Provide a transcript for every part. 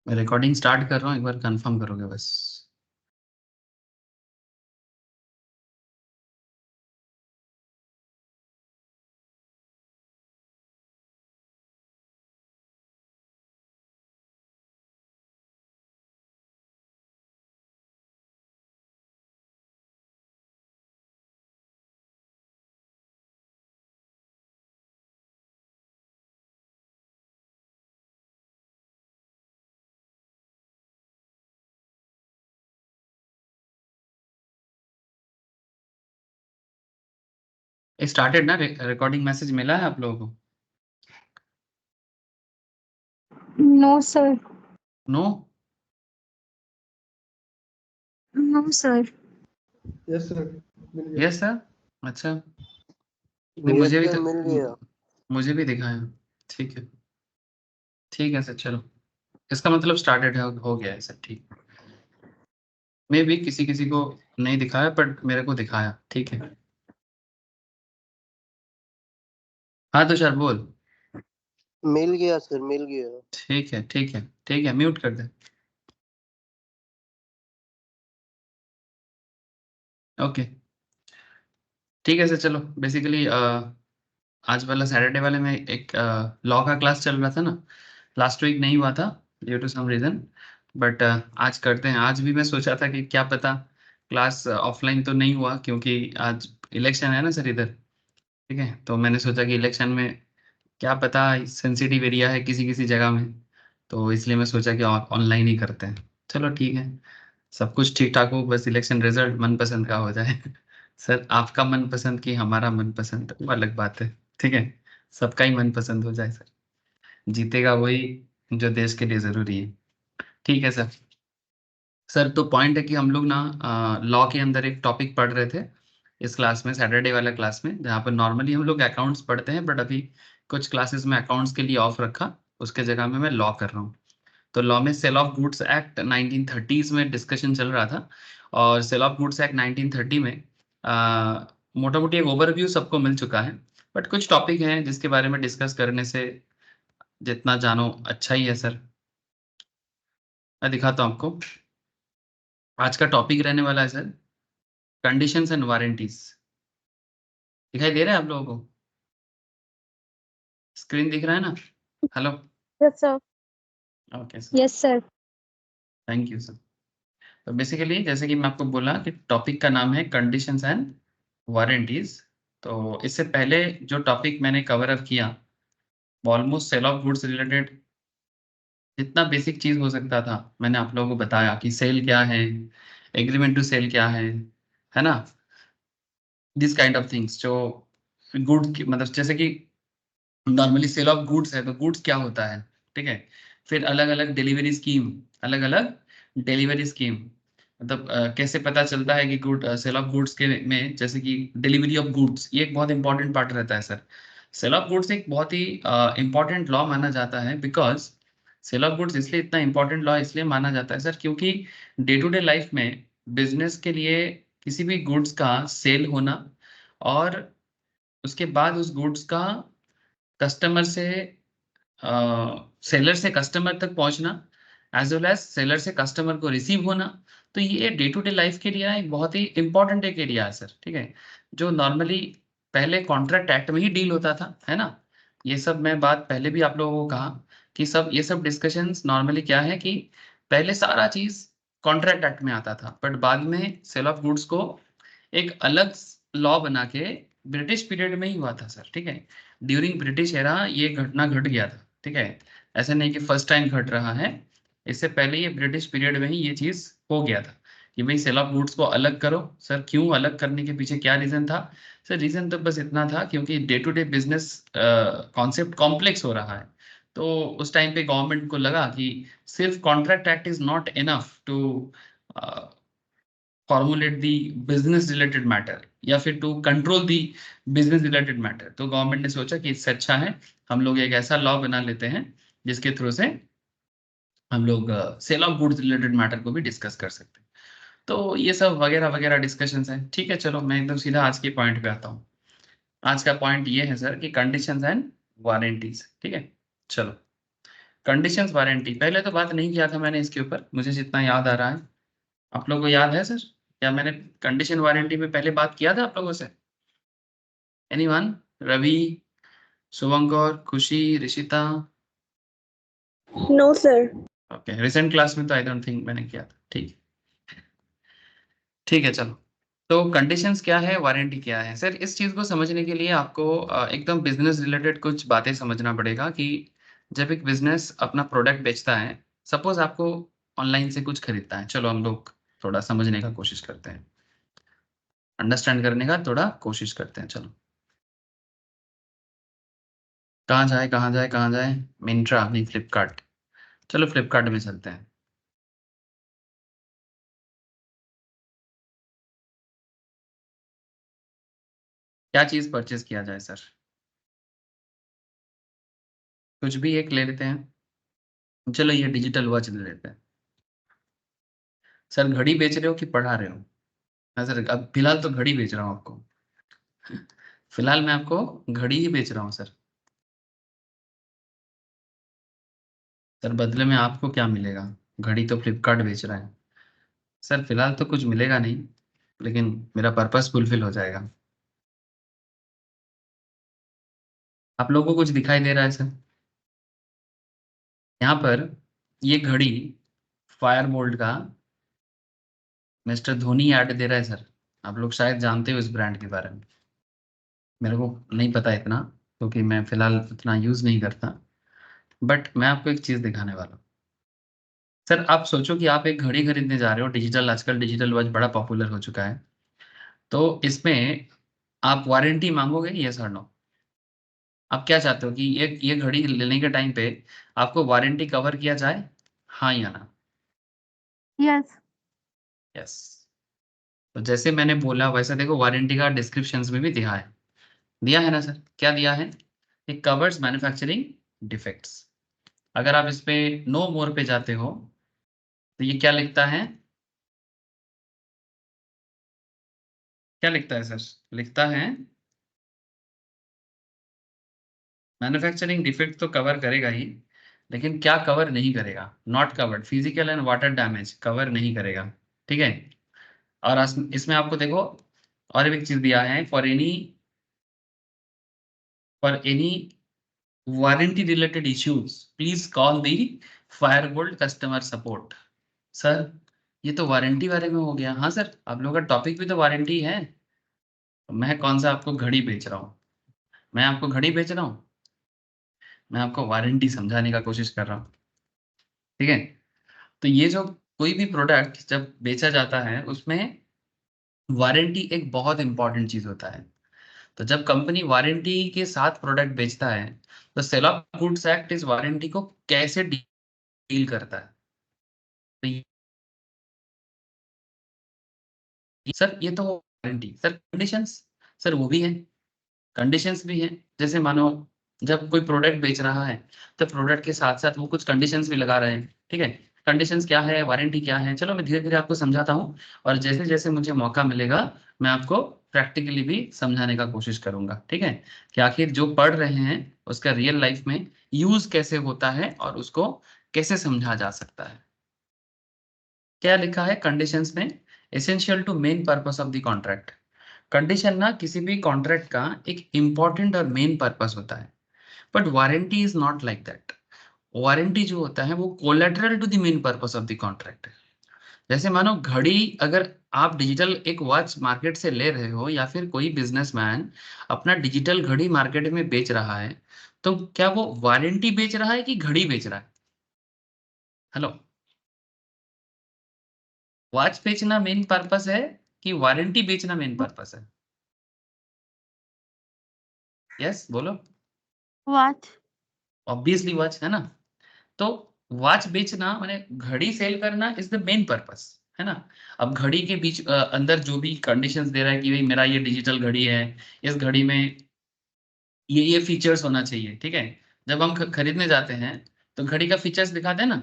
मैं recording start कर रहा हूँ, एक बार कंफर्म करोगे बस। स्टार्टेड ना, रिकॉर्डिंग मैसेज मिला है आप लोगों को? No, sir. No? No, sir. Yes sir, मिल गया। Yes sir. अच्छा, नहीं मुझे भी सर, मिल गया। मुझे भी दिखाया। ठीक है, ठीक है सर, चलो। इसका मतलब स्टार्टेड है, हो गया है सर, ठीक। मे भी किसी किसी को नहीं दिखाया, बट मेरे को दिखाया, ठीक है। हाँ तो सर बोल। मिल गया सर, मिल गया। ठीक है, ठीक है, ठीक है, म्यूट कर दे। ओके, ठीक है सर, चलो। बेसिकली आज वाला सैटरडे वाले में एक लॉ का क्लास चल रहा था ना, लास्ट वीक नहीं हुआ था due to some reason. But आज करते हैं। आज भी मैं सोचा था कि क्या पता क्लास ऑफलाइन तो नहीं हुआ, क्योंकि आज इलेक्शन है ना सर इधर। ठीक है, तो मैंने सोचा कि इलेक्शन में क्या पता सेंसिटिव एरिया है किसी किसी जगह में, तो इसलिए मैं सोचा कि ऑनलाइन ही करते हैं। चलो ठीक है, सब कुछ ठीक ठाक हो, बस इलेक्शन रिजल्ट मनपसंद का हो जाए। सर आपका मनपसंद कि हमारा मनपसंद वो अलग बात है, ठीक है। सबका ही मनपसंद हो जाए सर, जीतेगा वही जो देश के लिए जरूरी है। ठीक है सर। सर तो पॉइंट है कि हम लोग ना लॉ के अंदर एक टॉपिक पढ़ रहे थे इस क्लास में, सैटरडे वाला क्लास में, जहाँ पर नॉर्मली हम लोग अकाउंट्स पढ़ते हैं, बट अभी कुछ क्लासेस में अकाउंट्स के लिए ऑफ रखा, उसके जगह में मैं लॉ कर रहा हूँ। तो लॉ में cell of goods act 1930s में डिस्कशन चल रहा था, और सेल ऑफ गुड्स एक्ट 1930 में मोटा मोटी एक ओवरव्यू सबको मिल चुका है, बट कुछ टॉपिक हैं जिसके बारे में डिस्कस करने से जितना जानो अच्छा ही है सर। मैं दिखाता हूँ आपको। आज का टॉपिक रहने वाला है सर, कंडीशंस एंड वारंटीज। दिखाई दे रहा है आप लोगों को? स्क्रीन दिख रहा है ना? Hello? Yes, sir. Okay sir, Yes, sir. Thank you sir. तो बेसिकली जैसे कि मैं आपको बोला कि टॉपिक का नाम है कंडीशंस एंड वारंटीज। तो इससे पहले जो टॉपिक मैंने कवर अप किया, almost sale of goods related जितना बेसिक चीज हो सकता था मैंने आप लोगों को बताया कि सेल क्या है, एग्रीमेंट टू सेल क्या है ना, दिस काइंड ऑफ थिंग्स। जो गुड की मतलब जैसे कि नॉर्मली सेल ऑफ गुड्स है तो गुड्स क्या होता है, ठीक है। फिर अलग अलग डिलीवरी स्कीम, अलग अलग डिलीवरी स्कीम, मतलब कैसे पता चलता है कि गुड सेल ऑफ गुड्स के में, जैसे कि डिलीवरी ऑफ गुड्स, ये एक बहुत इंपॉर्टेंट पार्ट रहता है सर। सेल ऑफ गुड्स एक बहुत ही इंपॉर्टेंट लॉ माना जाता है, बिकॉज सेल ऑफ गुड्स इसलिए इतना इंपॉर्टेंट लॉ इसलिए माना जाता है सर, क्योंकि डे टू डे लाइफ में बिजनेस के लिए किसी भी गुड्स का सेल होना, और उसके बाद उस गुड्स का कस्टमर से सेलर से कस्टमर तक पहुंचना, एज वेल एज सेलर से कस्टमर को रिसीव होना, तो ये डे टू डे लाइफ के लिए ना एक बहुत ही इंपॉर्टेंट एक एरिया है सर, ठीक है। जो नॉर्मली पहले कॉन्ट्रैक्ट एक्ट में ही डील होता था, है ना। ये सब मैं बात पहले भी आप लोगों को कहा कि सब ये सब डिस्कशंस नॉर्मली क्या है कि पहले सारा चीज कॉन्ट्रैक्ट एक्ट में आता था, बट बाद में सेल ऑफ गुड्स को एक अलग लॉ बना के ब्रिटिश पीरियड में ही हुआ था सर, ठीक है। ड्यूरिंग ब्रिटिश एरा ये घटना घट गया था, ठीक है। ऐसा नहीं कि फर्स्ट टाइम घट रहा है, इससे पहले ये ब्रिटिश पीरियड में ही ये चीज हो गया था कि भाई सेल ऑफ गुड्स को अलग करो। सर क्यों अलग करने के पीछे क्या रीजन था? सर रीजन तो बस इतना था क्योंकि day to day business concept complex हो रहा है। तो उस टाइम पे गवर्नमेंट को लगा कि सिर्फ contract act is not enough to formulate the business related matter, या फिर to control the business related matter. तो गवर्नमेंट ने सोचा कि इससे अच्छा है हम लोग एक ऐसा लॉ बना लेते हैं जिसके थ्रू से हम लोग sale of goods related matter को भी डिस्कस कर सकते हैं। तो ये सब वगैरह वगैरह डिस्कशंस हैं, ठीक है। चलो मैं एकदम सीधा आज के पॉइंट पे आता हूँ। आज का पॉइंट ये है सर कि कंडीशंस एंड वारंटीज, ठीक है। चलो कंडीशंस वारंटी, पहले तो बात नहीं किया था मैंने इसके ऊपर, मुझे जितना याद आ रहा है। आप लोगों को याद है सर, क्या मैंने कंडीशन वारंटी पे पहले बात किया था आप लोगों से? Anyone? Ravi, Shubhankar, Khushi, Rishita? No sir. Okay, recent class में तो आई डोंट थिंक मैंने किया था। ठीक है चलो। तो कंडीशंस क्या है, वारंटी क्या है सर, इस चीज को समझने के लिए आपको एकदम बिजनेस रिलेटेड कुछ बातें समझना पड़ेगा कि जब एक बिजनेस अपना प्रोडक्ट बेचता है, सपोज आपको ऑनलाइन से कुछ खरीदता है, चलो हम लोग थोड़ा समझने का कोशिश करते हैं, अंडरस्टैंड करने का थोड़ा कोशिश करते हैं। चलो, कहाँ जाए कहाँ जाए कहाँ जाए, मिंत्रा नहीं, फ्लिपकार्ट। चलो फ्लिपकार्ट में चलते हैं। क्या चीज परचेज किया जाए सर? कुछ भी एक ले लेते हैं। चलो ये डिजिटल वॉच ले लेते हैं। सर घड़ी बेच रहे हो कि पढ़ा रहे हो? हाँ सर, अब फिलहाल तो घड़ी बेच रहा हूँ आपको। फिलहाल मैं आपको घड़ी ही बेच रहा हूँ सर। सर बदले में आपको क्या मिलेगा? घड़ी तो फ्लिपकार्ट बेच रहा है। सर फिलहाल तो कुछ मिलेगा नहीं, लेकिन मेरा पर्पस फुलफिल हो जाएगा। आप लोगों को कुछ दिखाई दे रहा है सर? यहाँ पर ये घड़ी फायर बोल्ट का मिस्टर धोनी ऐड दे रहा है सर। आप लोग शायद जानते हो इस ब्रांड के बारे में, मेरे को नहीं पता इतना, क्योंकि मैं फिलहाल उतना यूज नहीं करता। बट मैं आपको एक चीज दिखाने वाला हूँ। सर आप सोचो कि आप एक घड़ी खरीदने जा रहे हो, डिजिटल, आजकल डिजिटल वॉच बड़ा पॉपुलर हो चुका है, तो इसमें आप वारंटी मांगोगे, यस और नो? आप क्या चाहते हो कि ये घड़ी लेने के टाइम पे आपको वारंटी कवर किया जाए, हाँ या ना? यस। यस। तो जैसे मैंने बोला वैसा देखो, वारंटी का डिस्क्रिप्शंस में भी दिया है ना सर? क्या दिया है? It covers manufacturing defects. अगर आप इस पे नो मोर पे जाते हो तो ये क्या लिखता है? क्या लिखता है सर? लिखता है मैन्युफैक्चरिंग डिफेक्ट तो कवर करेगा ही, लेकिन क्या कवर नहीं करेगा? Not covered, physical and water damage cover नहीं करेगा। ठीक है। और इसमें आपको देखो और भी एक चीज दिया है, for any warranty related issues please call the Fireboltt customer support. Sir ये तो वारंटी बारे में हो गया। हाँ सर, आप लोगों का टॉपिक भी तो वारंटी है। मैं कौन सा आपको घड़ी बेच रहा हूँ? मैं आपको घड़ी बेच रहा हूँ? मैं आपको वारंटी समझाने का कोशिश कर रहा हूँ। ठीक है। तो ये जो कोई भी प्रोडक्ट जब बेचा जाता है उसमें वारंटी एक बहुत इंपॉर्टेंट चीज होता है। तो जब कंपनी वारंटी के साथ प्रोडक्ट बेचता है, तो सेल ऑफ गुड्स एक्ट इस वारंटी को कैसे डील करता है? तो सर ये तो वारंटी, सर कंडीशंस, सर वो भी है, कंडीशंस भी है। जैसे मानो जब कोई प्रोडक्ट बेच रहा है, तो प्रोडक्ट के साथ साथ वो कुछ कंडीशंस भी लगा रहे हैं। ठीक है। कंडीशंस क्या है, वारंटी क्या है, चलो मैं धीरे धीरे आपको समझाता हूँ, और जैसे जैसे मुझे मौका मिलेगा मैं आपको प्रैक्टिकली भी समझाने का कोशिश करूंगा। ठीक है। कि आखिर जो पढ़ रहे हैं उसका रियल लाइफ में यूज कैसे होता है और उसको कैसे समझा जा सकता है। क्या लिखा है कंडीशंस में? Essential to main purpose of the contract. Condition ना किसी भी कॉन्ट्रैक्ट का एक इंपॉर्टेंट और मेन पर्पस होता है, but warranty is not like that. Warranty जो होता है वो collateral to the main purpose of the contract. जैसे मानो घड़ी, अगर आप डिजिटल एक वॉच मार्केट से ले रहे हो, या फिर कोई बिजनेसमैन अपना डिजिटल घड़ी मार्केट में बेच रहा है, तो क्या वो वारंटी बेच रहा है कि घड़ी बेच रहा है? हेलो, वॉच बेचना मेन पर्पस है कि वारंटी बेचना मेन पर्पस है? यस बोलो। वॉच। ऑब्वियसली वॉच है ना। तो वॉच बेचना माने घड़ी सेल करना इज द मेन पर्पस, है ना। अब घड़ी के बीच अंदर जो भी कंडीशंस दे रहा है कि भाई मेरा ये डिजिटल घड़ी है, इस घड़ी में ये फीचर्स होना चाहिए। ठीक है। जब हम खरीदने जाते हैं तो घड़ी का फीचर्स दिखाते हैं ना,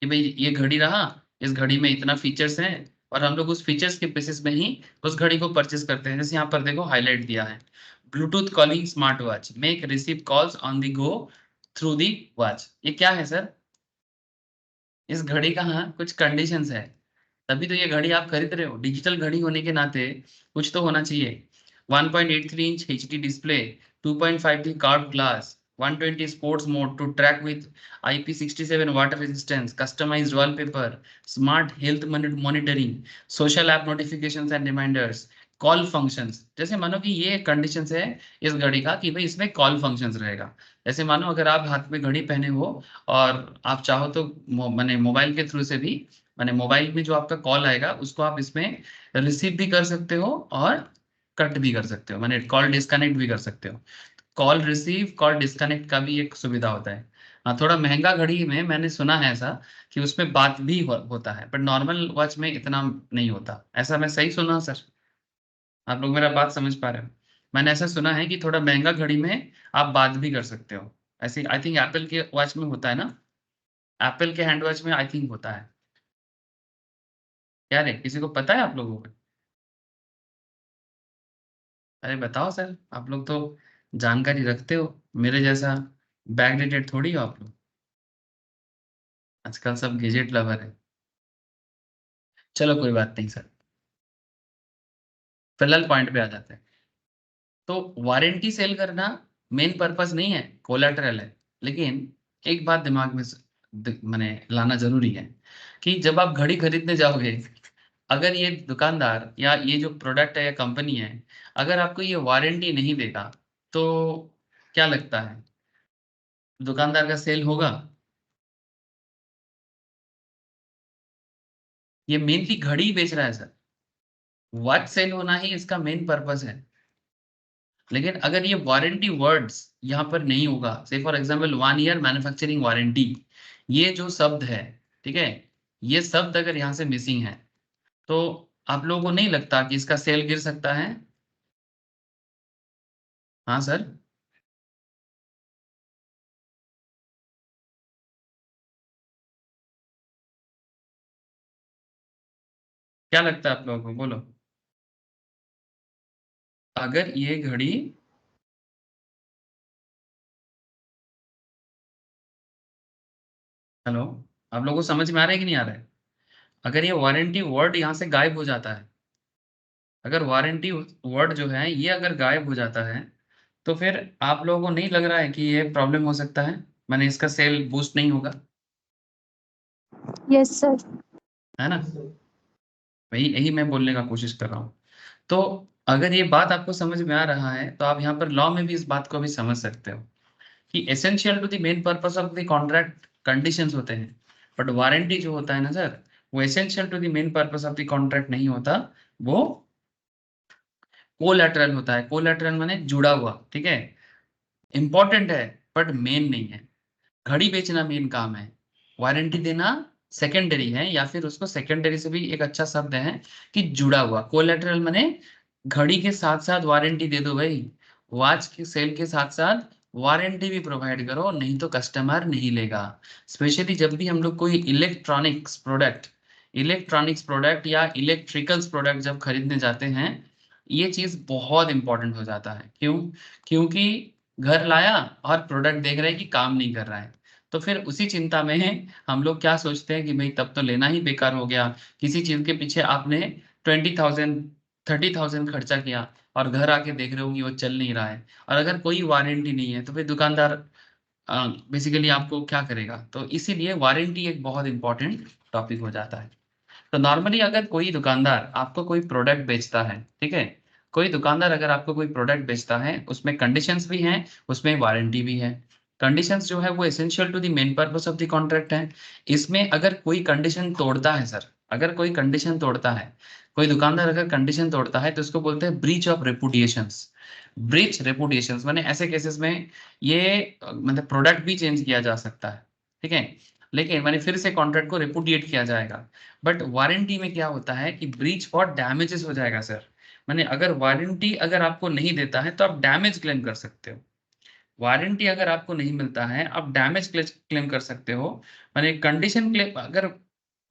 कि भाई ये घड़ी रहा, इस घड़ी में इतना फीचर्स हैं, और हम लोग उस फीचर्स के बेसिस में ही उस घड़ी को परचेस करते हैं। जैसे यहाँ पर देखो हाईलाइट दिया है, Bluetooth calling smart watch, make receive calls on the go, through the watch. ये क्या है सर? इस घड़ी का हाँ कुछ कंडीशंस है, तभी तो ये घड़ी आप खरीद रहे हो। डिजिटल घड़ी होने के नाते कुछ तो होना चाहिए। 1.83 inch HD display, 2.5D curve glass, 120 sports mode to track with IP67 water resistance, customized wallpaper, smart health monitoring, social app notifications and reminders, call functions. जैसे मानो कि ये कंडीशंस है इस घड़ी का कि भाई इसमें कॉल फंक्शंस रहेगा। जैसे मानो अगर आप हाथ में घड़ी पहने हो और आप चाहो तो माने मोबाइल के थ्रू से भी, माने मोबाइल में जो आपका कॉल आएगा उसको आप इसमें रिसीव भी कर सकते हो और कट भी कर सकते हो, माने कॉल डिस्कनेक्ट भी कर सकते हो। कॉल रिसीव कॉल डिस्कनेक्ट का भी एक सुविधा होता है। हाँ, थोड़ा महंगा घड़ी में मैंने सुना है ऐसा कि उसमें बात भी होता है, पर नॉर्मल वॉच में इतना नहीं होता। ऐसा मैं सही सुना सर? आप लोग मेरा बात समझ पा रहे हो? मैंने ऐसा सुना है कि थोड़ा महंगा घड़ी में आप बात भी कर सकते हो। ऐसे आई थिंक एप्पल के वॉच में होता है ना, एप्पल के हैंड वॉच में आई थिंक होता है। क्या रे, किसी को पता है आप लोगों को? अरे बताओ सर, आप लोग तो जानकारी रखते हो, मेरे जैसा बैकडेटेड थोड़ी हो आप लोग। आजकल सब गैजेट लवर है। चलो कोई बात नहीं सर, फिलहाल पॉइंट पे आ जाते हैं। तो वारंटी सेल करना मेन पर्पस नहीं है, कोलैटरल है। लेकिन एक बात दिमाग में मैंने लाना जरूरी है कि जब आप घड़ी खरीदने जाओगे, अगर ये दुकानदार या ये जो प्रोडक्ट है या कंपनी है, अगर आपको ये वारंटी नहीं देगा तो क्या लगता है, दुकानदार का सेल होगा? ये मेनली घड़ी ही बेच रहा है सर, वॉच सेल होना ही इसका मेन पर्पस है। लेकिन अगर ये वारंटी वर्ड्स यहाँ पर नहीं होगा, से for example 1 year manufacturing warranty, ये जो शब्द है, ठीक है, ये शब्द अगर यहाँ से मिसिंग है तो आप लोगों को नहीं लगता कि इसका सेल गिर सकता है? हाँ सर, क्या लगता है आप लोगों को, बोलो। अगर ये घड़ी, हेलो, आप लोगों को समझ में आ रहा है कि नहीं आ रहा है? अगर ये वारंटी वर्ड यहाँ से गायब हो जाता है, अगर वारंटी वर्ड जो है ये अगर गायब हो जाता है, तो फिर आप लोगों को नहीं लग रहा है कि ये प्रॉब्लम हो सकता है, माने इसका सेल बूस्ट नहीं होगा, Yes, sir. है ना? वही यही मैं बोलने का कोशिश कर रहा हूँ। तो अगर ये बात आपको समझ में आ रहा है तो आप यहाँ पर लॉ में भी इस बात को भी समझ सकते हो कि essential to the main purpose of the contract conditions होते हैं, बट वारंटी जो होता है ना सर, वो essential to the main purpose of the contract नहीं होता, वो कोलैटरल होता है। कोलैटरल माने जुड़ा हुआ, ठीक है, इंपॉर्टेंट है बट मेन नहीं है। घड़ी बेचना मेन काम है, वारंटी देना सेकेंडरी है, या फिर उसको सेकेंडरी से भी एक अच्छा शब्द है कि जुड़ा हुआ। कोलैटरल माने घड़ी के साथ साथ वारंटी दे दो भाई, वॉच के सेल के साथ साथ वारंटी भी प्रोवाइड करो, नहीं तो कस्टमर नहीं लेगा। स्पेशली जब भी हम लोग कोई इलेक्ट्रॉनिक्स प्रोडक्ट या इलेक्ट्रिकल्स प्रोडक्ट जब खरीदने जाते हैं, ये चीज बहुत इंपॉर्टेंट हो जाता है। क्यों? क्योंकि घर लाया और प्रोडक्ट देख रहे हैं कि काम नहीं कर रहा है, तो फिर उसी चिंता में हम लोग क्या सोचते हैं कि भाई तब तो लेना ही बेकार हो गया। किसी चीज के पीछे आपने 20,000 30,000 खर्चा किया और घर आके देख रहे हो कि वो चल नहीं रहा है, और अगर कोई वारंटी नहीं है तो फिर दुकानदार बेसिकली आपको क्या करेगा? तो इसीलिए वारंटी एक बहुत इंपॉर्टेंट टॉपिक हो जाता है। तो नॉर्मली अगर कोई दुकानदार आपको कोई प्रोडक्ट बेचता है, ठीक है, कोई दुकानदार अगर आपको कोई प्रोडक्ट बेचता है, उसमें कंडीशंस भी हैं, उसमें वारंटी भी है। कंडीशंस जो है वो essential to the main purpose of the contract है। इसमें अगर कोई कंडीशन तोड़ता है सर, अगर कोई कंडीशन तोड़ता है, कोई दुकानदार अगर कंडीशन तोड़ता है, तो उसको बोलते हैं ब्रीच ऑफ रेपुटेशंस। ब्रीच रेपुटेशंस माने ऐसे केसेस में ये मतलब प्रोडक्ट भी चेंज किया जा सकता है, ठीक है, लेकिन मैंने फिर से कॉन्ट्रैक्ट को रेपुडिएट किया जाएगा। बट वारंटी में क्या होता है कि ब्रीच फॉर डैमेजेस हो जाएगा सर। माने अगर वारंटी अगर आपको नहीं देता है तो आप डैमेज क्लेम कर सकते हो। वारंटी अगर आपको नहीं मिलता है आप डैमेज क्लेम कर सकते हो। माने कंडीशन क्लेम, अगर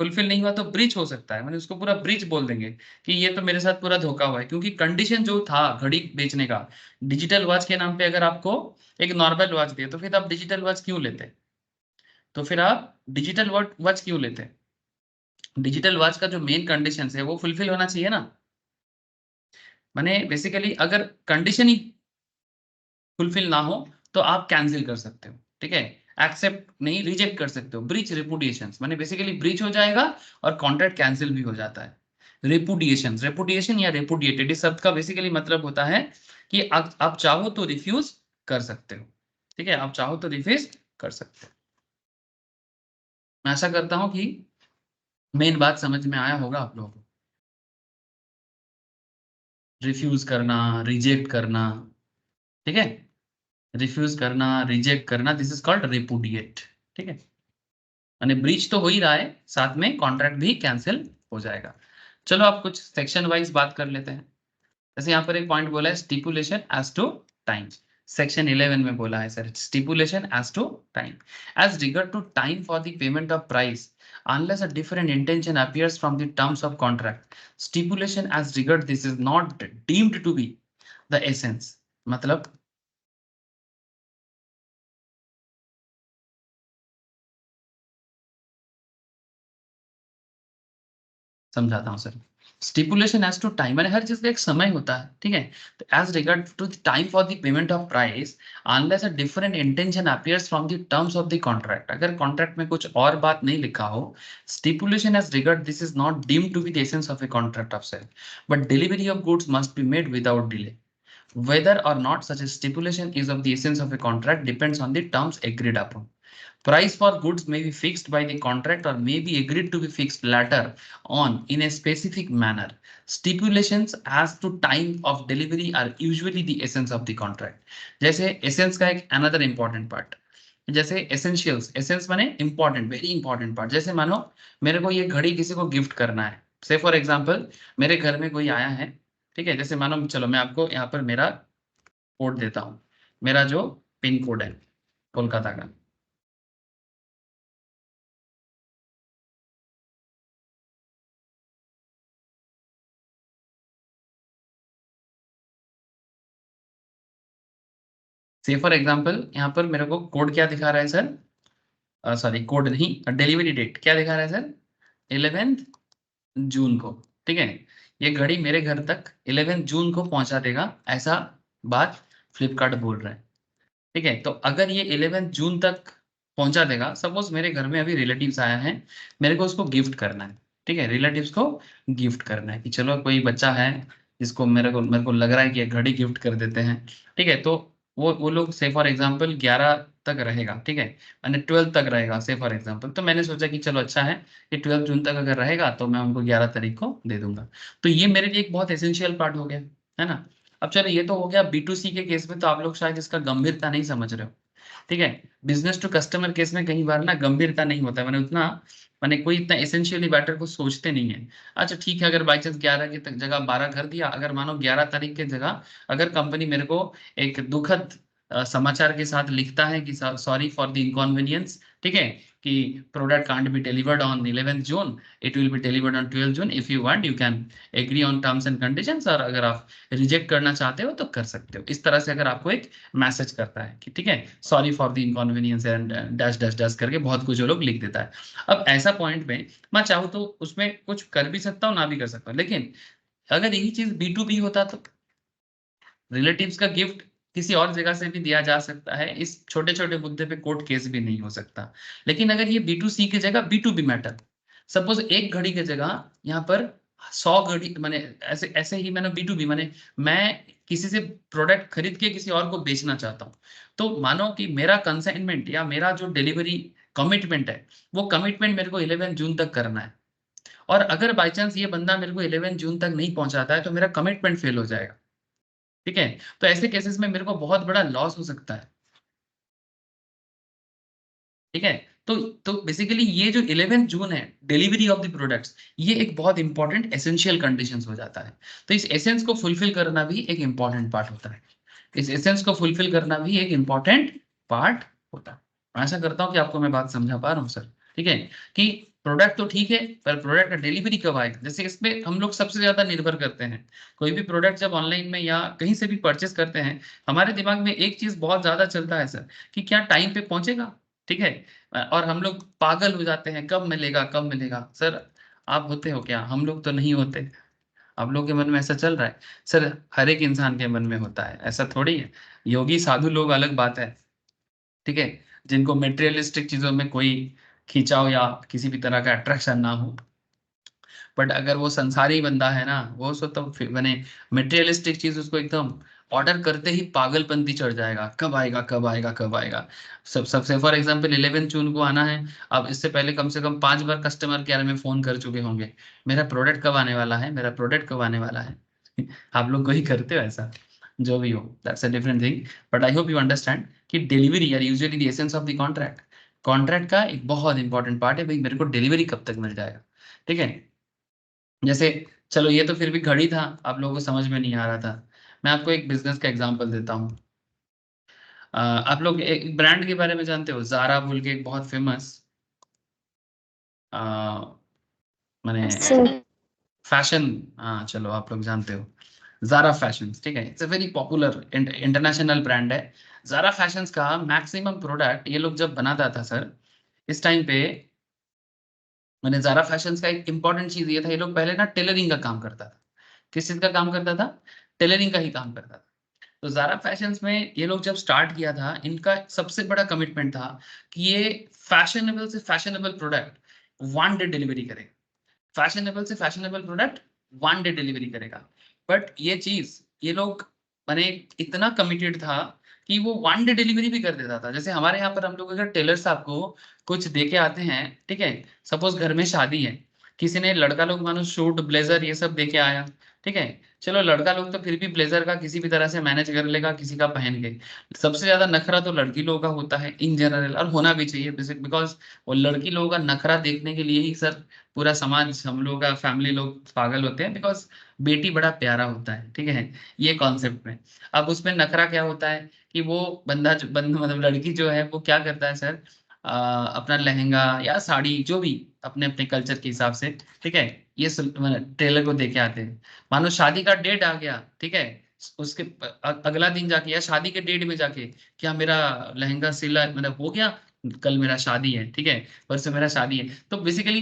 फुलफिल नहीं हुआ तो ब्रीच हो सकता है, मैंने उसको पूरा ब्रीच बोल देंगे कि ये तो मेरे साथ पूरा धोखा हुआ है, क्योंकि कंडीशन जो था घड़ी बेचने का, डिजिटल वॉच के नाम पे अगर आपको एक नॉर्मल वॉच दिए तो फिर आप डिजिटल वॉच क्यों लेते? तो फिर आप डिजिटल वॉच क्यों लेते? डिजिटल वॉच का जो मेन कंडीशन है वो फुलफिल होना चाहिए ना। माने बेसिकली अगर कंडीशन ही फुलफिल ना हो तो आप कैंसिल कर सकते हो, ठीक है, एक्सेप्ट नहीं रिजेक्ट कर सकते हो। ब्रीच रेपुडिएशन माने बेसिकली ब्रीच हो जाएगा और कॉन्ट्रैक्ट कैंसिल भी हो जाता है। रेपुडिएशन या रेपुडिएटेड इस शब्द का बेसिकली मतलब होता है कि आप चाहो तो रिफ्यूज कर सकते हो, ठीक है, आप चाहो तो रिफ्यूज कर सकते हो। मैं आशा करता हूं कि मेन बात समझ में आया होगा आप लोगों को। रिफ्यूज करना, रिजेक्ट करना, ठीक है, रिफ्यूज करना, रिजेक्ट करना, दिस इज कॉल्ड रिपुडिएट, ठीक है। यानी ब्रीच तो हो ही रहा है, साथ में कॉन्ट्रैक्ट भी कैंसिल हो जाएगा। चलो आप कुछ सेक्शन वाइज बात कर लेते हैं। जैसे यहाँ पर एक पॉइंट बोला है stipulation as to time, section 11 में बोला है sir stipulation as to time as regard to time for the payment of price unless a different intention appears from the terms of contract, stipulation as regard this is not deemed to be the essence। मतलब समझाता हूँ sir. Stipulation as to time माने हर चीज का एक समय होता है, ठीक है। तो as regard to the time for the payment of price unless a different intention appears from the terms of the contract, अगर कॉन्ट्रैक्ट में कुछ और बात नहीं लिखा हो, stipulation as regard this is not deemed to be the essence of a contract of sale, but delivery of goods must be made without delay. Whether or not such a stipulation is of the essence of a contract depends on the terms agreed upon. Price for goods may be fixed by the contract or may be agreed to be fixed later on in a specific manner. Stipulations as to time of delivery are usually the essence of the contract. जैसे essence का एक another important part, जैसे essentials, essence माने important, very important part। जैसे मानो मेरे को ये घड़ी किसी को गिफ्ट करना है, से फॉर एग्जाम्पल मेरे घर में कोई आया है, ठीक है, जैसे मानो चलो मैं आपको यहाँ पर मेरा कोड देता हूँ, मेरा जो पिन कोड है कोलकाता का, से फॉर एग्जाम्पल यहाँ पर मेरे को कोड क्या दिखा रहा है सर, सॉरी कोड नहीं, डिलीवरी डेट क्या दिखा रहा है सर, 11 जून को, ठीक है। ये घड़ी मेरे घर तक 11 जून को पहुंचा देगा, ऐसा बात फ्लिपकार्ट बोल रहा है, ठीक है। तो अगर ये 11 जून तक पहुंचा देगा, सपोज मेरे घर में अभी रिलेटिव्स आया है, मेरे को उसको गिफ्ट करना है, ठीक है, रिलेटिव्स को गिफ्ट करना है कि चलो कोई बच्चा है जिसको मेरे को लग रहा है कि ये घड़ी गिफ्ट कर देते हैं, ठीक है। तो वो लोग से फॉर एग्जांपल 11 तक रहेगा, ठीक है, मैंने 12 तक रहेगा से फॉर एग्जांपल, तो मैंने सोचा कि चलो अच्छा है कि 12 जून तक अगर रहेगा तो मैं उनको 11 तारीख को दे दूंगा। तो ये मेरे लिए एक बहुत एसेंशियल पार्ट हो गया, है ना। अब चलो ये तो हो गया B2C के केस में, तो आप लोग शायद इसका गंभीरता नहीं समझ रहे हो, ठीक है। बिजनेस टू कस्टमर केस में कई बार ना गंभीरता नहीं होता है, मैंने उतना मैंने कोई इतना एसेंशियली मैटर को सोचते नहीं है। अच्छा ठीक है, अगर बाई चांस 11 की जगह 12 कर दिया, अगर मानो 11 तारीख की जगह अगर कंपनी मेरे को एक दुखद समाचार के साथ लिखता है कि सॉरी फॉर द इनकॉन्वीनियंस, ठीक है, कि product can't be delivered on 11 June, it will be delivered on 12 June, if you want you can agree on terms and conditions, और अगर आप रिजेक्ट करना चाहते हो तो कर सकते हो। इस तरह से अगर आपको एक मैसेज करता है कि ठीक है sorry for the inconvenience and dash dash dash करके बहुत कुछ लोग लिख देता है। अब ऐसा पॉइंट में मैं चाहूँ तो उसमें कुछ कर भी सकता हूँ, ना भी कर सकता हूँ, लेकिन अगर यही चीज B2B होता तो रिलेटिव्स का गिफ्ट किसी और जगह से भी दिया जा सकता है, इस छोटे छोटे मुद्दे पे कोर्ट केस भी नहीं हो सकता। लेकिन अगर ये B2C की जगह B2B मैटर, सपोज एक घड़ी की जगह यहाँ पर 100 घड़ी, माने ऐसे ऐसे ही मैंने B2B माने मैं किसी से प्रोडक्ट खरीद के किसी और को बेचना चाहता हूँ, तो मानो कि मेरा कंसाइनमेंट या मेरा जो डिलीवरी कमिटमेंट है, वो कमिटमेंट मेरे को 11 जून तक करना है, और अगर बाई चांस ये बंदा मेरे को 11 जून तक नहीं पहुंचाता है तो मेरा कमिटमेंट फेल हो जाएगा, ठीक है। तो ऐसे केसेस में मेरे को बहुत बड़ा लॉस हो सकता है, ठीक है। तो बेसिकली ये जो 11 जून है डिलीवरी ऑफ द प्रोडक्ट्स, ये एक बहुत इंपॉर्टेंट एसेंशियल कंडीशंस हो जाता है। तो इस एसेंस को फुलफिल करना भी एक इंपॉर्टेंट पार्ट होता है, इस एसेंस को फुलफिल करना भी एक इंपॉर्टेंट पार्ट होता है। मैं आशा करता हूँ कि आपको मैं बात समझा पा रहा हूँ सर, ठीक है, कि प्रोडक्ट तो ठीक है, पर प्रोडक्ट का डिलीवरी कब आएगा? जैसे इसमें हम लोग सबसे ज्यादा निर्भर करते हैं। कोई भी प्रोडक्ट जब ऑनलाइन में या कहीं से भी परचेस करते हैं, हमारे दिमाग में एक चीज बहुत ज्यादा चलता है सर, कि क्या टाइम पे पहुंचेगा, ठीक है। और हम लोग पागल हो जाते हैं, कब मिलेगा कब मिलेगा। सर आप होते हो क्या? हम लोग तो नहीं होते। आप लोग के मन में ऐसा चल रहा है सर, हर एक इंसान के मन में होता है, ऐसा थोड़ी है। योगी साधु लोग अलग बात है, ठीक है, जिनको मेटेरियलिस्टिक चीजों में कोई खिंचाव या किसी भी तरह का अट्रैक्शन ना हो। बट अगर वो संसारी बंदा है ना, वो सो तो मैंने मेटेरियलिस्टिक चीज उसको एकदम ऑर्डर करते ही पागलपंती चढ़ जाएगा, कब आएगा कब आएगा कब आएगा। सबसे फॉर एग्जांपल 11 जून को आना है, अब इससे पहले कम से कम 5 बार कस्टमर केयर में फोन कर चुके होंगे, मेरा प्रोडक्ट कब आने वाला है, मेरा प्रोडक्ट कब आने वाला है। आप लोग को ही करते हो ऐसा, जो भी हो, that's a different thing. But I hope you understand कि delivery are usually the essence of the contract. Contract का एक बहुत इंपॉर्टेंट पार्ट है भाई, मेरे को डिलीवरी कब तक मिल जाएगा, ठीक है। जैसे चलो ये तो फिर भी घड़ी था, आप लोगों को समझ में नहीं आ रहा था। मैं आपको एक बिजनेस का एग्जांपल देता हूँ। आप लोग एक ब्रांड के बारे में जानते हो, जारा बोल के एक बहुत फेमस माने फैशन, हाँ चलो आप लोग जानते हो जारा फैशन, ठीक है। It's a very popular international brand है। जारा फैशन का मैक्सिमम प्रोडक्ट ये लोग जब बनाता था सर, इस टाइम पे मैंने जारा फैशन का एक इंपॉर्टेंट चीज ये था, ये लोग पहले ना टेलरिंग का काम करता था। किस चीज का काम करता था? टेलरिंग का ही काम करता था। तो जारा फैशंस में ये लोग जब स्टार्ट किया था, इनका सबसे बड़ा कमिटमेंट था कि ये फैशनेबल से फैशनेबल प्रोडक्ट 1 डे डिलीवरी करेगा। फैशनेबल से फैशनेबल प्रोडक्ट 1 डे डिलीवरी करेगा। बट ये चीज ये लोग मैंने इतना कमिटेड था कि वो 1 डे डिलीवरी भी कर देता था। जैसे हमारे यहाँ पर हम लोग अगर टेलर साहब को कुछ दे के आते हैं, ठीक है, सपोज घर में शादी है, किसी ने लड़का लोग मानो सूट ब्लेजर ये सब दे के आया, ठीक है, चलो लड़का लोग तो फिर भी ब्लेजर का किसी भी तरह से मैनेज कर लेगा किसी का पहन के। सबसे ज्यादा नखरा तो लड़की लोगों का होता है इन जनरल, और होना भी चाहिए बिकॉज वो लड़की लोगों का नखरा देखने के लिए ही सर पूरा समाज, हम लोग का फैमिली लोग पागल होते हैं, बिकॉज बेटी बड़ा प्यारा होता है, ठीक है, ये कॉन्सेप्ट में। अब उसमें नखरा क्या होता है कि वो मतलब लड़की जो है वो क्या करता है सर, अपना लहंगा या साड़ी जो भी अपने अपने कल्चर के हिसाब से, ठीक है, ये टेलर को दे के आते हैं। मानो शादी का डेट आ गया, ठीक है, उसके अगला दिन जाके या शादी के डेट में जाके, क्या मेरा लहंगा सिला मतलब हो गया, कल मेरा शादी है, ठीक है, परसों मेरा शादी है। तो बेसिकली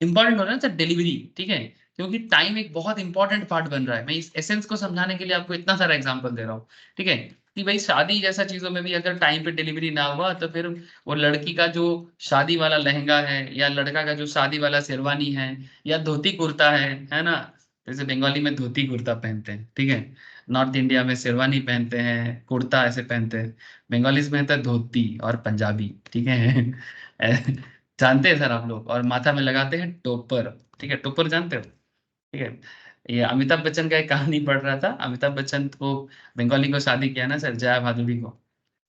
इंपॉर्टेंट हो रहा है ना डिलीवरी, ठीक है, क्योंकि टाइम एक बहुत इंपॉर्टेंट पार्ट बन रहा है। मैं इस एसेंस को समझाने के लिए आपको इतना सारा एग्जांपल दे रहा हूँ, ठीक है, कि भाई शादी जैसा चीजों में भी अगर टाइम पे डिलीवरी ना हुआ तो फिर वो लड़की का जो शादी वाला लहंगा है या लड़का का जो शादी वाला शेरवानी है या धोती कुर्ता है ना, जैसे बंगाली में धोती कुर्ता पहनते हैं, ठीक है, नॉर्थ इंडिया में शेरवानी पहनते हैं, कुर्ता ऐसे पहनते हैं, बंगालीज में होता है धोती और पंजाबी, ठीक है। जानते हैं सर आप लोग, और माथा में लगाते हैं टोपर, ठीक है, टोपर जानते हो, ठीक है। ये अमिताभ बच्चन का एक कहानी पढ़ रहा था, अमिताभ बच्चन को बंगाली को शादी किया ना सर, जया भादुड़ी को।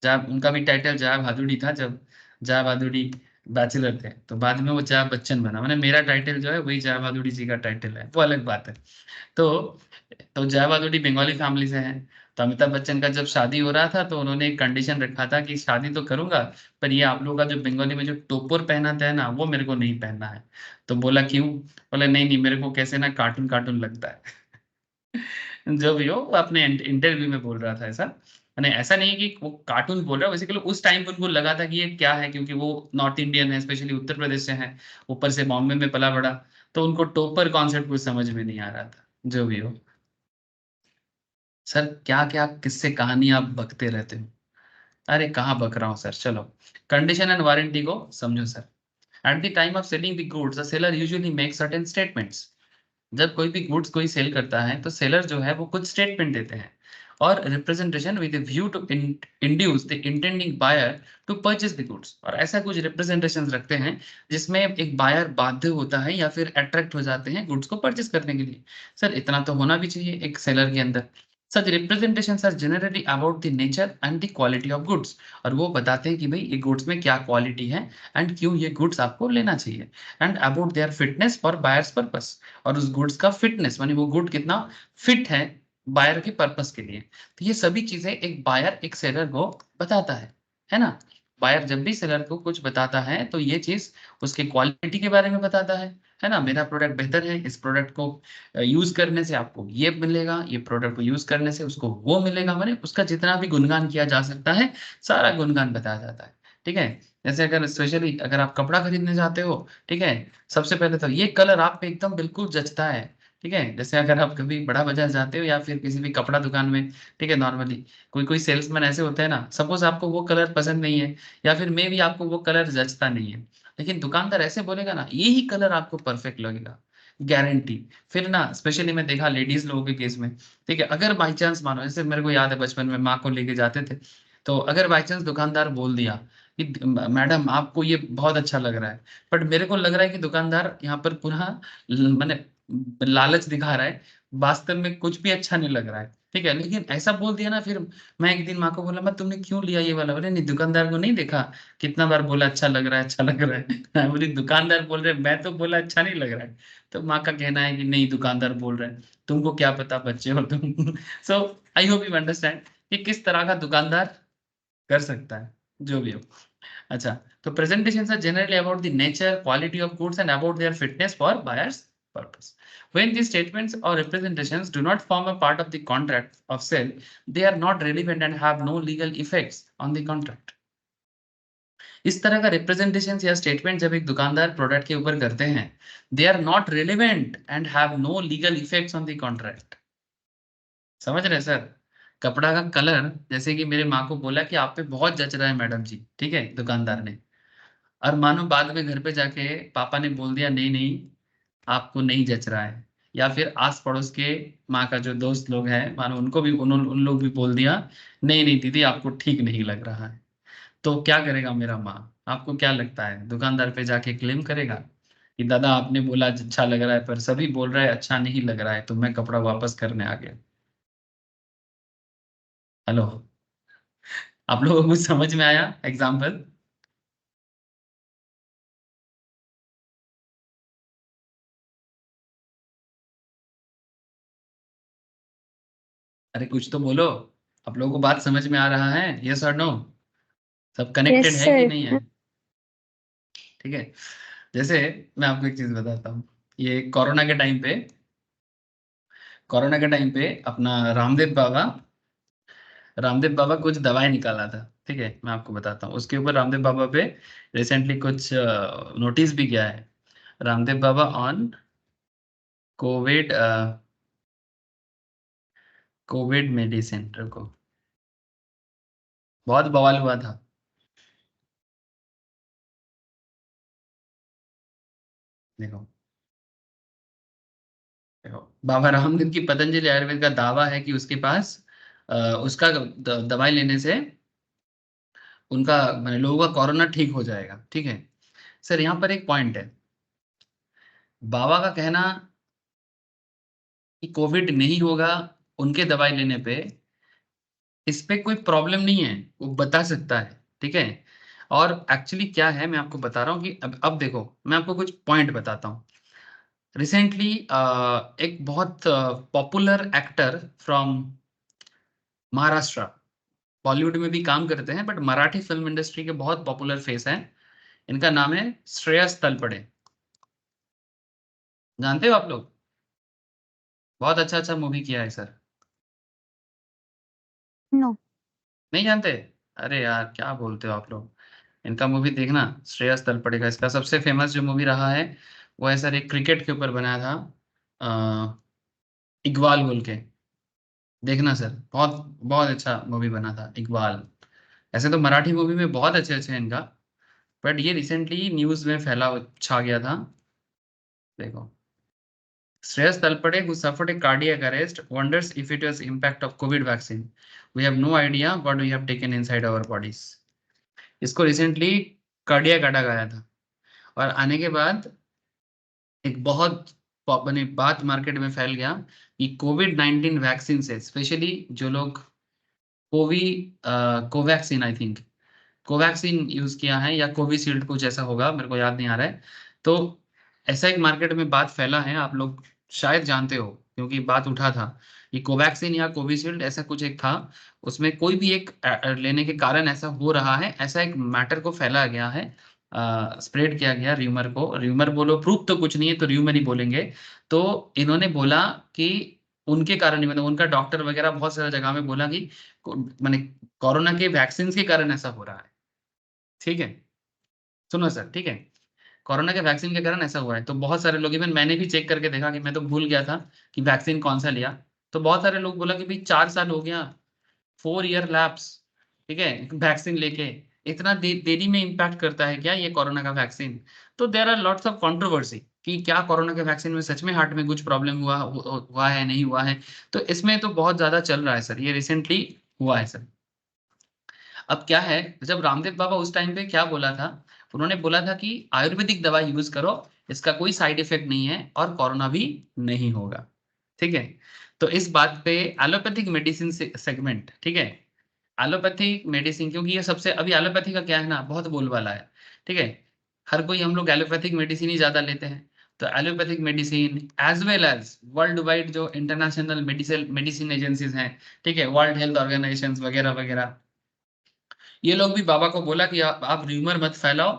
जया, उनका भी टाइटल जया भादुड़ी था जब जया भादुड़ी बैचलर थे, तो बाद में वो जया बच्चन बना। मैंने मेरा टाइटल जो है वही जया भादुड़ी जी का टाइटल है, वो अलग बात है। तो जया भादुड़ी बंगाली फैमिली से हैं। तो अमिताभ बच्चन का जब शादी हो रहा था तो उन्होंने एक कंडीशन रखा था कि शादी तो करूंगा, पर ये आप लोगों का जो बंगाली में जो टोपर पहनाता है ना वो मेरे को नहीं पहनना है। तो बोला क्यों? बोले नहीं नहीं, मेरे को कैसे ना कार्टून कार्टून लगता है। जो भी हो, वो अपने इंटरव्यू में बोल रहा था ऐसा। मैंने ऐसा नहीं कि वो कार्टून बोल रहा है, बेसिकली उस टाइम पर उनको लगा था कि ये क्या है, क्योंकि वो नॉर्थ इंडियन है, स्पेशली उत्तर प्रदेश से है, ऊपर से बॉम्बे में पला बड़ा, तो उनको टोपर कॉन्सेप्ट कुछ समझ में नहीं आ रहा था। जो भी हो सर, क्या क्या किससे कहानी आप बकते रहते हो। अरे कहाँ बक रहा हूँ सर, चलो कंडीशन एंड वारंटी को समझो sir. Eight the time of selling the goods the seller usually make certain statements. जब कोई भी गुड्स कोई सेल करता है तो सेलर जो है वो कुछ स्टेटमेंट देते हैं और representation with view to induce the intending buyer to purchase the goods, और ऐसा कुछ रिप्रेजेंटेशन रखते हैं जिसमें एक बायर बाध्य होता है या फिर अट्रैक्ट हो जाते हैं गुड्स को परचेज करने के लिए। सर इतना तो होना भी चाहिए एक सेलर के अंदर। Such representations are generally about the nature and the quality of goods, और वो बताते हैं कि भाई ये गुड्स में क्या क्वालिटी है एंड क्यों ये गुड्स आपको लेना चाहिए, and about their fitness for buyers purpose, और उस गुड्स का फिटनेस मानी वो गुड कितना फिट है बायर के पर्पस के लिए। तो ये सभी चीजें एक बायर एक सेलर को बताता है ना। बायर जब भी सेलर को कुछ बताता है तो ये चीज उसके क्वालिटी के बारे में बताता है ना। मेरा प्रोडक्ट बेहतर है, इस प्रोडक्ट को यूज करने से आपको ये मिलेगा, ये प्रोडक्ट को यूज करने से उसको वो मिलेगा, माने उसका जितना भी गुणगान किया जा सकता है सारा गुणगान बताया जाता है। ठीक है, जैसे अगर स्पेशली अगर आप कपड़ा खरीदने जाते हो, ठीक है, सबसे पहले तो ये कलर आप पे एकदम बिल्कुल जचता है। ठीक है, जैसे अगर आप कभी बड़ा बाजार जाते हो या फिर किसी भी कपड़ा दुकान में, ठीक है, नॉर्मली कोई कोई सेल्समैन ऐसे होते हैं ना, सपोज आपको वो कलर पसंद नहीं है या फिर मे भी आपको वो कलर जचता नहीं है, लेकिन दुकानदार ऐसे बोलेगा ना यही कलर आपको परफेक्ट लगेगा, गारंटी। फिर ना स्पेशली मैं देखा लेडीज लोगों के केस में, ठीक है, अगर बाई चांस मानो, जैसे मेरे को याद है बचपन में माँ को लेके जाते थे, तो अगर बाई चांस दुकानदार बोल दिया कि मैडम आपको ये बहुत अच्छा लग रहा है, बट मेरे को लग रहा है कि दुकानदार यहाँ पर पूरा मैंने लालच दिखा रहा है, वास्तव में कुछ भी अच्छा नहीं लग रहा है। ठीक है, लेकिन ऐसा बोल दिया ना, फिर मैं एक दिन माँ को बोला, मैं तुमने क्यों लिया ये वाला? बोले नहीं, दुकानदार को नहीं देखा, कितना बार बोला अच्छा लग रहा है, अच्छा लग रहा है। मैं बोली दुकानदार बोल रहे, मैं तो बोला अच्छा नहीं लग रहा है। तो माँ का कहना है कि नहीं, दुकानदार बोल रहे हैं, तुमको क्या पता, बच्चे हो तुम। सो आई होप यू अंडरस्टैंड कि किस तरह का दुकानदार कर सकता है, जो भी हो। अच्छा, तो presentations are generally about the nature, quality of goods and about their fitness for buyer's purpose. When these statements or representations do not form a part of the contract of sale, they are not relevant and have no legal effects on the contract. इस तरह का representation या statement जब एक दुकानदार product के ऊपर करते हैं, they are not relevant and have no legal effects on the contract. समझ रहे हैं सर? कपड़ा का कलर, जैसे कि मेरे माँ को बोला कि आप पे बहुत जच रहा है मैडम जी, ठीक है, दुकानदार ने, और मानो बाद में घर पे जाके पापा ने बोल दिया नहीं नहीं आपको नहीं जच रहा है, या फिर आस पड़ोस के माँ का जो दोस्त लोग हैं, मानो उनको भी उन लोग भी बोल दिया नहीं नहीं दीदी आपको ठीक नहीं लग रहा है, तो क्या करेगा मेरा माँ? आपको क्या लगता है, दुकानदार पे जाके क्लेम करेगा कि दादा आपने बोला अच्छा लग रहा है पर सभी बोल रहा है अच्छा नहीं लग रहा है, तो मैं कपड़ा वापस करने आ गया? हेलो, आप लोगों को कुछ समझ में आया एग्जाम्पल? अरे कुछ तो बोलो, आप लोगों को बात समझ में आ रहा है? यस और नो? सब कनेक्टेड Yes, है कि sir. नहीं है? ठीक है, जैसे मैं आपको एक चीज बताता हूँ, ये कोरोना के टाइम पे अपना रामदेव बाबा कुछ दवाई निकाला था। ठीक है, मैं आपको बताता हूँ उसके ऊपर, रामदेव बाबा पे रिसेंटली कुछ नोटिस भी गया है। Ramdev Baba on Covid, Covid medicine को बहुत बवाल हुआ था। देखो देखो, बाबा रामदेव की पतंजलि आयुर्वेद का दावा है कि उसके पास उसका दवाई लेने से उनका मैंने लोगों का कोरोना ठीक हो जाएगा। ठीक है सर, यहाँ पर एक पॉइंट है, बाबा का कहना कि कोविड नहीं होगा उनके दवाई लेने पे, इस पे कोई प्रॉब्लम नहीं है, वो बता सकता है। ठीक है, और एक्चुअली क्या है मैं आपको बता रहा हूँ कि अब देखो मैं आपको कुछ पॉइंट बताता हूँ। रिसेंटली एक बहुत popular actor from Maharashtra, Bollywood में भी काम करते हैं बट मराठी फिल्म इंडस्ट्री के बहुत पॉपुलर फेस हैं, इनका नाम है श्रेयस तलपड़े। जानते हो आप लोग? बहुत अच्छा अच्छा मूवी किया है सर। No. नहीं जानते? अरे यार क्या बोलते हो आप लोग, इनका मूवी देखना, श्रेयस तलपड़े का। इसका सबसे फेमस जो मूवी रहा है वो है सर, एक क्रिकेट के ऊपर बनाया था, इकबाल बोल के, देखना सर, बहुत बहुत अच्छा मूवी बना था इकबाल। ऐसे तो मराठी मूवी में बहुत अच्छे अच्छे हैं इनका, बट ये रिसेंटली न्यूज में फैला छा गया था। देखो, Shreyas Talpade, who suffered a cardiac arrest, wonders if it was impact of COVID vaccine. We have no idea what we have taken inside our bodies. इसको रिसेंटली कार्डियक अटैक आया था, और आने के बाद एक बहुत बनी बात मार्केट में फैल गया कि कोविड-19 वैक्सीन से, स्पेशली जो लोग Covaxin, I think Covaxin use किया है या कोविशील्ड कुछ ऐसा होगा, मेरे को याद नहीं आ रहा है, तो ऐसा एक मार्केट में बात फैला है, आप लोग शायद जानते हो क्योंकि बात उठा था ये कोवैक्सीन या कोविशील्ड ऐसा कुछ एक था, उसमें कोई भी एक लेने के कारण ऐसा हो रहा है, ऐसा एक मैटर को फैला गया है, स्प्रेड किया गया र्यूमर को। र्यूमर बोलो, प्रूफ तो कुछ नहीं है तो र्यूमर ही बोलेंगे। तो इन्होंने बोला कि उनके कारण ही, मतलब उनका डॉक्टर वगैरह बहुत सारी जगह में बोला कि मैंने कोरोना के वैक्सीन के कारण ऐसा हो रहा है। ठीक है, सुनो सर, ठीक है, कोरोना के वैक्सीन के कारण ऐसा हुआ है। तो बहुत सारे लोग, इवन मैंने भी चेक करके देखा कि मैं तो भूल गया था कि वैक्सीन कौन सा लिया। तो बहुत सारे लोग बोला कि भाई 4 साल हो गया, 4 ईयर लैप्स, ठीक है, वैक्सीन लेके इतना देरी में इम्पैक्ट करता है क्या ये कोरोना का वैक्सीन? तो there are lots of controversy कि क्या कोरोना के वैक्सीन में सच में हार्ट में कुछ प्रॉब्लम हुआ है नहीं हुआ है। तो इसमें तो बहुत ज्यादा चल रहा है सर, ये रिसेंटली हुआ है सर। अब क्या है, जब रामदेव बाबा उस टाइम पे क्या बोला था, उन्होंने बोला था कि आयुर्वेदिक दवा यूज करो, इसका कोई साइड इफेक्ट नहीं है और कोरोना भी नहीं होगा। ठीक है, तो इस बात पे एलोपैथिक मेडिसिन सेगमेंट, ठीक है, एलोपैथिक मेडिसिन, क्योंकि ये सबसे अभी एलोपैथी का क्या है ना, बहुत बोलबाला है। ठीक है, हर कोई, हम लोग एलोपैथिक मेडिसिन ही ज्यादा लेते हैं। तो allopathic medicine as well as world wide जो इंटरनेशनल मेडिसिन एजेंसीज हैं, ठीक है, वर्ल्ड हेल्थ ऑर्गेनाइजेशन वगैरह वगैरह, ये लोग भी बाबा को बोला कि आप र्यूमर मत फैलाओ,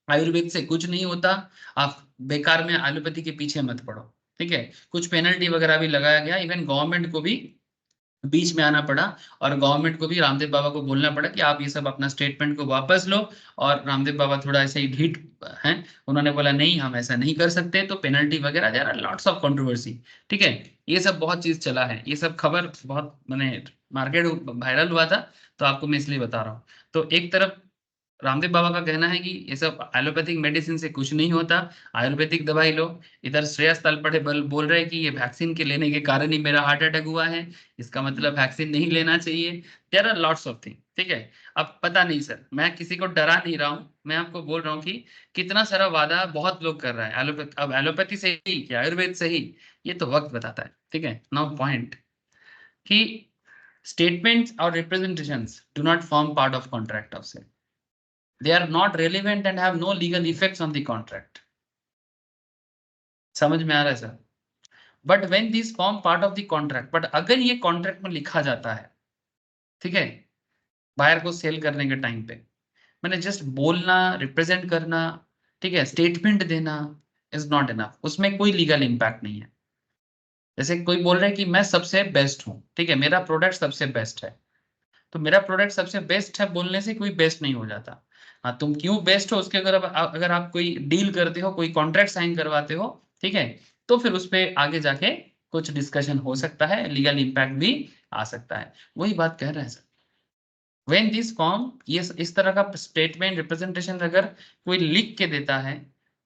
आयुर्वेद से कुछ नहीं होता, आप बेकार में एलोपैथी के पीछे मत पड़ो। ठीक है, कुछ पेनल्टी वगैरह भी लगाया गया, इवन गवर्नमेंट को भी बीच में आना पड़ा, और गवर्नमेंट को भी रामदेव बाबा को बोलना पड़ा कि आप ये सब अपना स्टेटमेंट को वापस लो। और रामदेव बाबा थोड़ा ऐसे ही ढीठ हैं, उन्होंने बोला नहीं हम ऐसा नहीं कर सकते, तो पेनल्टी वगैरह, there are lots of controversy. ठीक है, ये सब बहुत चीज चला है, ये सब खबर बहुत मैंने मार्केट वायरल हुआ था, तो आपको मैं इसलिए बता रहा हूँ। तो एक तरफ रामदेव बाबा का कहना है कि ये सब एलोपैथिक मेडिसिन से कुछ नहीं होता, आयुर्वेदिक दवाई लो। इधर श्रेयस तलपड़े बोल रहे हैं कि ये वैक्सीन के लेने के कारण ही मेरा हार्ट अटैक हुआ है, इसका मतलब वैक्सीन नहीं लेना चाहिए। There are lots of thing. ठीक है, अब पता नहीं सर, मैं किसी को डरा नहीं रहा हूँ, मैं आपको बोल रहा हूँ कि कितना सारा वादा बहुत लोग कर रहा है एलोपैथी, अब एलोपैथी से ही या आयुर्वेद से ही, ये तो वक्त बताता है। ठीक है, नाउ पॉइंट कि statements or representations do not form part of contract of sale. They are not relevant and have no legal effects on the contract. समझ में आ रहा है sir? But when these form part of the contract, but अगर ये contract में लिखा जाता है, ठीक है, बायर को सेल करने के टाइम पे, मैंने जस्ट बोलना, रिप्रेजेंट करना, ठीक है, स्टेटमेंट देना इज नॉट इनफ, उसमें कोई लीगल इंपैक्ट नहीं है। जैसे कोई बोल रहा है कि मैं सबसे बेस्ट हूं, ठीक है, मेरा प्रोडक्ट सबसे बेस्ट है, तो मेरा प्रोडक्ट सबसे बेस्ट है बोलने से कोई बेस्ट नहीं हो जाता। हाँ, तुम क्यों बेस्ट हो उसके अगर आप कोई डील करते हो, कोई कॉन्ट्रैक्ट साइन करवाते हो, ठीक है, तो फिर उस पर आगे जाके कुछ डिस्कशन हो सकता है, लीगल इंपैक्ट भी आ सकता है। वही बात कह रहे हैं सर, व्हेन दिस फॉर्म, ये इस तरह का स्टेटमेंट रिप्रेजेंटेशन अगर कोई लिख के देता है,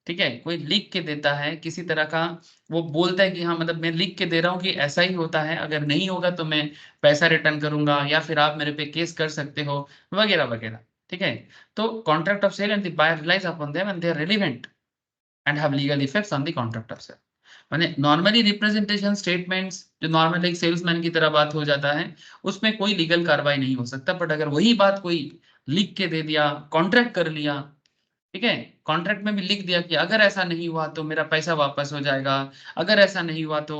ठीक है, कोई लिख के देता है किसी तरह का, वो बोलता है कि हाँ मतलब मैं लिख के दे रहा हूँ कि ऐसा ही होता है, अगर नहीं होगा तो मैं पैसा रिटर्न करूंगा या फिर आप मेरे पे केस कर सकते हो वगैरह वगैरह। ठीक है, तो contract of sale and the buyer relies upon them and they are relevant and have legal effects on the contract of sale. माने नॉर्मली रिप्रेजेंटेशन स्टेटमेंट्स जो नॉर्मल एक सेल्समैन की तरह बात हो जाता है, उसमें कोई लीगल कार्रवाई नहीं हो सकता। बट अगर वही बात कोई लिख के दे दिया, कॉन्ट्रैक्ट कर लिया, ठीक है, कॉन्ट्रैक्ट में भी लिख दिया कि अगर ऐसा नहीं हुआ तो मेरा पैसा वापस हो जाएगा, अगर ऐसा नहीं हुआ तो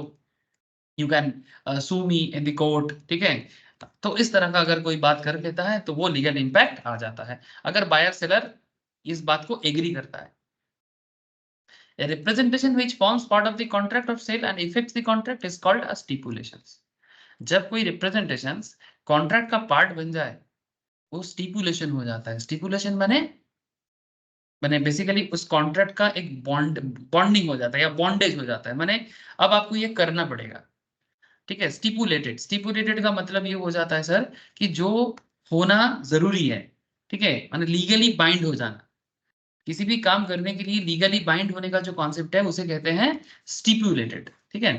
you can sue me in the court, ठीक है, तो इस तरह का अगर कोई बात कर लेता है तो वो लीगल इंपैक्ट आ जाता है, अगर बायर सेलर इस बात को एग्री करता है। A representation which forms part of the contract of sale and affects the contract is called a stipulations. जब कोई representations contract का part बन जाए, वो stipulation हो जाता है। stipulation माने बेसिकली उस कॉन्ट्रैक्ट का एक बॉन्डिंग हो जाता है या बॉन्डेज हो जाता है, माने अब आपको ये करना पड़ेगा। ठीक है, स्टिपुलेटेड का मतलब ये हो जाता है सर कि जो होना जरूरी है, ठीक है, माने लीगली बाइंड हो जाना। किसी भी काम करने के लिए लीगली बाइंड होने का जो कॉन्सेप्ट है उसे कहते हैं स्टिपुलेटेड। ठीक है,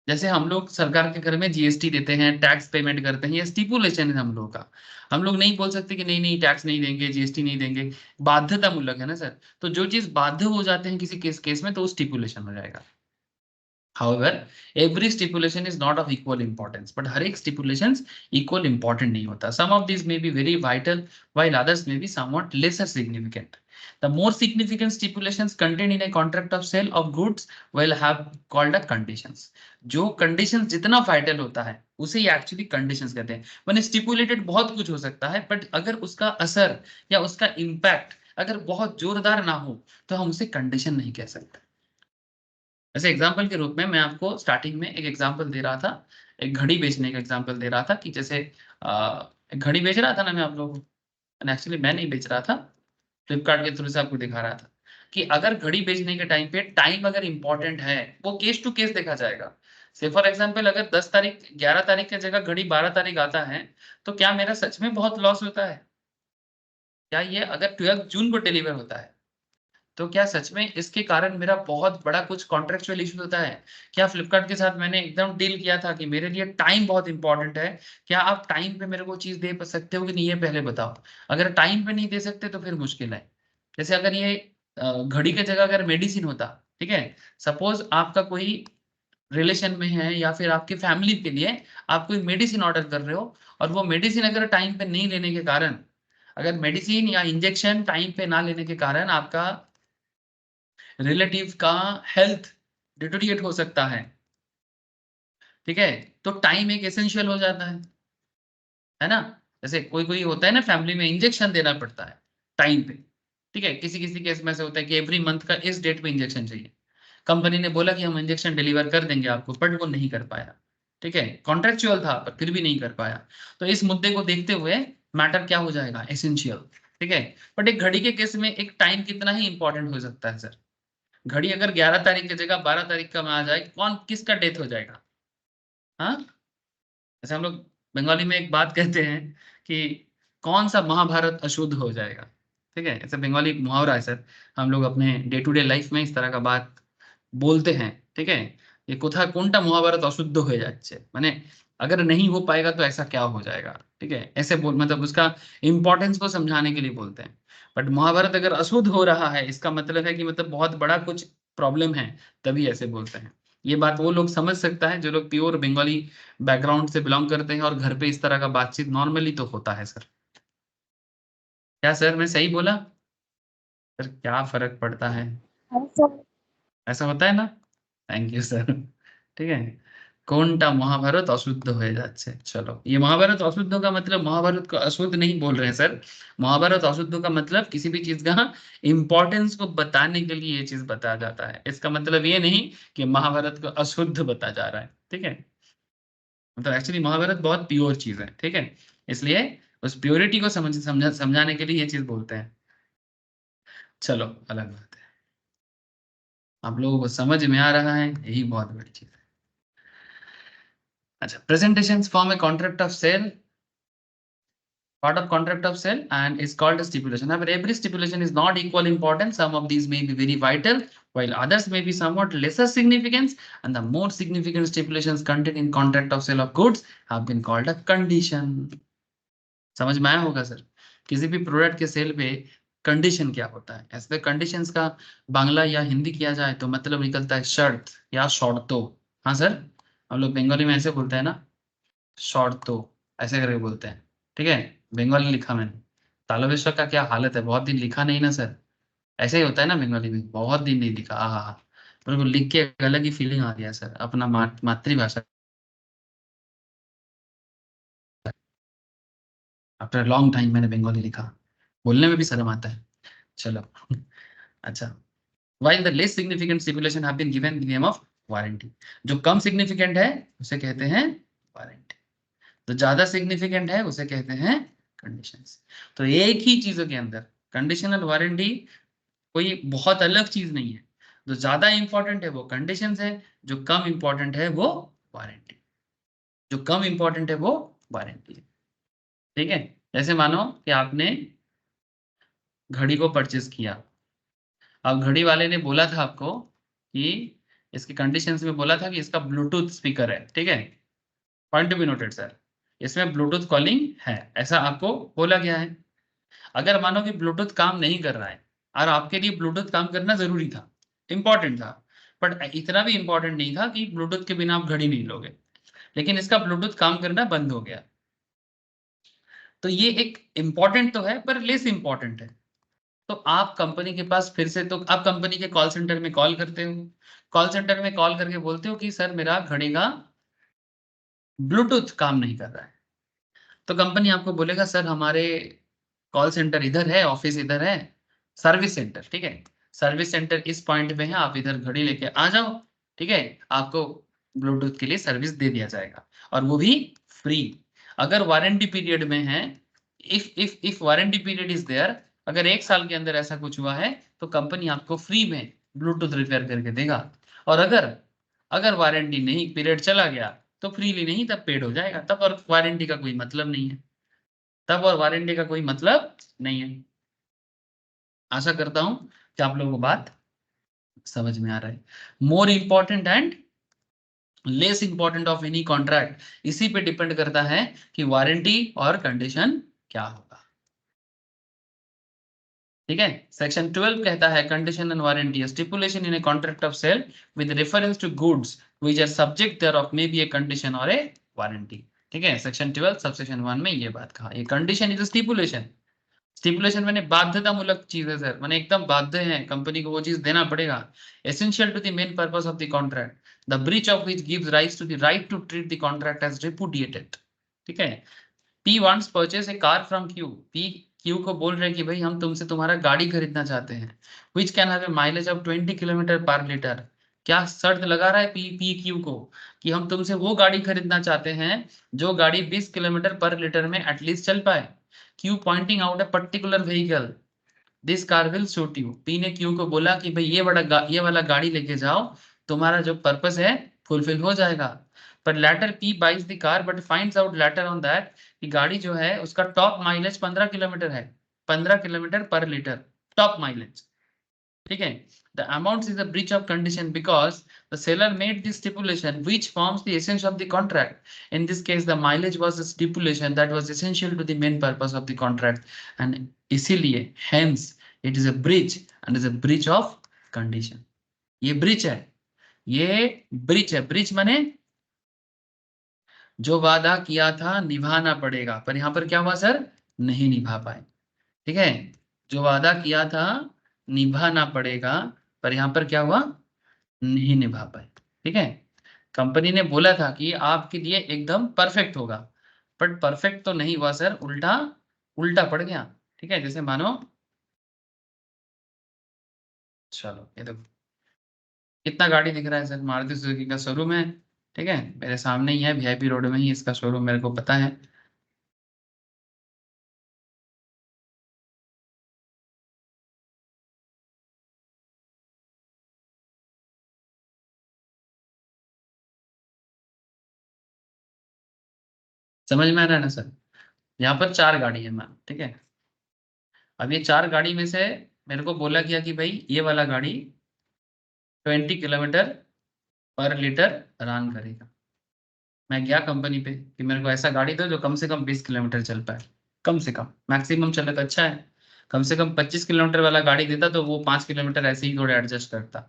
जैसे हम लोग सरकार के घर में जीएसटी देते हैं, टैक्स पेमेंट करते हैं, ये स्टिपुलेशन है हम लोग का। हम लोग नहीं बोल सकते कि नहीं नहीं टैक्स नहीं देंगे, जीएसटी नहीं देंगे, बाध्यतामूलक है ना सर। तो जो चीज बाध्य हो जाते हैं किसी केस में तो वो स्टिपुलेशन हो जाएगा। However, every stipulation is not of equal importance, but हर एक stipulations equal important नहीं होता. Some of these may be very vital, while others may be somewhat lesser significant. The more significant stipulations contained in a contract of sale of goods will have called a conditions. जो conditions जितना vital होता है उसे ही actually conditions कहते हैं. मैंने stipulated बहुत कुछ हो सकता है, but अगर उसका असर या उसका impact अगर बहुत जोरदार ना हो तो हम उसे condition नहीं कह सकते. ऐसे एग्जाम्पल के रूप में मैं आपको स्टार्टिंग में एक एग्जाम्पल दे रहा था, एक घड़ी बेचने का एग्जाम्पल दे रहा था कि जैसे एक घड़ी बेच रहा था ना मैं आप लोगों को, एक्चुअली मैं नहीं बेच रहा था, फ्लिपकार्ट के थ्रू से आपको दिखा रहा था कि अगर घड़ी बेचने के टाइम पे टाइम अगर इंपॉर्टेंट है वो केस टू केस देखा जाएगा. से फॉर एग्जाम्पल अगर 10 तारीख 11 तारीख की जगह घड़ी 12 तारीख आता है तो क्या मेरा सच में बहुत लॉस होता है? क्या ये अगर 12 जून को डिलीवर होता है तो क्या सच में इसके कारण मेरा बहुत बड़ा कुछ कॉन्ट्रेक्चुअल इशू होता है? क्या फ्लिपकार्ट के साथ मैंने एकदम डील किया था कि मेरे लिए टाइम बहुत इंपॉर्टेंट है, क्या आप टाइम पे मेरे को चीज दे सकते हो कि नहीं, ये पहले बताओ. अगर टाइम पे नहीं दे सकते तो फिर मुश्किल है. जैसे अगर ये घड़ी की जगह अगर मेडिसिन होता, ठीक है, सपोज आपका कोई रिलेशन में है या फिर आपकी फैमिली के लिए आप कोई मेडिसिन ऑर्डर कर रहे हो और वो मेडिसिन अगर टाइम पे नहीं लेने के कारण, अगर मेडिसिन या इंजेक्शन टाइम पे ना लेने के कारण आपका रिलेटिव का हेल्थ डिटोरिएट हो सकता है, ठीक है, तो टाइम एक एसेंशियल हो जाता है ना. जैसे कोई कोई होता है ना फैमिली में इंजेक्शन देना पड़ता है टाइम पे, ठीक है, किसी किसी केस में से होता है कि एवरी मंथ का इस डेट पे इंजेक्शन चाहिए. कंपनी ने बोला कि हम इंजेक्शन डिलीवर कर देंगे आपको, बट वो नहीं कर पाया, ठीक है, कॉन्ट्रेक्चुअल था पर फिर भी नहीं कर पाया. तो इस मुद्दे को देखते हुए मैटर क्या हो जाएगा, एसेंशियल, ठीक है. बट एक घड़ी के केस में एक टाइम कितना ही इंपॉर्टेंट हो सकता है सर. घड़ी अगर 11 तारीख की जगह 12 तारीख का में आ जाए, कौन किसका डेथ हो जाएगा? हाँ, जैसे हम लोग बंगाली में एक बात कहते हैं कि कौन सा महाभारत अशुद्ध हो जाएगा, ठीक है, ऐसे बंगाली मुहावरा है सर. हम लोग अपने डे टू डे लाइफ में इस तरह का बात बोलते हैं, ठीक है. ये कोथा कोनटा महाभारत अशुद्ध हो जाच्छे, माने अगर नहीं हो पाएगा तो ऐसा क्या हो जाएगा, ठीक है, ऐसे बोल मतलब उसका इंपॉर्टेंस को समझाने के लिए बोलते हैं. बट महाभारत अगर अशुद्ध हो रहा है इसका मतलब है कि मतलब बहुत बड़ा कुछ प्रॉब्लम है, तभी ऐसे बोलते हैं. ये बात वो लोग समझ सकता है जो लोग प्योर बंगाली बैकग्राउंड से बिलोंग करते हैं और घर पे इस तरह का बातचीत नॉर्मली तो होता है सर. क्या सर मैं सही बोला? सर क्या फर्क पड़ता है, ऐसा होता है ना. Thank you sir. ठीक है, कोनटा महाभारत अशुद्ध हो जाच्छे. चलो, ये महाभारत अशुद्ध का मतलब महाभारत को अशुद्ध नहीं बोल रहे हैं सर. महाभारत अशुद्ध का मतलब किसी भी चीज का इंपॉर्टेंस को बताने के लिए ये चीज बताया जाता है. इसका मतलब ये नहीं कि महाभारत को अशुद्ध बताया जा रहा है, ठीक है. मतलब एक्चुअली महाभारत बहुत प्योर चीज है, ठीक है, इसलिए उस प्योरिटी को समझाने के लिए ये चीज बोलते हैं. चलो, अलग बात है, आप लोगों को समझ में आ रहा है, यही बहुत बड़ी चीज है. अच्छा, presentations form a contract of sale, part of contract of sale, and is called a stipulation. However, every stipulation is not equal importance. Some of these may be very vital, while others may be somewhat lesser significance, and the more significant stipulations contained in contract of sale of goods have been called a condition. समझ में आया होगा sir. किसी भी product के cell पे condition क्या होता है, ऐसे कंडीशंस का बांग्ला या हिंदी किया जाए तो मतलब निकलता है शर्त या शर्तो. हाँ सर, हम लोग बंगाली में ऐसे बोलते हैं ना, शर्तो, ऐसे करके बोलते हैं, ठीक है. बंगाली लिखा मैंने. तालवेश्वर का क्या हालत है, बहुत दिन लिखा नहीं ना सर. ऐसे ही होता है ना बंगाली में, बहुत दिन नहीं लिखा. हाँ, मेरे को लिख के एक अलग ही फीलिंग आ गया सर, अपना मातृभाषा आफ्टर लॉन्ग टाइम मैंने बंगाली लिखा, बोलने में भी शर्म आता है. चलो. अच्छा, while the less significant stipulation have been given the name of warranty. जो कम सिग्निफिकेंट है उसे कहते हैं वारंटी, तो ज्यादा सिग्निफिकेंट है उसे कहते हैं कंडीशंस. तो एक ही चीजों के अंदर कंडीशन और वारंटी कोई बहुत अलग चीज नहीं है. जो ज्यादा इंपॉर्टेंट है वो कंडीशंस है, जो कम इंपॉर्टेंट है वो वारंटी, जो कम इंपॉर्टेंट है वो वारंटी है, ठीक है. जैसे मानो कि आपने घड़ी को परचेज किया, अब घड़ी वाले ने बोला था आपको कि इसके कंडीशंस में बोला था कि इसका ब्लूटूथ स्पीकर है, ठीक है, point to be noted sir, इसमें ब्लूटूथ कॉलिंग है, ऐसा आपको बोला गया है. अगर मानो कि ब्लूटूथ काम नहीं कर रहा है और आपके लिए ब्लूटूथ काम करना जरूरी था, इंपॉर्टेंट था, बट इतना भी इंपॉर्टेंट नहीं था कि ब्लूटूथ के बिना आप घड़ी नहीं लोगे, लेकिन इसका ब्लूटूथ काम करना बंद हो गया। तो ये एक इंपॉर्टेंट तो है पर लेस इंपॉर्टेंट है। तो आप कंपनी के पास फिर से, तो आप कंपनी के कॉल सेंटर में कॉल करते हो, कॉल सेंटर में कॉल करके बोलते हो कि सर मेरा घड़ी का ब्लूटूथ काम नहीं कर रहा है। तो कंपनी आपको बोलेगा सर हमारे कॉल सेंटर इधर है, ऑफिस इधर है, सर्विस सेंटर, ठीक है, सर्विस सेंटर इस पॉइंट पे है, आप इधर घड़ी लेके आ जाओ, ठीक है, आपको ब्लूटूथ के लिए सर्विस दे दिया जाएगा, और वो भी फ्री। अगर वारंटी पीरियड में है, if warranty period is there, अगर 1 साल के अंदर ऐसा कुछ हुआ है तो कंपनी आपको फ्री में ब्लूटूथ रिपेयर करके देगा। और अगर अगर वारंटी नहीं, पीरियड चला गया, तो फ्रीली नहीं, तब पेड हो जाएगा, तब और वारंटी का कोई मतलब नहीं है, तब और वारंटी का कोई मतलब नहीं है। आशा करता हूं कि आप लोगों को बात समझ में आ रहा है। More important and less important of any contract, इसी पे डिपेंड करता है कि वारंटी और कंडीशन क्या होगा। ठीक है, सेक्शन 12 कहता है condition and warranty stipulation in a contract of sale with reference to goods which are subject thereof may be a condition or a warranty. ठीक है, सेक्शन 12 सबसेक्शन 1 में ये बात कहा, ये कंडीशन इज स्टिपुलेशन। स्टिपुलेशन मैंने बाध्यतामूलक चीज है सर, मैंने एकदम बाध्य है, कंपनी को वो चीज देना पड़ेगा। Essential to the main purpose of the contract, the breach of which gives rise to the right to treat the contract as repudiated. ठीक है, P wants purchase a car from Q, P Q को बोल रहे हैं कि भाई हम तुमसे तुम्हारा गाड़ी खरीदना चाहते हैं, which can have a mileage of 20 kilometre पर लीटर। क्या शर्त लगा रहा है पी क्यू को कि हम तुमसे वो गाड़ी खरीदना चाहते हैं जो गाड़ी 20 किलोमीटर पर लीटर में एटलीस्ट चल पाए। Q pointing out a particular vehicle, this car will suit you. P ने क्यू को बोला कि भाई ये वाला गाड़ी लेके जाओ, तुम्हारा जो पर्पस है फुलफिल हो जाएगा। पर later P buys the car but finds out later on that कि गाड़ी जो है उसका टॉप माइलेज 15 किलोमीटर है, 15 किलोमीटर पर लीटर टॉप माइलेज। ठीक है, the amount is a breach of condition because the seller made the stipulation which forms the essence of the contract. In this case the mileage was a stipulation that was essential to the main purpose of the contract, and इसीलिए hence it is a breach and is a breach of condition. ये breach है, ये breach है। breach माने जो वादा किया था निभाना पड़ेगा, पर यहाँ पर क्या हुआ सर, नहीं निभा पाए। ठीक है, जो वादा किया था निभाना पड़ेगा, पर यहाँ पर क्या हुआ, नहीं निभा पाए। ठीक है, कंपनी ने बोला था कि आपके लिए एकदम परफेक्ट होगा, बट परफेक्ट तो नहीं हुआ सर, उल्टा उल्टा पड़ गया। ठीक है, जैसे मानो, चलो ये देखो कितना गाड़ी दिख रहा है सर, मारुति सुजुकी का शोरूम है। ठीक है, मेरे सामने ही है, वीआईपी रोड में ही इसका शोरूम, मेरे को पता है। समझ में आ रहा है ना सर, यहाँ पर 4 गाड़ी है मैम। ठीक है, अब ये 4 गाड़ी में से मेरे को बोला गया कि भाई ये वाला गाड़ी 20 किलोमीटर पर लीटर रन करेगा। मैं गया कंपनी पे कि मेरे को ऐसा गाड़ी दो जो कम से कम 20 किलोमीटर चल पाए, कम से कम, मैक्सिमम चले तो अच्छा है, कम से कम 25 किलोमीटर वाला गाड़ी देता तो वो 5 किलोमीटर ऐसे ही थोड़े एडजस्ट करता।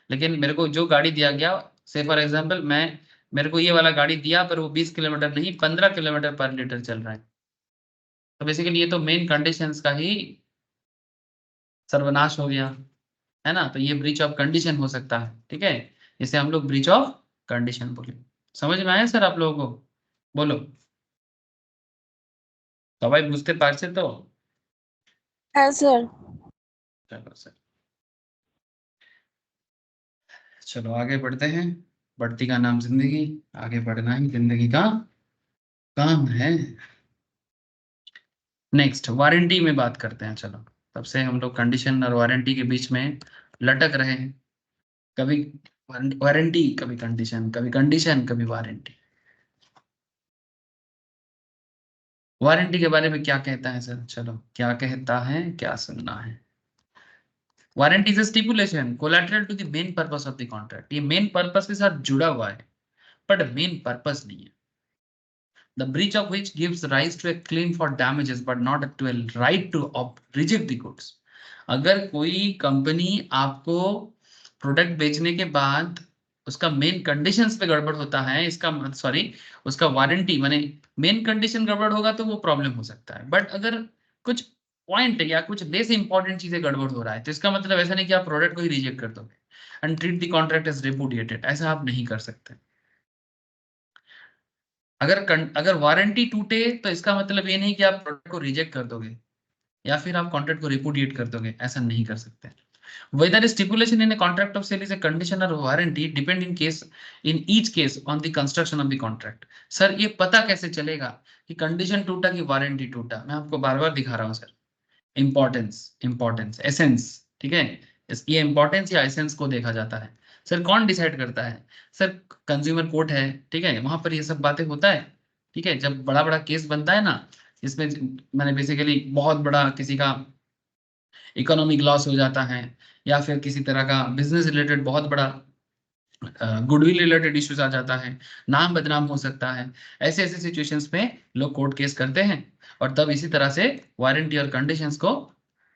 लेकिन मेरे को जो गाड़ी दिया गया, से फॉर एग्जाम्पल मेरे को ये वाला गाड़ी दिया, पर वो 20 किलोमीटर नहीं 15 किलोमीटर पर लीटर चल रहा है। तो बेसिकली ये तो मेन कंडीशंस का ही सर्वनाश हो गया, है ना। तो ये ब्रीच ऑफ कंडीशन हो सकता है। ठीक है, इसे हम लोग ब्रीच ऑफ कंडीशन बोले। समझ में आया सर आप लोगों को? बोलो तो भाई, बुझते पारছে तो? हाँ सर। चलो सर, चलो आगे बढ़ते हैं। बढ़ती का नाम जिंदगी, आगे बढ़ना ही जिंदगी का काम है। नेक्स्ट वारंटी में बात करते हैं। चलो, तब से हम लोग कंडीशन और वारंटी के बीच में लटक रहे हैं, कभी वारंटी कभी कंडीशन, कभी कंडीशन कभी वारंटी। वारंटी के बारे में क्या कहता है सर? चलो, क्या कहता है, क्या सुनना है। Warranty is stipulation collateral to the main purpose of the contract. ये मेन पर्पस के साथ जुड़ा हुआ है, बट मेन पर्पस नहीं है। The breach of which gives rise to a claim for damages but not to a right to reject the goods. अगर कोई कंपनी आपको प्रोडक्ट बेचने के बाद उसका मेन कंडीशंस पे गड़बड़ होता है, इसका सॉरी उसका वारंटी माने मेन कंडीशन गड़बड़ होगा तो वो प्रॉब्लम हो सकता है। बट अगर कुछ पॉइंट या कुछ लेस इंपॉर्टेंट चीजें गड़बड़ हो रहा है तो इसका मतलब ऐसा नहीं कि आप प्रोडक्ट को ही रिजेक्ट कर दोगे and treat the contract as repudiated, ऐसा आप नहीं कर सकते। अगर वारंटी टूटे तो इसका मतलब ये नहीं कि आप प्रोडक्ट को रिजेक्ट कर दोगे या फिर आप कॉन्ट्रैक्ट को रिपुडिएट कर दोगे, ऐसा नहीं कर सकते। Whether a stipulation in a contract of sale is a condition or a warranty depend in each case on the construction of the contract. Sir ये पता कैसे चलेगा कि कंडीशन टूटा कि वारंटी टूटा? मैं आपको बार बार दिखा रहा हूँ सर। इंपॉर्टेंस एसेंस, ठीक है, ये इंपॉर्टेंस या एसेंस को देखा जाता है। सर कौन डिसाइड करता है? सर कंज्यूमर कोर्ट है, ठीक है, वहां पर ये सब बातें होता है। ठीक है, जब बड़ा बड़ा केस बनता है ना, इसमें मैंने बेसिकली बहुत बड़ा किसी का इकोनॉमिक लॉस हो जाता है या फिर किसी तरह का बिजनेस रिलेटेड बहुत बड़ा गुडविल रिलेटेड इश्यूज आ जाता है, नाम बदनाम हो सकता है, ऐसे ऐसे सिचुएशंस में लोग कोर्ट केस करते हैं और तब इसी तरह से वारंटी और कंडीशंस को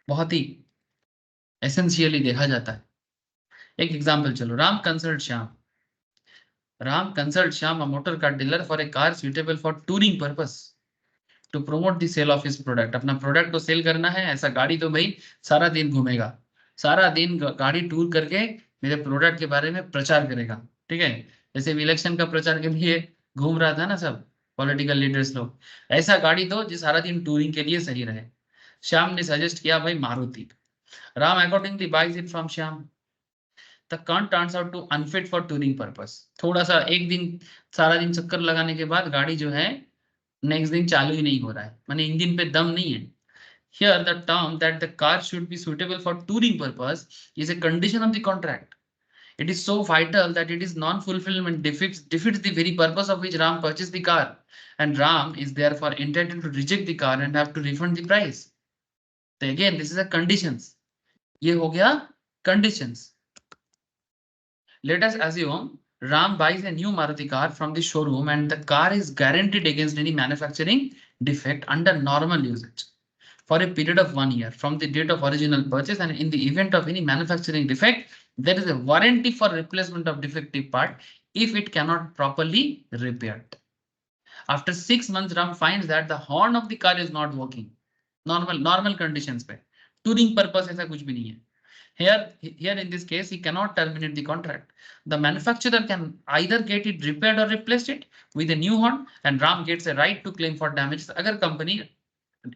बहुत ही एसेंशियली देखा जाता है। एक एग्जांपल चलो, Ram consult Shyam a motor car dealer for a car suitable for touring purpose to promote the sale of his product. अपना प्रोडक्ट को सेल करना है, ऐसा गाड़ी तो भाई सारा दिन घूमेगा, सारा दिन गाड़ी टूर करके मेरे प्रोडक्ट के बारे में प्रचार करेगा। ठीक है, जैसे इलेक्शन का प्रचार के लिए घूम रहा था ना सब पॉलिटिकल लीडर्स लोग, ऐसा गाड़ी दो जो सारा दिन टूरिंग के लिए सही रहे। श्याम ने सजेस्ट किया भाई Maruti. Ram accordingly buys it from Shyam. The car turns out to unfit for touring purpose. थोड़ा सा एक दिन सारा दिन चक्कर लगाने के बाद गाड़ी जो है नेक्स्ट दिन चालू ही नहीं हो रहा है, माने इंजन पे दम नहीं है। Here the term that the car should be suitable for touring purpose is a condition of the contract. It is so vital that it is non-fulfillment defeats the very purpose of which Ram purchased the car, and Ram is therefore entitled to reject the car and have to refund the price. So again this is a conditions, ये हो गया conditions. Let us assume Ram buys a new Maruti car from the showroom and the car is guaranteed against any manufacturing defect under normal usage for a period of 1 year from the date of original purchase, and in the event of any manufacturing defect, there is a warranty for replacement of defective part if it cannot properly repaired. After 6 months, Ram finds that the horn of the car is not working. Normal conditions पे, touring purpose ऐसा कुछ भी नहीं है। Here in this case, he cannot terminate the contract. The manufacturer can either get it repaired or replace it with a new horn, and Ram gets a right to claim for damages अगर company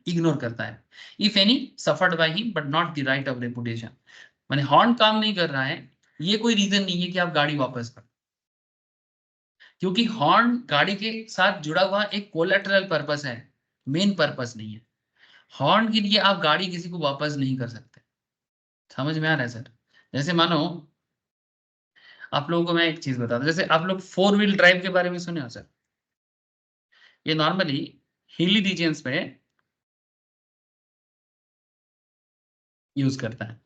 ignore करता है। If any suffered by him but not the right of reputation. माने horn काम नहीं कर रहा है, ये कोई रीजन नहीं है कि आप गाड़ी वापस कर, क्योंकि हॉर्न गाड़ी के साथ जुड़ा हुआ एक कोलैटरल पर्पस है, मेन पर्पस नहीं है। हॉर्न के लिए आप गाड़ी किसी को वापस नहीं कर सकते। समझ में आ रहा है सर? जैसे मानो आप लोगों को मैं एक चीज बताता हूं, जैसे आप लोग 4 व्हील ड्राइव के बारे में सुने हो सर? ये नॉर्मली हिली रीजन्स में यूज करता है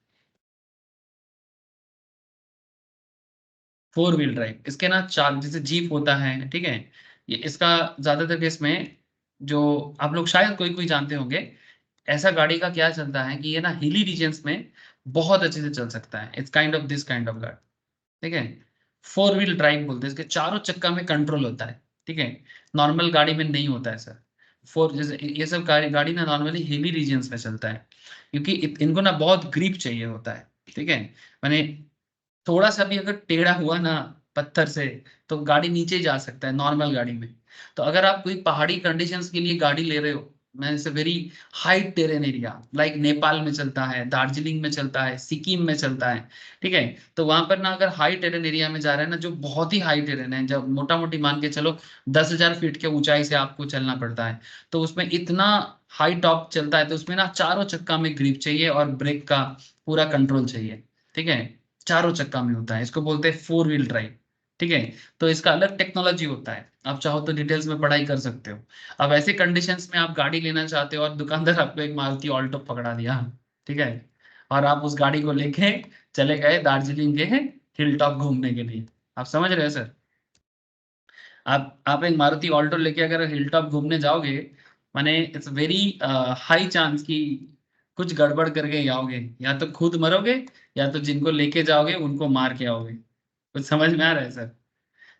4 व्हील ड्राइव। इसके ना चार, जैसे जीप होता है, ठीक है, ये इसका ज्यादातर केस में जो आप लोग शायद कोई कोई जानते होंगे, ऐसा गाड़ी का क्या चलता है कि ये ना हिली रीजन्स में बहुत अच्छे से चल सकता है। It's kind of this kind of गाड़ी, ठीक है, 4 व्हील ड्राइव बोलते हैं इसके, चारों चक्का में कंट्रोल होता है। ठीक है, नॉर्मल गाड़ी में नहीं होता है सर। जैसे ये सब गाड़ी ना नॉर्मली हिली रीजन्स में चलता है, क्योंकि इनको ना बहुत ग्रिप चाहिए होता है। ठीक है, मैंने थोड़ा सा भी अगर टेढ़ा हुआ ना पत्थर से तो गाड़ी नीचे जा सकता है नॉर्मल गाड़ी में। तो अगर आप कोई पहाड़ी कंडीशंस के लिए गाड़ी ले रहे हो, मैं से very high terrain area like Nepal में चलता है, दार्जिलिंग में चलता है, सिक्किम में चलता है, ठीक है, तो वहां पर ना अगर हाई टेरेन एरिया में जा रहे हैं ना, जो बहुत ही हाई टेरेन है, जब मोटा मोटी मान के चलो 10,000 फीट के ऊंचाई से आपको चलना पड़ता है, तो उसमें इतना हाई टॉप चलता है तो उसमें ना चारों चक्का में ग्रिप चाहिए और ब्रेक का पूरा कंट्रोल चाहिए। ठीक है, चारों चक्का में होता है, इसको बोलते हैं 4 व्हील ड्राइव। ठीक है, तो इसका अलग टेक्नोलॉजी होता है, आप चाहो तो डिटेल्स में पढ़ाई कर सकते हो। अब ऐसे कंडीशंस में आप गाड़ी लेना चाहते हो और दुकानदार आपको एक मारुति ऑल्टो पकड़ा दिया, ठीक है, और आप उस गाड़ी को लेके चले गए दार्जिलिंग के हिल टॉप घूमने के लिए। आप समझ रहे हो सर? आप एक मारुति ऑल्टो लेके अगर हिल टॉप घूमने जाओगे, माने इट्स वेरी हाई चांस कि कुछ गड़बड़ करके ही आओगे, या तो खुद मरोगे या तो जिनको लेके जाओगे उनको मार के आओगे। कुछ समझ में आ रहा है सर?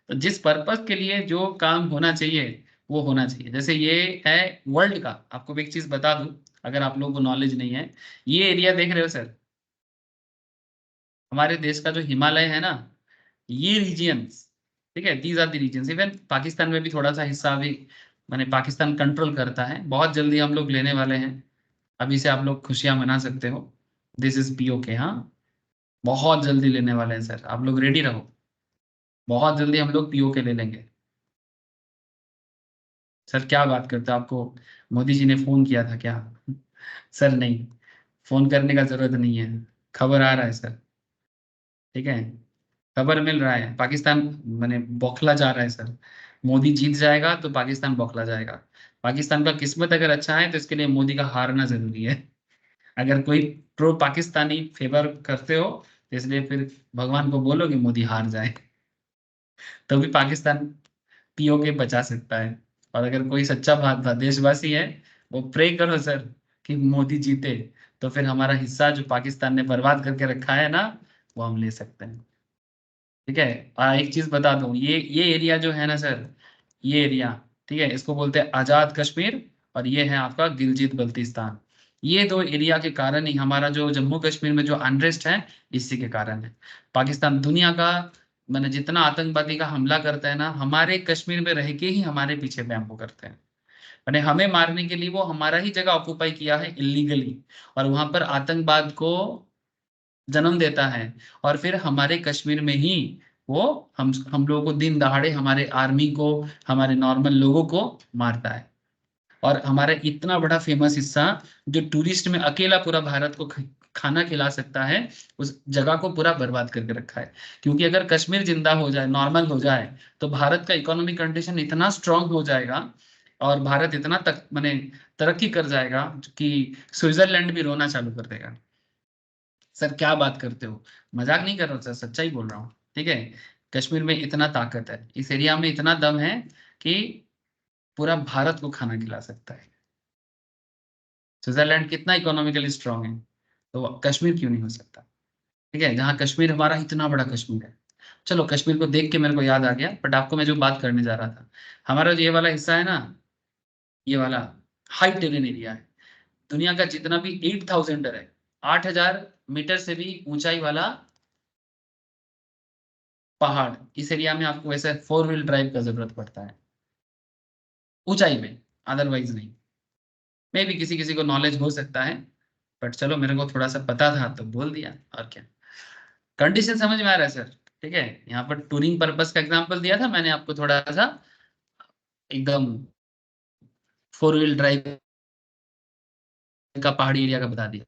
तो जिस पर्पस के लिए जो काम होना चाहिए वो होना चाहिए। जैसे ये है वर्ल्ड का, आपको भी एक चीज बता दूं अगर आप लोगों को नॉलेज नहीं है, ये एरिया देख रहे हो सर, हमारे देश का जो हिमालय है ना, ये रीजियंस, ठीक है, these are the reasons. Even Pakistan में भी थोड़ा सा हिस्सा अभी मैंने पाकिस्तान कंट्रोल करता है, बहुत जल्दी हम लोग लेने वाले हैं। अभी से आप लोग खुशियां मना सकते हो, दिस इज पीओके। हाँ, बहुत जल्दी लेने वाले हैं सर, आप लोग रेडी रहो, बहुत जल्दी हम लोग पीओके ले लेंगे। सर क्या बात करते हो, आपको मोदी जी ने फोन किया था क्या? सर नहीं, फोन करने का जरूरत नहीं है, खबर आ रहा है सर, ठीक है, खबर मिल रहा है, पाकिस्तान मैंने बौखला जा रहा है सर। मोदी जीत जाएगा तो पाकिस्तान बौखला जाएगा। पाकिस्तान का किस्मत अगर अच्छा है तो इसके लिए मोदी का हारना जरूरी है। अगर कोई प्रो पाकिस्तानी फेवर करते हो तो इसलिए फिर भगवान को बोलो कि मोदी हार जाए, तो भी पाकिस्तान पीओके बचा सकता है। और अगर कोई सच्चा देशवासी है, वो प्रे करो सर कि मोदी जीते, तो फिर हमारा हिस्सा जो पाकिस्तान ने बर्बाद करके रखा है ना, वो हम ले सकते हैं। ठीक है, एक चीज बता दूं, ये एरिया जो है ना सर, ये एरिया, ठीक है, इसको बोलते हैं आजाद कश्मीर, और ये है आपका गिलजित बल्तिस्तान। ये दो एरिया के कारण ही हमारा जो जम्मू कश्मीर में जो अनरेस्ट है, इसी के कारण है। पाकिस्तान दुनिया का मैंने जितना आतंकवादी का हमला करता है ना, हमारे कश्मीर में रह के ही हमारे पीछे बैम्बू करते हैं। मैंने हमें मारने के लिए वो हमारा ही जगह ऑक्युपाई किया है इलीगली, और वहां पर आतंकवाद को जन्म देता है, और फिर हमारे कश्मीर में ही वो हम लोगों को दिन दहाड़े, हमारे आर्मी को, हमारे नॉर्मल लोगों को मारता है। और हमारा इतना बड़ा फेमस हिस्सा जो टूरिस्ट में अकेला पूरा भारत को खाना खिला सकता है, उस जगह को पूरा बर्बाद करके रखा है। क्योंकि अगर कश्मीर जिंदा हो जाए, नॉर्मल हो जाए, तो भारत का इकोनॉमिक कंडीशन इतना स्ट्रांग हो जाएगा, और भारत इतना तक माने तरक्की कर जाएगा कि स्विट्जरलैंड भी रोना चालू कर देगा। सर क्या बात करते हो, मजाक नहीं कर रहा हूँ सर, सच्चाई बोल रहा हूँ, ठीक है। कश्मीर में इतना ताकत है, इस एरिया में इतना दम है कि पूरा भारत को खाना खिला सकता है। स्विट्जरलैंड कितना इकोनॉमिकली स्ट्रांग है, तो कश्मीर क्यों नहीं हो सकता? ठीक है, जहाँ कश्मीर, हमारा इतना बड़ा कश्मीर है। चलो, कश्मीर को देख के मेरे को याद आ गया, बट आपको मैं जो बात करने जा रहा था, हमारा जो ये वाला हिस्सा है ना, ये वाला हाई टेरेन एरिया है। दुनिया का जितना भी 8,000 है, 8,000 मीटर से भी ऊंचाई वाला पहाड़, इस एरिया में आपको वैसे 4 व्हील ड्राइव का जरूरत पड़ता है ऊंचाई में, अदरवाइज नहीं। मे भी किसी किसी को नॉलेज हो सकता है, बट चलो मेरे को थोड़ा सा पता था तो बोल दिया, और क्या। कंडीशन समझ में आ रहा है सर? ठीक है, यहाँ पर टूरिंग पर्पस का एग्जांपल दिया था मैंने आपको, थोड़ा सा एकदम 4 व्हील ड्राइव का पहाड़ी एरिया का बता दिया।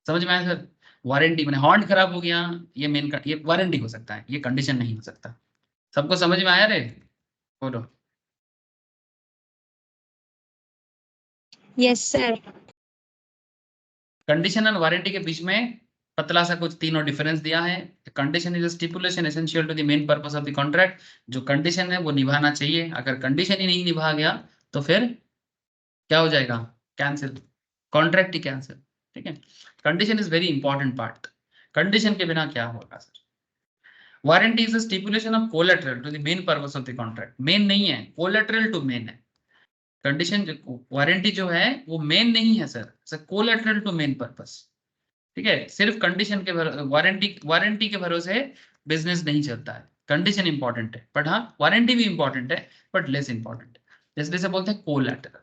समझ में आया सर? वारंटी मैंने हॉर्न खराब हो गया, ये मेन ये वारंटी हो सकता है, ये कंडीशन नहीं हो सकता। सबको समझ में आया रे? बोलो। Yes, sir. Condition and warranty के बीच में पतला सा कुछ तीनों डिफरेंस दिया है। Condition is stipulation essential to the main purpose of the contract. जो कंडीशन है वो निभाना चाहिए, अगर कंडीशन ही नहीं निभा गया तो फिर क्या हो जाएगा? कैंसिल, कॉन्ट्रैक्ट ही कैंसिल। ठीक है, condition is very important part. Condition के बिना क्या होगा sir? Warranty is stipulation of collateral to the main purpose of the contract. Main नहीं है, कोलेटरल टू मेन है। कंडीशन, वारंटी जो है वो मेन नहीं है sir, collateral to main purpose. ठीक है, सिर्फ कंडीशन के वारंटी के भरोसे बिजनेस नहीं चलता है। कंडीशन इंपॉर्टेंट है, बट हाँ वारंटी भी इंपॉर्टेंट है, बट लेस इंपॉर्टेंट है, इसलिए से बोलते हैं collateral.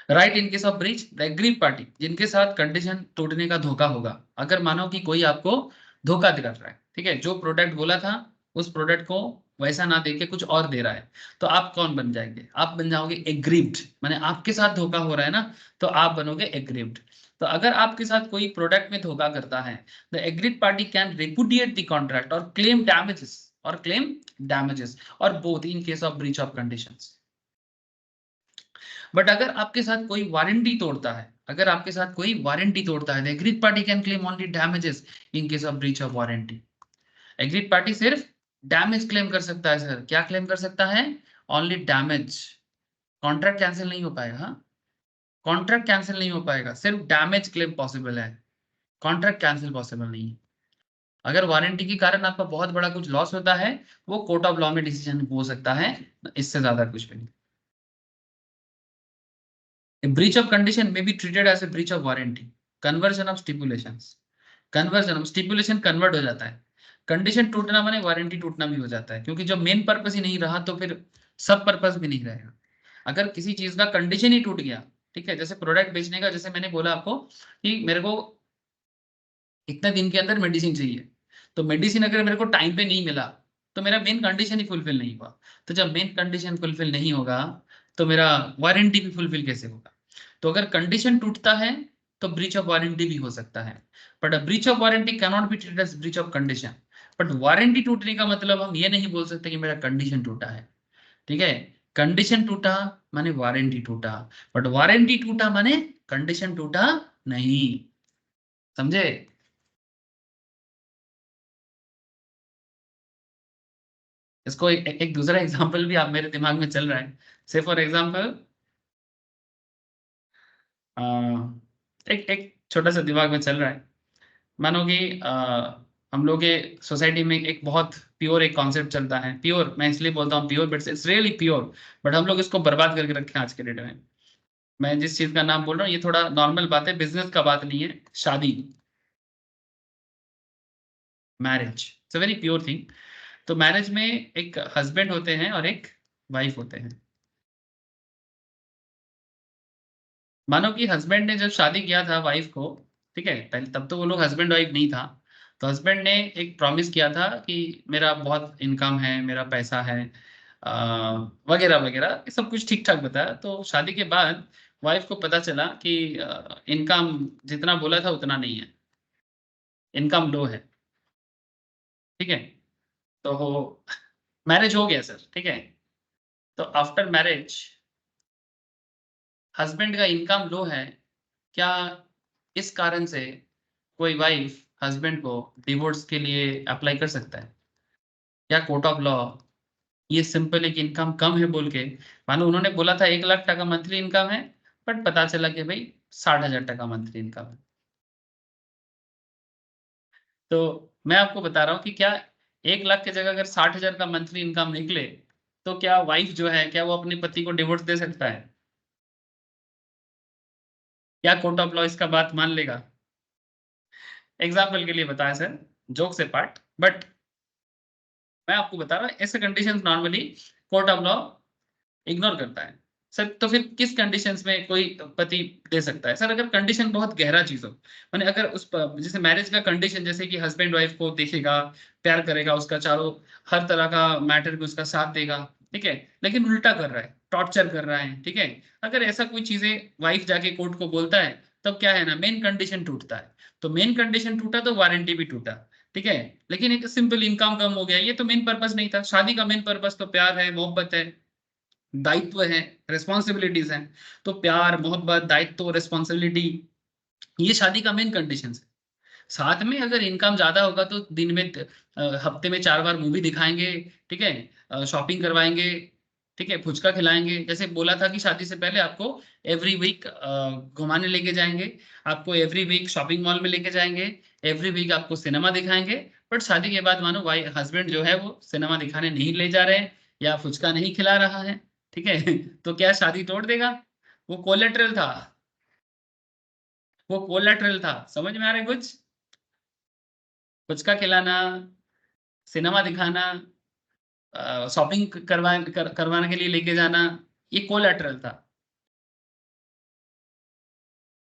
Right in case of breach, the agreed party, जिनके साथ कंडीशन टूटने का धोखा होगा। अगर मानो कि कोई आपको धोखा कर रहा है, ठीक है, जो प्रोडक्ट बोला था उस प्रोडक्ट को वैसा ना देके कुछ और दे रहा है, तो आप कौन बन जाएंगे? आप बन जाओगे एग्रीव्ड। माने आपके साथ धोखा हो रहा है ना, तो आप बनोगे एग्रीव्ड। तो अगर आपके साथ कोई प्रोडक्ट में धोखा करता है, the agreed party can रिपुडिएट the contract और क्लेम डैमेजेस और both in case of breach of conditions. But अगर आपके साथ कोई वारंटी तोड़ता है, अगर आपके साथ कोई वारंटी तोड़ता है, agreed party can claim only damages in case of breach of warranty. Agreed party सिर्फ डैमेज क्लेम कर सकता है सर। क्या क्लेम कर सकता है? Only damage. कॉन्ट्रैक्ट कैंसिल नहीं हो पाएगा। कॉन्ट्रैक्ट कैंसिल नहीं हो पाएगा, सिर्फ डैमेज क्लेम पॉसिबल है, कॉन्ट्रैक्ट कैंसिल पॉसिबल नहीं है। अगर वारंटी के कारण आपका बहुत बड़ा कुछ लॉस होता है, वो कोर्ट ऑफ लॉ में डिसीजन हो सकता है, इससे ज्यादा कुछ भी नहीं। ब्रीच ऑफ कंडीशन में be treated as a breach of warranty. Conversion of stipulations, conversion of stipulation convert हो जाता है, कंडीशन टूटना माने वारंटी टूटना भी हो जाता है, क्योंकि जब मेन पर्पस ही नहीं रहा तो फिर सब पर्पस भी नहीं रहेगा। अगर किसी चीज का कंडीशन ही टूट गया, ठीक है, जैसे प्रोडक्ट बेचने का, जैसे मैंने बोला आपको कि मेरे को इतने दिन के अंदर मेडिसिन चाहिए, तो मेडिसिन अगर मेरे को टाइम पे नहीं मिला तो मेरा मेन कंडीशन ही फुलफिल नहीं हुआ। तो जब मेन कंडीशन फुलफिल नहीं होगा तो मेरा वारंटी भी फुलफिल कैसे होगा? तो अगर कंडीशन टूटता है तो ब्रीच ऑफ वारंटी भी हो सकता है, but a breach of warranty can not be treated as breach of condition. But warranty टूटने का मतलब हम ये नहीं बोल सकते कि मेरा कंडीशन टूटा है, ठीक है। कंडीशन टूटा माने वारंटी टूटा, बट वारंटी टूटा माने कंडीशन टूटा नहीं, समझे? इसको एक दूसरा एग्जांपल भी आप मेरे दिमाग में चल रहा है। से फॉर एग्जांपल एक एक छोटा सा दिमाग में चल रहा है। मानो कि हम लोग के सोसाइटी में एक बहुत प्योर एक कॉन्सेप्ट चलता है, प्योर मैं इसलिए बोलता हूँ pure, but it's really pure, but हम लोग इसको बर्बाद करके रखे हैं आज के डेट में। मैं जिस चीज का नाम बोल रहा हूँ ये थोड़ा नॉर्मल बात है, बिजनेस का बात नहीं है, शादी, marriage, it's a very pure thing. तो मैरिज में एक हस्बैंड होते हैं और एक वाइफ होते हैं। मानो कि हस्बैंड ने जब शादी किया था वाइफ को, ठीक है, पहले तब तो वो लोग हस्बैंड वाइफ नहीं था, तो हस्बैंड ने एक प्रॉमिस किया था कि मेरा बहुत इनकम है, मेरा पैसा है, वगैरह वगैरह, ये सब कुछ ठीक ठाक बताया। तो शादी के बाद वाइफ को पता चला कि इनकम जितना बोला था उतना नहीं है, इनकम लो है, ठीक है। तो मैरिज हो गया सर, ठीक है। तो आफ्टर मैरिज हस्बैंड का इनकम लो है, क्या इस कारण से कोई वाइफ हस्बैंड को डिवोर्स के लिए अप्लाई कर सकता है? या कोर्ट ऑफ लॉ ये सिंपल एक इनकम कम है बोल के, मानो उन्होंने बोला था 1 लाख टका मंथली इनकम है, बट पता चला कि भाई 60,000 टका मंथली इनकम है। तो मैं आपको बता रहा हूँ कि क्या 1 लाख की जगह अगर 60,000 का मंथली इनकम निकले तो क्या वाइफ जो है, क्या वो अपने पति को डिवोर्स दे सकता है? क्या कोर्ट ऑफ लॉ इसका बात मान लेगा? एग्जाम्पल के लिए बताया सर, जोक से पार्ट, बट मैं आपको बता रहा हूँ ऐसे conditions normally court of law ignore करता है। सर तो फिर किस कंडीशंस में कोई पति दे सकता है? सर अगर कंडीशन बहुत गहरा चीज हो, माने अगर जैसे मैरिज का कंडीशन, जैसे कि हस्बैंड वाइफ को देखेगा, प्यार करेगा, उसका चारों हर तरह का मैटर में उसका साथ देगा, ठीक है, लेकिन उल्टा कर रहा है, टॉर्चर कर रहा है, ठीक है, अगर ऐसा कोई चीजें वाइफ जाके कोर्ट को बोलता है, तब क्या है ना, मेन कंडीशन टूटता है। तो मेन कंडीशन टूटा तो वारंटी भी टूटा, ठीक है। लेकिन एक सिंपल इनकम कम हो गया, ये तो मेन पर्पस नहीं था। शादी का मेन पर्पस तो प्यार है, मोहब्बत है, दायित्व है, रिस्पॉन्सिबिलिटीज हैं। तो प्यार, मोहब्बत, दायित्व, रिस्पॉन्सिबिलिटी, ये शादी का मेन कंडीशन है। साथ में अगर इनकम ज्यादा होगा तो दिन में हफ्ते में 4 बार मूवी दिखाएंगे, ठीक है, शॉपिंग करवाएंगे, ठीक है, फुचका खिलाएंगे, जैसे बोला था कि शादी से पहले आपको एवरी वीक घुमाने लेके जाएंगे, आपको एवरी वीक शॉपिंग मॉल में लेके जाएंगे, एवरी वीक आपको सिनेमा दिखाएंगे। बट शादी के बाद मानो भाई हस्बैंड जो है वो सिनेमा दिखाने नहीं ले जा रहे हैं या फुचका नहीं खिला रहा है, ठीक है, तो क्या शादी तोड़ देगा? वो कोलेट्रल था, वो कोलेट्रल था, समझ में आ रहा है कुछ? फुचका खिलाना, सिनेमा दिखाना, शॉपिंग करवाने के लिए लेके जाना, ये कोलेटरल था।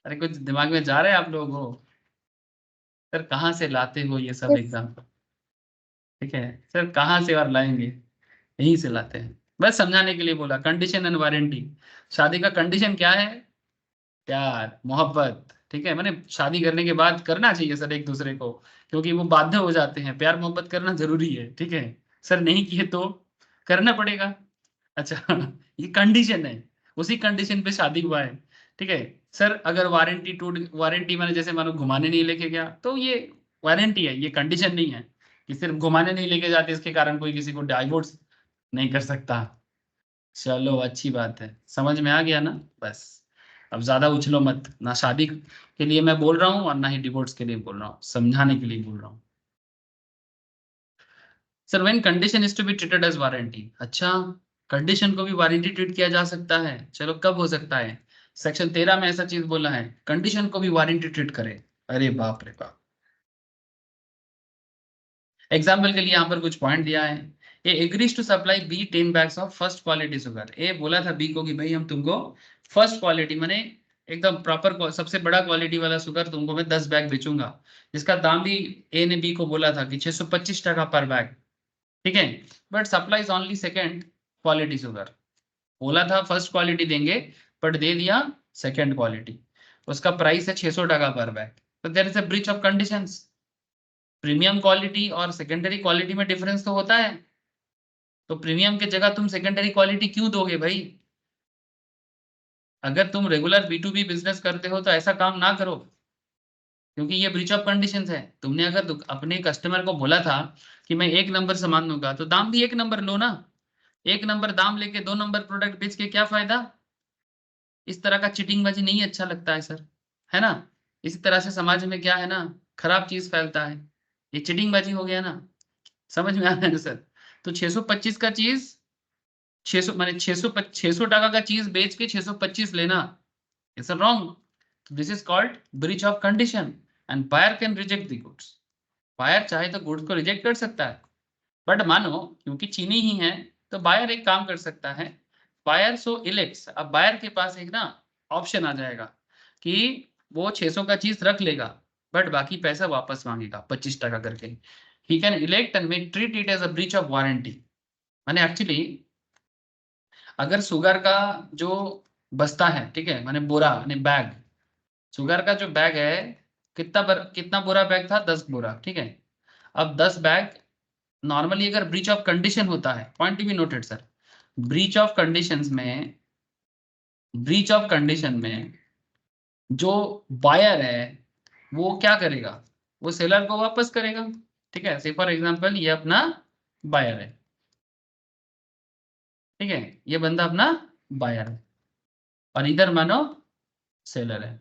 अरे कुछ दिमाग में जा रहा है आप लोगों को? सर कहाँ से लाते हो ये सब एग्जाम्पल? ठीक है सर, कहाँ से और लाएंगे? यहीं से लाते हैं, बस समझाने के लिए बोला। कंडीशन एंड वारंटी, शादी का कंडीशन क्या है? प्यार, मोहब्बत, ठीक है, मैंने शादी करने के बाद करना चाहिए सर एक दूसरे को, क्योंकि वो बाध्य हो जाते हैं, प्यार मोहब्बत करना जरूरी है, ठीक है। सर नहीं किए तो करना पड़ेगा। अच्छा ये कंडीशन है, उसी कंडीशन पे शादी हुआ है, ठीक है। सर अगर वारंटी मैंने जैसे मानो घुमाने नहीं लेके गया तो ये वारंटी है, ये कंडीशन नहीं है कि सिर्फ घुमाने नहीं लेके जाते इसके कारण कोई किसी को डाइवोर्स नहीं कर सकता। चलो अच्छी बात है, समझ में आ गया ना? बस अब ज्यादा उछलो मत, ना शादी के लिए मैं बोल रहा हूँ और ना ही डिवोर्स के लिए बोल रहा हूँ, समझाने के लिए बोल रहा हूँ। Sir when condition is to be treated as warranty, अच्छा कंडीशन को भी वारंटी ट्रीट किया जा सकता है, चलो कब हो सकता है? सेक्शन 13 में ऐसा चीज बोला है, कंडीशन को भी वारंटी ट्रीट करे। अरे बाप रे बाप। एग्जाम्पल के लिए यहाँ पर कुछ पॉइंट दिया है, A agrees to supply B 10 bags of first quality sugar. A बोला था बी को कि भाई हम तुमको फर्स्ट क्वालिटी माने एकदम प्रॉपर सबसे बड़ा क्वालिटी वाला शुगर तुमको मैं 10 बैग बेचूंगा, जिसका दाम भी ए ने बी को बोला था कि 625 टका पर बैग, ठीक है। But supplies only second quality sugar, बोला था फर्स्ट क्वालिटी देंगे बट दे दिया सेकेंड क्वालिटी, उसका प्राइस है 600 टका पर बैग। तो there is a breach of conditions. Premium quality और सेकेंडरी क्वालिटी में डिफरेंस तो होता है, तो प्रीमियम की जगह तुम सेकेंडरी क्वालिटी क्यों दोगे भाई? अगर तुम रेगुलर B2B बिजनेस करते हो तो ऐसा काम ना करो, क्योंकि ये ब्रीच ऑफ कंडीशंस है। तुमने अगर अपने कस्टमर को बोला था कि मैं 1 नंबर सामान दूंगा, तो दाम भी 1 नंबर लो ना। 1 नंबर दाम लेके 2 नंबर प्रोडक्ट बेच के क्या फायदा? इस तरह का चीटिंगबाजी नहीं अच्छा लगता है सर, है ना। इसी तरह से समाज में क्या है ना, खराब चीज फैलता है, ये चीटिंगबाजी हो गया ना। समझ में आ रहा है ना सर? तो 625 का चीज 600 माने 600 टका का चीज बेच के 625 लेना, it's wrong. This is called breach of condition and buyer can reject the goods. Buyer चाहे तो गुड्स को रिजेक्ट कर सकता है, बट मानो क्योंकि चीनी ही है तो बायर एक काम कर सकता है, बायर सो इलेक्ट्स। अब बायर के पास एक ना ऑप्शन आ जाएगा कि वो 600 का चीज रख लेगा बट बाकी पैसा वापस मांगेगा 25 टका करके। He can elect and make treat it as a breach of warranty. माने एक्चुअली अगर शुगर का जो बस्ता है, ठीक है, माने बोरा माने बैग, शुगर का जो बैग है, कितना बोरा बैग था? 10 बोरा, ठीक है। अब 10 बैग नॉर्मली अगर ब्रीच ऑफ कंडीशन होता है, point to be noted sir, breach of conditions में, ब्रीच ऑफ कंडीशन में जो बायर है वो क्या करेगा? वो सेलर को वापस करेगा, ठीक है। से फॉर एग्जांपल ये अपना बायर है, ठीक है, ये बंदा अपना बायर है और इधर मानो सेलर है,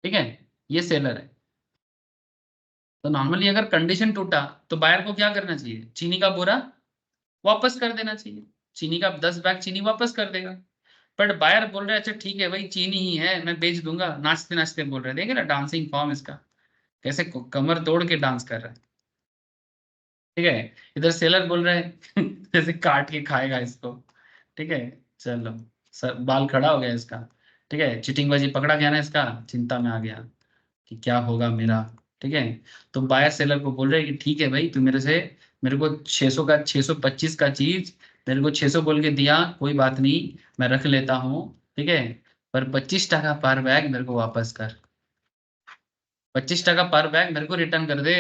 ठीक है, ये सेलर है। तो नॉर्मली अगर कंडीशन टूटा तो बायर को क्या करना चाहिए? चीनी का बोरा वापस कर देना चाहिए, चीनी का 10 बैग चीनी वापस कर देगा। बट बायर बोल रहे हैं अच्छा ठीक है भाई चीनी ही है मैं बेच दूंगा, नाचते नाचते बोल रहे हैं, देखे ना डांसिंग फॉर्म इसका, कैसे कमर तोड़ के डांस कर रहा है, ठीक है। इधर सेलर बोल रहे हैं जैसे काट के खाएगा इसको, ठीक है। चलो सर बाल खड़ा हो गया इसका, ठीक है, चिटिंगबाजी पकड़ा गया ना, इसका चिंता में आ गया कि क्या होगा मेरा, ठीक है। तो बायर सेलर को बोल रहे हैं कि ठीक है भाई तू मेरे को 600 का 625 का चीज मेरे को 600 बोल के दिया, कोई बात नहीं मैं रख लेता हूँ, ठीक है, पर 25 टका पर बैग मेरे को वापस कर, 25 टका पर बैग मेरे को रिटर्न कर दे।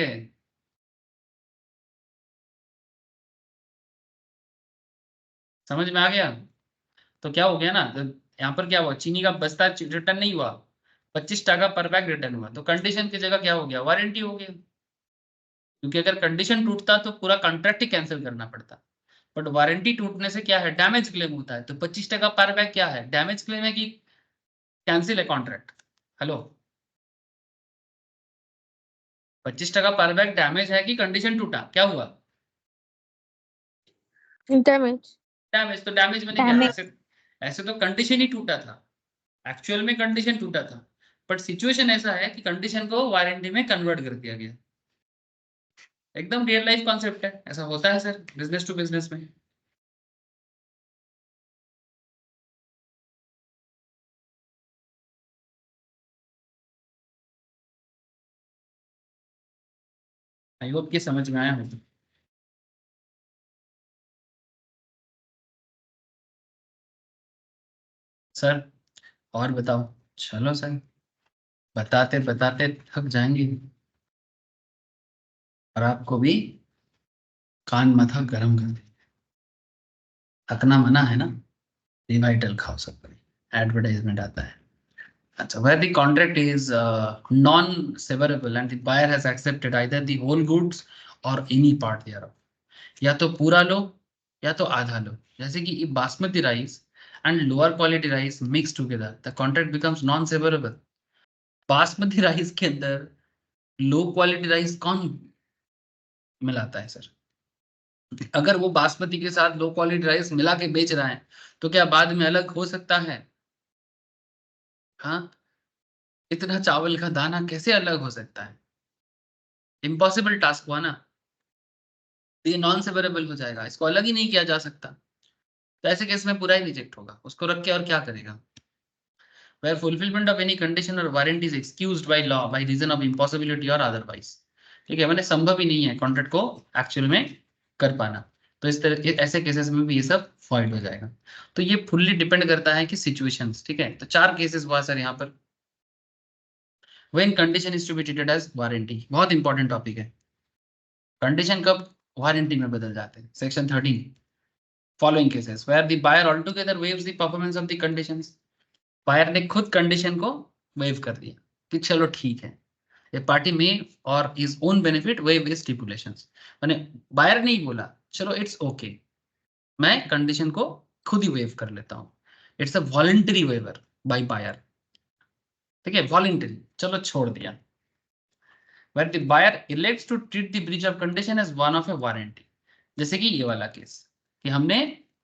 समझ में आ गया? तो क्या हो गया ना, तो यहाँ पर क्या हुआ, चीनी का बस्ता रिटर्न नहीं हुआ, 25 टका पर बैग रिटर्न हुआ, तो कंडीशन की जगह क्या हो गया? वारंटी हो गया। क्योंकि अगर कंडीशन टूटता तो पूरा कॉन्ट्रैक्ट ही कैंसिल करना पड़ता, बट वारंटी टूटने से क्या है? डैमेज क्लेम होता है। तो 25 टका पर बैग क्या है? डैमेज क्लेम है कि कैंसिल है कॉन्ट्रैक्ट? हेलो, 25 टका पर बैग डैमेज है कि कंडीशन टूटा, क्या हुआ? डैमेज। डैमेज। तो डैमेज मैंने क्या, ऐसे ऐसे तो कंडीशन ही टूटा था, एक्चुअल में कंडीशन टूटा था, बट सिचुएशन ऐसा है कि कंडीशन को वारंटी में कन्वर्ट कर दिया गया। एकदम रियल लाइफ कॉन्सेप्ट है, ऐसा होता है सर बिजनेस टू बिजनेस में। आई होप कि समझ में आया हो। सर और बताओ। चलो सर, बताते बताते थक जाएंगे और आपको भी कान माथा गर्म कर दे। थकना मना है ना, रिवाइटल खाओ सब, एडवर्टाइजमेंट आता है। अच्छा, where the contract is non-severable and the buyer has accepted either the whole goods or any part thereof, या तो पूरा लो या तो आधा लो, जैसे कि basmati rice and lower quality rice mix together, the contract becomes non सेवरेबल। Basmati rice के अंदर लो क्वालिटी राइस कौन मिलाता है सर? अगर वो बासमती के साथ लो क्वालिटी राइस मिला के बेच रहा है तो क्या बाद में अलग हो सकता है? हाँ, इतना चावल का दाना कैसे अलग हो सकता है? इम्पॉसिबल टास्क हुआ ना। तो ये नॉन सेवरेबल हो जाएगा, इसको अलग ही नहीं किया जा सकता। तो ऐसे केस में पूरा ही रिजेक्ट होगा, उसको रख के और क्या करेगा? Where fulfillment of any condition or warranty is excused by law by reason of impossibility or otherwise। ठीक है, मैंने संभव ही नहीं है कॉन्ट्रैक्ट को एक्चुअल में कर पाना, तो इस तरह के ऐसे केसेस में भी ये सब वॉइड हो जाएगा। तो ये फुल्ली डिपेंड करता है कि सिचुएशंस। ठीक है, तो 4 केसेस हुआ सर यहाँ पर। When condition is to be treated as warranty, बहुत इंपॉर्टेंट टॉपिक है। कंडीशन कब वारंटी में बदल जाते हैं? Section 13 following cases where the buyer altogether waives the performance of the conditions. Buyer ने खुद कंडीशन को वेव कर दिया कि चलो ठीक है, ये पार्टी में और his own benefit waive his stipulations. माने बायर ने ही बोला चलो इट्स ओके, मैं कंडीशन को खुद ही वेव कर लेता हूँ। It's a voluntary waiver by buyer. ठीक है, वॉलंटरी, चलो छोड़ दिया। Where the buyer elects to treat the breach of condition as one of a warranty, जैसे कि ये वाला केस कि हमने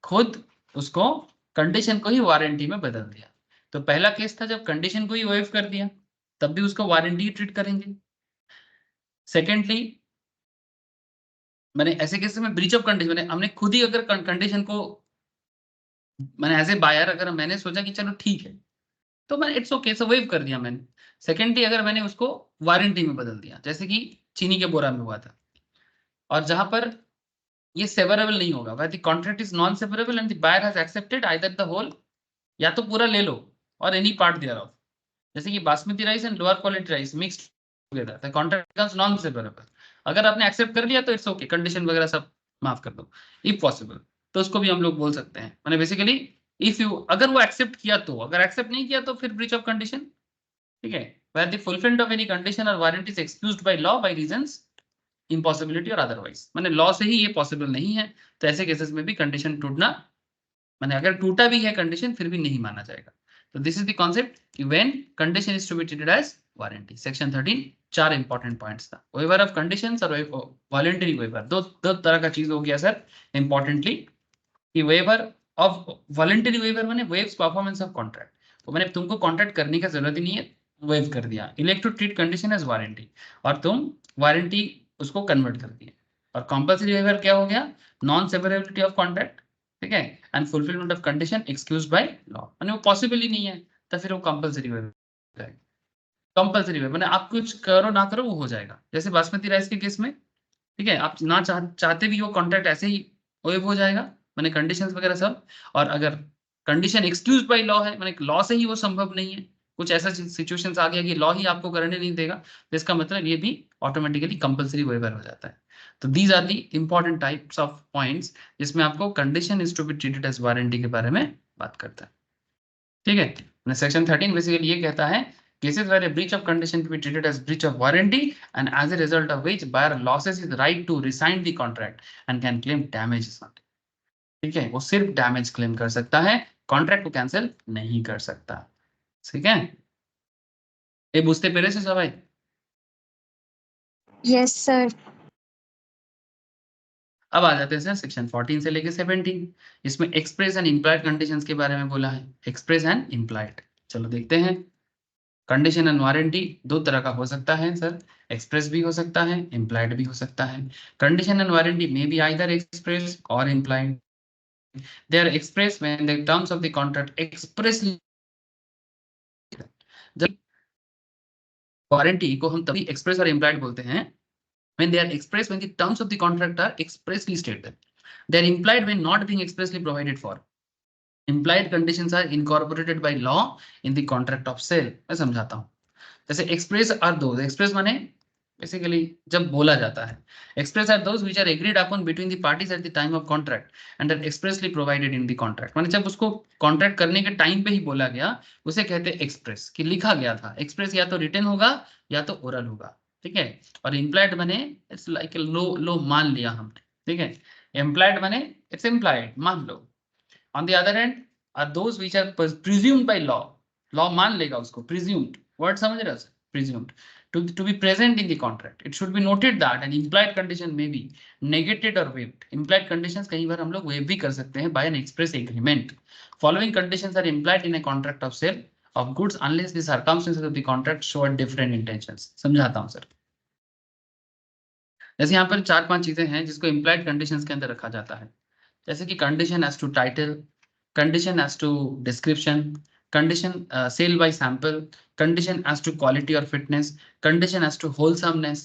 खुद उसको कंडीशन को ही वारंटी में बदल दिया। तो पहला केस था जब कंडीशन को ही वेव कर दिया, तब भी उसको वारंटी ट्रीट करेंगे। सेकेंडली मैंने ऐसे केस में ब्रीच ऑफ कंडीशन, हमने खुद ही अगर कंडीशन को, मैंने एज ए बायर अगर मैंने सोचा कि चलो ठीक है तो मैं इट्स ओके सो वेव कर दिया मैंने। सेकेंडली अगर मैंने उसको वारंटी में बदल दिया, जैसे कि चीनी के बोरा में हुआ था, और जहां पर ये सेवरेबल नहीं होगा, where the contract is non severable and the buyer has accepted either the whole, या तो पूरा ले लो और any part thereof, जैसे कि basmati rice and lower quality rice mixed together the contract becomes non सेवरेबल। अगर आपने एक्सेप्ट कर लिया तो इट्स ओके, कंडीशन वगैरह सब माफ कर दो। इफ पॉसिबल तो उसको भी हम लोग बोल सकते हैं, माने बेसिकली इफ यू, अगर वो एक्सेप्ट किया तो, अगर एक्सेप्ट नहीं किया तो फिर ब्रीच ऑफ कंडीशन। ठीक है, where the fulfillment of any condition or warranty is excused by law by reasons impossibility और अदरवाइज, मैंने लॉ से ही ये पॉसिबल नहीं है, तो ऐसे केसेस में भी कंडीशन टूटना, मैंने अगर टूटा भी है कंडीशन फिर भी नहीं माना जाएगा। तो दिस इज द कॉन्सेप्ट कि when condition is to be treated as warranty. Section 13 4 important points था। वेवर ऑफ कंडीशंस और वॉलंटरी वेवर, दो तरह का चीज हो गया सर इंपॉर्टेंटली, कि वेवर ऑफ वॉलंटरी वेवर माने वेव्स परफॉर्मेंस ऑफ कॉन्ट्रैक्ट, तो मैंने तुमको कॉन्ट्रैक्ट करने का जरूरत ही नहीं है, वेव कर दिया। Elect to treat condition as warranty, और तुम वारंटी उसको कन्वर्ट कर दिए। और कंपल्सरी वेवर क्या हो गया? Non severability of contract. ठीक है, and fulfilment of condition excuse by law, माने वो पॉसिबल ही नहीं है, तो फिर वो कंपल्सरी वेवर है। कंपल्सरी वेवर माने आप कुछ करो ना करो वो हो जाएगा, जैसे बासमती राइस के केस में। ठीक है, आप ना चाहते भी वो कॉन्ट्रैक्ट ऐसे ही वेव हो जाएगा, माने कंडीशंस वगैरह सब। और अगर कंडीशन एक्सक्यूज बाय लॉ है, माने लॉ से ही वो संभव नहीं है, कुछ ऐसा सिचुएशंस आ गया कि लॉ ही आपको करने नहीं देगा, तो इसका मतलब ये भी ऑटोमेटिकली कंपल्सरी वेवर हो जाता है। तो these are the important types of points जिसमें आपको condition is to be treated as warranty के बारे में बात करता है। ठीक है, सेक्शन 13 बेसिकली ये कहता है cases where a breach of condition to be treated as breach of warranty and as a result of which buyer loses his right to resign the contract and can claim damages on it। ठीक है, वो सिर्फ damage claim कर सकता है, contract को cancel नहीं कर सकता। ठीक है, ये बुझते पेरे से सबाई? Yes sir. अब आ जाते हैं सर सेक्शन 14 से लेके 17, इसमें एक्सप्रेस एंड इम्प्लाइड कंडीशंस के बारे में बोला है। एक्सप्रेस एंड इम्प्लाइड, चलो देखते हैं। कंडीशन एंड वारंटी दो तरह का हो सकता है सर, एक्सप्रेस भी हो सकता है, इम्प्लाइड भी हो सकता है। Condition and warranty may be either express or implied. They are express when the terms of the contract expressly, जब वारंटी को हम तभी एक्सप्रेस और इम्प्लाइड बोलते हैं when they are expressed when the terms of the contract are expressly stated. They are implied when not being expressly provided for. Implied conditions are incorporated by law in the contract of sale। मैं समझाता हूँ, जैसे express are those, express माने basically जब बोला जाता है, express are those which are agreed upon between the parties at the time of contract and are expressly provided in the contract. माने जब उसको कॉन्ट्रैक्ट करने के टाइम पे ही बोला गया, उसे कहते हैं एक्सप्रेस, कि लिखा गया था। एक्सप्रेस या तो रिटन होगा या तो ओरल होगा। ठीक है, और इम्प्लाइड बने इट्स लाइक लो लो मान लिया हमने। ठीक है, Implied माने it's implied, मान लो. On the other hand are those which are presumed by law. Law मान लेगा उसको. Presumed. Word समझ रहे हो? Presumed. To be present in the contract. It should be noted that an implied condition may be negated or waived. Implied conditions कई बार हम लोग waive भी कर सकते हैं by an express agreement. Following conditions are implied in a contract of sale of goods unless the circumstances of the contract show a different intentions. समझाता हूँ sir. जैसे यहाँ पर 4-5 चीजें हैं जिसको implied conditions के अंदर रखा जाता है. जैसे कि condition as to title, condition as to description, condition sale by sample, condition as to quality or fitness, condition as to wholesomeness,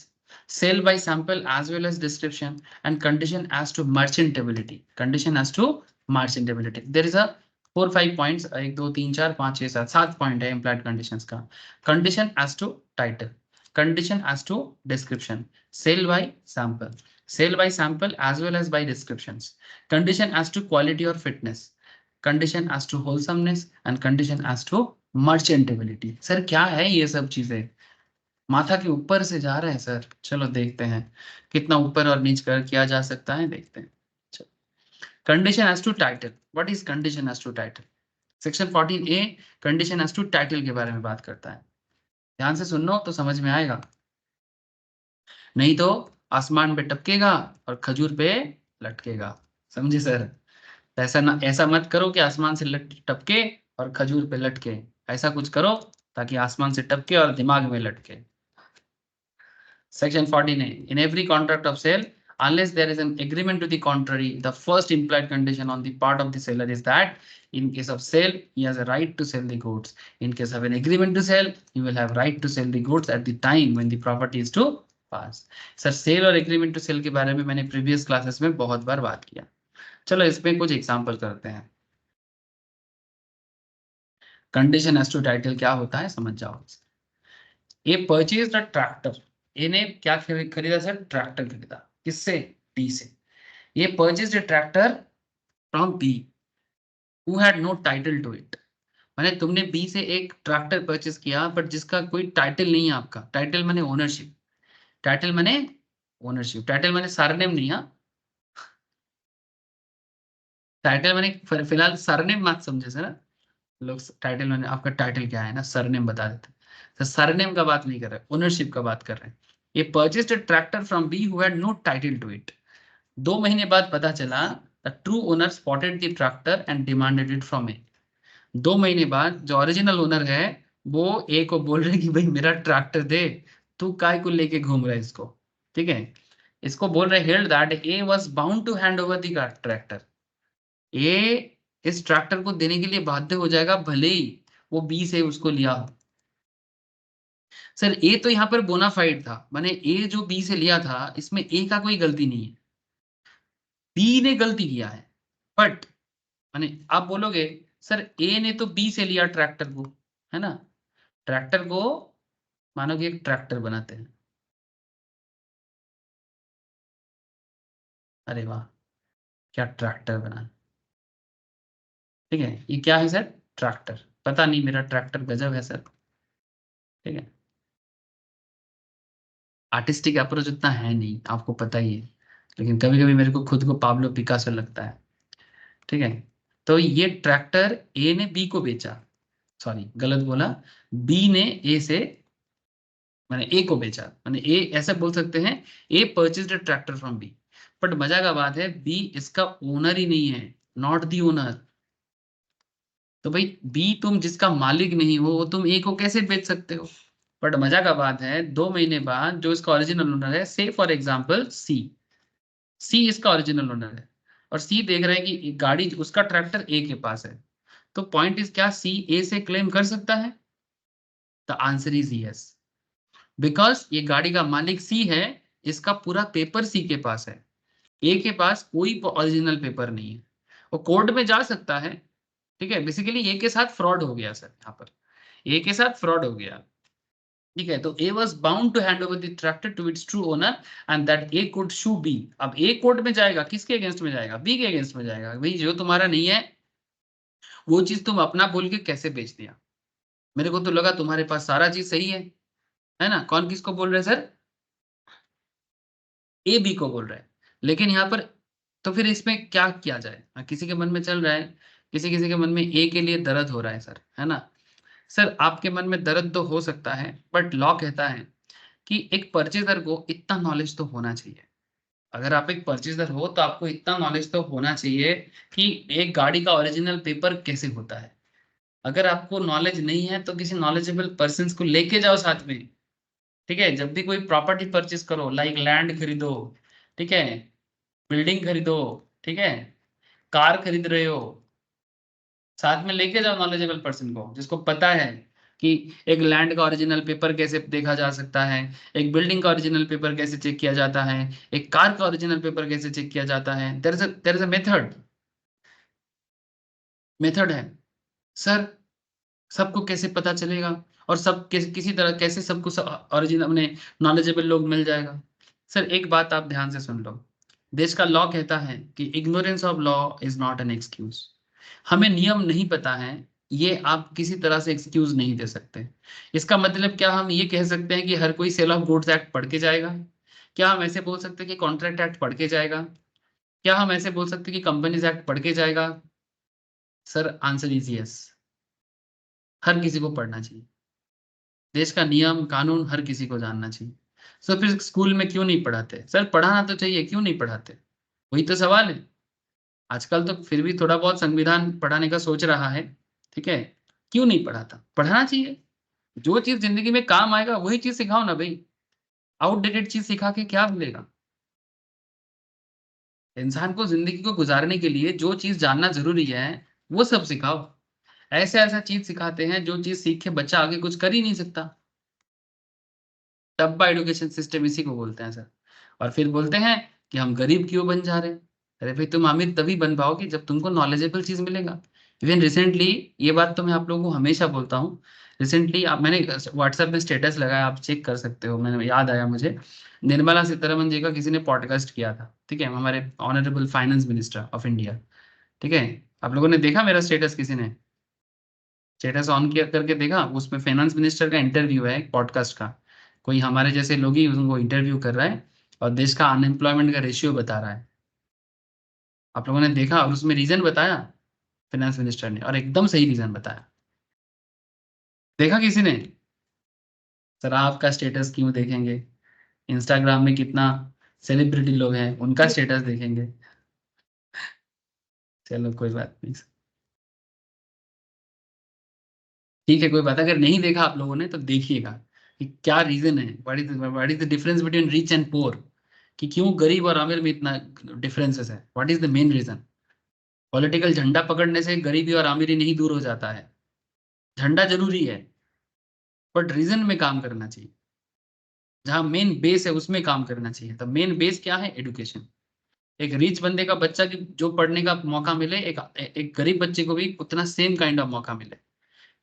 sale by sample as well as description, and condition as to merchantability. Condition as to merchantability. There is a 4-5 points. 1 2 3 4 5 6 7 7 point है implied conditions का. Condition as to title, condition as to description, sale by sample, sale by sample as well as by descriptions, condition as to quality or fitness, condition as to wholesomeness, and condition as to merchantability. Sir क्या है ये सब चीजें? माथा के ऊपर से जा रहे हैं सर. चलो देखते हैं कितना ऊपर और नीचे कर किया जा सकता है, देखते हैं. Condition as to title. What is condition as to title? Section 14A condition as to title के बारे में बात करता है. ध्यान से सुनो तो समझ में आएगा, नहीं तो आसमान पे टपकेगा और खजूर पे लटकेगा. समझे सर? ऐसा मत करो कि आसमान से टपके और खजूर पे लटके. ऐसा कुछ करो ताकि आसमान से टपके और दिमाग में लटके. Section 14A. In every contract of sale, unless there is an agreement to the contrary, the first implied condition on the part of the seller is that in case of sale, he has a right to sell the goods. In case of an agreement to sell, he will have right to sell the goods at the time when the property is to pass. Sir, sale और agreement to sell के बारे में मैंने previous classes में बहुत बार बात किया. चलो इसमें कुछ एग्जाम्पल करते हैं. कंडीशन एज टू टाइटल क्या होता है समझ जाओ. ए परचेज द ट्रैक्टर. ए ने क्या खरीदा सर? ट्रैक्टर खरीदा. किससे? बी से. ये purchase the tractor from B who had no title to it. माने तुमने बी से एक ट्रैक्टर परचेज किया बट जिसका कोई टाइटल नहीं है आपका. टाइटल माने ओनरशिप. टाइटल माने ओनरशिप. टाइटल माने सरनेम नहीं है. टाइटल माने फिलहाल सरनेम मत समझे सर. लोग टाइटल माने आपका टाइटल क्या है ना, सरनेम बता देते. तो सरनेम का बात नहीं कर रहे, ओनरशिप का बात कर रहे हैं. ये purchased a tractor from B who had no title to it. 2 महीने बाद पता चला the true owner spotted the tractor and demanded it from A. 2 महीने बाद जो ओरिजिनल ओनर है वो ए को बोल रहे कि भाई मेरा ट्रैक्टर दे, तू काय को लेके घूम रहा है इसको. ठीक है, इसको बोल रहे held that A was bound to hand over the tractor. A इस ट्रैक्टर को देने के लिए बाध्य हो जाएगा भले ही वो बी से उसको लिया हो. सर ए तो यहाँ पर बोनाफाइड था, माने ए जो बी से लिया था इसमें ए का कोई गलती नहीं है, बी ने गलती किया है. बट माने आप बोलोगे सर ए ने तो बी से लिया ट्रैक्टर को, है ना. ट्रैक्टर को मानो कि एक ट्रैक्टर बनाते हैं. अरे वाह क्या ट्रैक्टर बना. ठीक है, ये क्या है सर? ट्रैक्टर. पता नहीं मेरा ट्रैक्टर गजब है सर. ठीक है, आर्टिस्टिक अप्रोच उतना है नहीं, आपको पता ही है, लेकिन कभी कभी मेरे को खुद को पाब्लो पिकासो लगता है. ठीक है, तो ये ट्रैक्टर ए ने बी को बेचा, सॉरी गलत बोला, बी ने ए से मैंने ए को बेचा. मैंने ए ऐसे बोल सकते हैं A purchased a tractor from B. But मजा का बात है बी इसका ओनर ही नहीं है, नॉट दी ओनर. तो भाई बी तुम जिसका मालिक नहीं हो वो तुम ए को कैसे बेच सकते हो. बट मजा का बात है 2 महीने बाद जो इसका ओरिजिनल ओनर है, से फॉर एग्जांपल सी इसका ओरिजिनल ओनर है और सी देख रहा है कि गाड़ी उसका ट्रैक्टर ए के पास है. तो पॉइंट इज क्या सी ए से क्लेम कर सकता है? The answer is yes, because ये गाड़ी का मालिक सी है, इसका पूरा पेपर सी के पास है, ए के पास कोई ओरिजिनल पेपर नहीं है. वो कोर्ट में जा सकता है. ठीक है, बेसिकली ए के साथ फ्रॉड हो गया सर. यहाँ पर ए के साथ फ्रॉड हो गया. ठीक है, तो A was bound to hand over the tractor to its true owner and that A could sue B. अब ए कोर्ट में जाएगा, किसके अगेंस्ट में जाएगा? बी के अगेंस्ट में जाएगा. भाई जो तुम्हारा नहीं है वो चीज तुम अपना बोल के कैसे बेच दिया. मेरे को तो लगा तुम्हारे पास सारा चीज सही है ना. कौन किसको बोल रहे सर? ए बी को बोल रहे हैं. लेकिन यहाँ पर तो फिर इसमें क्या किया जाए? किसी के मन में चल रहा है, किसी किसी के मन में ए के लिए दर्द हो रहा है सर, है ना? सर आपके मन में दर्द तो हो सकता है, बट लॉ कहता है कि एक परचेजर को इतना नॉलेज तो होना चाहिए। अगर आप एक परचेजर हो तो आपको इतना नॉलेज तो होना चाहिए कि एक गाड़ी का ओरिजिनल पेपर कैसे होता है। अगर आपको नॉलेज नहीं है तो किसी नॉलेजेबल पर्सन को लेके जाओ साथ में। ठीक है, जब भी कोई प्रॉपर्टी परचेज करो, लाइक लैंड खरीदो, ठीक है, बिल्डिंग खरीदो, ठीक है, कार खरीद रहे हो, साथ में लेके जाओ नॉलेजेबल पर्सन को जिसको पता है कि एक लैंड का ओरिजिनल पेपर कैसे देखा जा सकता है, एक बिल्डिंग का ओरिजिनल पेपर कैसे चेक किया जाता है, एक कार का ओरिजिनल पेपर कैसे चेक किया जाता है। देयर इज अ मेथड है सर। सबको कैसे पता चलेगा? और सब किसी तरह कैसे सबको ओरिजिनल अपने नॉलेजेबल लोग मिल जाएगा? सर एक बात आप ध्यान से सुन लो, देश का लॉ कहता है कि ignorance of law is not an excuse. हमें नियम नहीं पता है, ये आप किसी तरह से एक्सक्यूज नहीं दे सकते। इसका मतलब क्या हम ये कह सकते हैं कि हर कोई सेल ऑफ गुड्स एक्ट पढ़ के जाएगा? क्या हम ऐसे बोल सकते हैं कि कॉन्ट्रैक्ट एक्ट पढ़ के जाएगा? क्या हम ऐसे बोल सकते हैं कि कंपनीज एक्ट पढ़ के जाएगा? सर आंसर इज यस, हर किसी को पढ़ना चाहिए। देश का नियम कानून हर किसी को जानना चाहिए। सो फिर स्कूल में क्यों नहीं पढ़ाते? सर पढ़ाना तो चाहिए, क्यों नहीं पढ़ाते? वही तो सवाल है। आजकल तो फिर भी थोड़ा बहुत संविधान पढ़ाने का सोच रहा है, ठीक है, क्यों नहीं पढ़ाता? पढ़ाना चाहिए। जो चीज जिंदगी में काम आएगा वही चीज सिखाओ ना भाई। आउटडेटेड चीज सिखा के क्या मिलेगा? इंसान को जिंदगी को गुजारने के लिए जो चीज जानना जरूरी है वो सब सिखाओ। ऐसे ऐसा चीज सिखाते हैं जो चीज सीख के बच्चा आगे कुछ कर ही नहीं सकता। डब्बा एजुकेशन सिस्टम इसी को बोलते हैं सर। और फिर बोलते हैं कि हम गरीब क्यों बन जा रहे हैं। अरे भाई तुम अमीर तभी बन पाओगे जब तुमको नॉलेजेबल चीज मिलेगा। इवन रिसेंटली, ये बात तो मैं आप लोगों को हमेशा बोलता हूँ, रिसेंटली आप मैंने व्हाट्सएप में स्टेटस लगाया, आप चेक कर सकते हो, मैंने याद आया मुझे, निर्मला सीतारमन जी का किसी ने पॉडकास्ट किया था, ठीक है, हमारे honourable finance minister of India. ठीक है, आप लोगों ने देखा मेरा स्टेटस? किसी ने स्टेटस ऑन किया करके देखा? उसमें फाइनेंस मिनिस्टर का इंटरव्यू है, एक पॉडकास्ट का। कोई हमारे जैसे लोग ही उनको इंटरव्यू कर रहा है और देश का अनएम्प्लॉयमेंट का रेशियो बता रहा है। आप लोगों ने देखा? और उसमें रीजन बताया फाइनेंस मिनिस्टर ने, और एकदम सही रीजन बताया। देखा किसी ने? सर आपका स्टेटस क्यों देखेंगे? इंस्टाग्राम में कितना सेलिब्रिटी लोग हैं, उनका स्टेटस देखेंगे। चलो कोई बात नहीं, ठीक है, कोई बात। अगर नहीं देखा आप लोगों ने तो देखिएगा कि क्या रीजन है, what is the difference between rich and poor, कि क्यों गरीब और अमीर में इतना डिफरेंसेस है, what is the main reason. Political झंडा पकड़ने से गरीबी और अमीरी नहीं दूर हो जाता है। झंडा जरूरी है, बट रीजन में काम करना चाहिए। जहां मेन बेस है उसमें काम करना चाहिए। तो मेन बेस क्या है? एडुकेशन। एक रिच बंदे का बच्चा की जो पढ़ने का मौका मिले, एक गरीब बच्चे को भी उतना सेम काइंड ऑफ मौका मिले।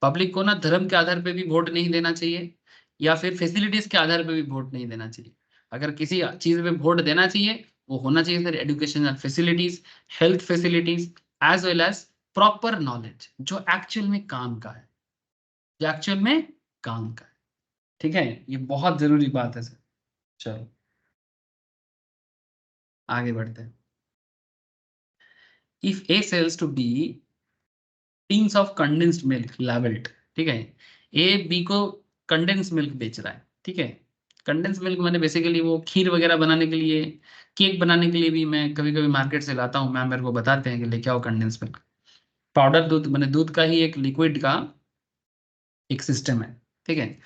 पब्लिक को ना धर्म के आधार पे भी वोट नहीं देना चाहिए, या फिर फैसिलिटीज के आधार पे भी वोट नहीं देना चाहिए। अगर किसी चीज पे वोट देना चाहिए, वो होना चाहिए sir educational facilities, health facilities, as well as proper knowledge जो एक्चुअल में काम का है, जो एक्चुअल में काम का है। ठीक है, ये बहुत जरूरी बात है सर। चलो आगे बढ़ते हैं। If A sells to B tins of condensed milk labelled, ठीक है, ए बी को कंडेंस मिल्क बेच रहा है, ठीक है। कंडेंस मिल्क मैंने बेसिकली वो खीर वगैरह बनाने के लिए, केक बनाने के लिए भी मैं कभी कभी मार्केट से लाता हूँ। मैम मेरे को बताते हैं कि लेके आओ कंडेंस मिल्क। पाउडर दूध, मैंने दूध का ही एक लिक्विड का एक सिस्टम है, ठीक है।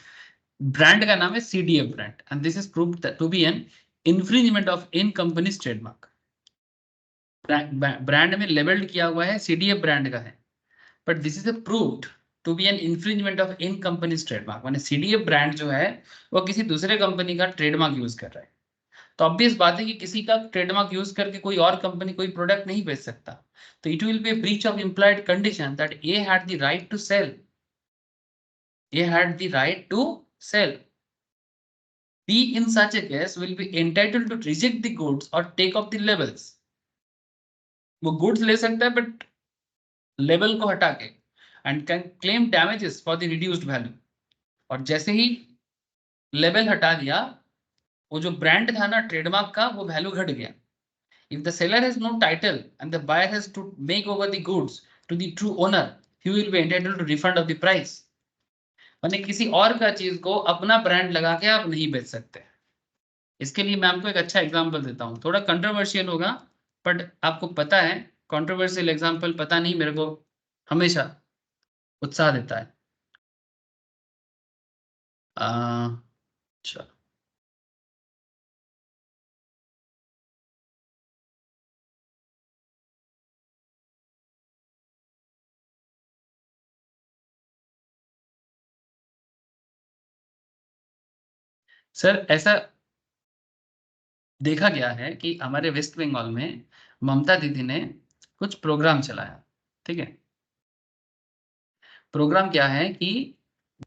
ब्रांड का नाम है CDF brand, and this is proved to be an infringement of in company's trademark. Brand में लेबल्ड किया हुआ है CDF ब्रांड का है, but this is proved to be an infringement of in company's trademark. माने CDF ब्रांड जो है वो किसी दूसरे कंपनी का ट्रेडमार्क यूज कर रहा है। तो ऑब्वियस बात है कि किसी का ट्रेडमार्क यूज करके कोई और कंपनी कोई प्रोडक्ट नहीं बेच सकता। तो it will B a breach of implied condition that A had the right to sell. A had the right to sell. B in such a case will be entitled to reject the goods or take off the labels. वो goods ले सकता है but label को हटा के, and can claim damages for the reduced value. और जैसे ही label हटा दिया, वो जो ब्रांड था ना ट्रेडमार्क का, वो वैल्यू घट गया। If the seller has no title and the buyer has to make over the goods to the true owner, he will be entitled to refund of the price. माने किसी और का चीज को अपना ब्रांड लगा के आप नहीं बेच सकते। इसके लिए मैं आपको एक अच्छा एग्जांपल देता हूँ, थोड़ा कंट्रोवर्शियल होगा, बट आपको पता है कंट्रोवर्शियल एग्जांपल पता नहीं मेरे को हमेशा उत्साह देता है। अच्छा, सर ऐसा देखा गया है कि हमारे वेस्ट बंगाल में ममता दीदी ने कुछ प्रोग्राम चलाया, ठीक है। प्रोग्राम क्या है कि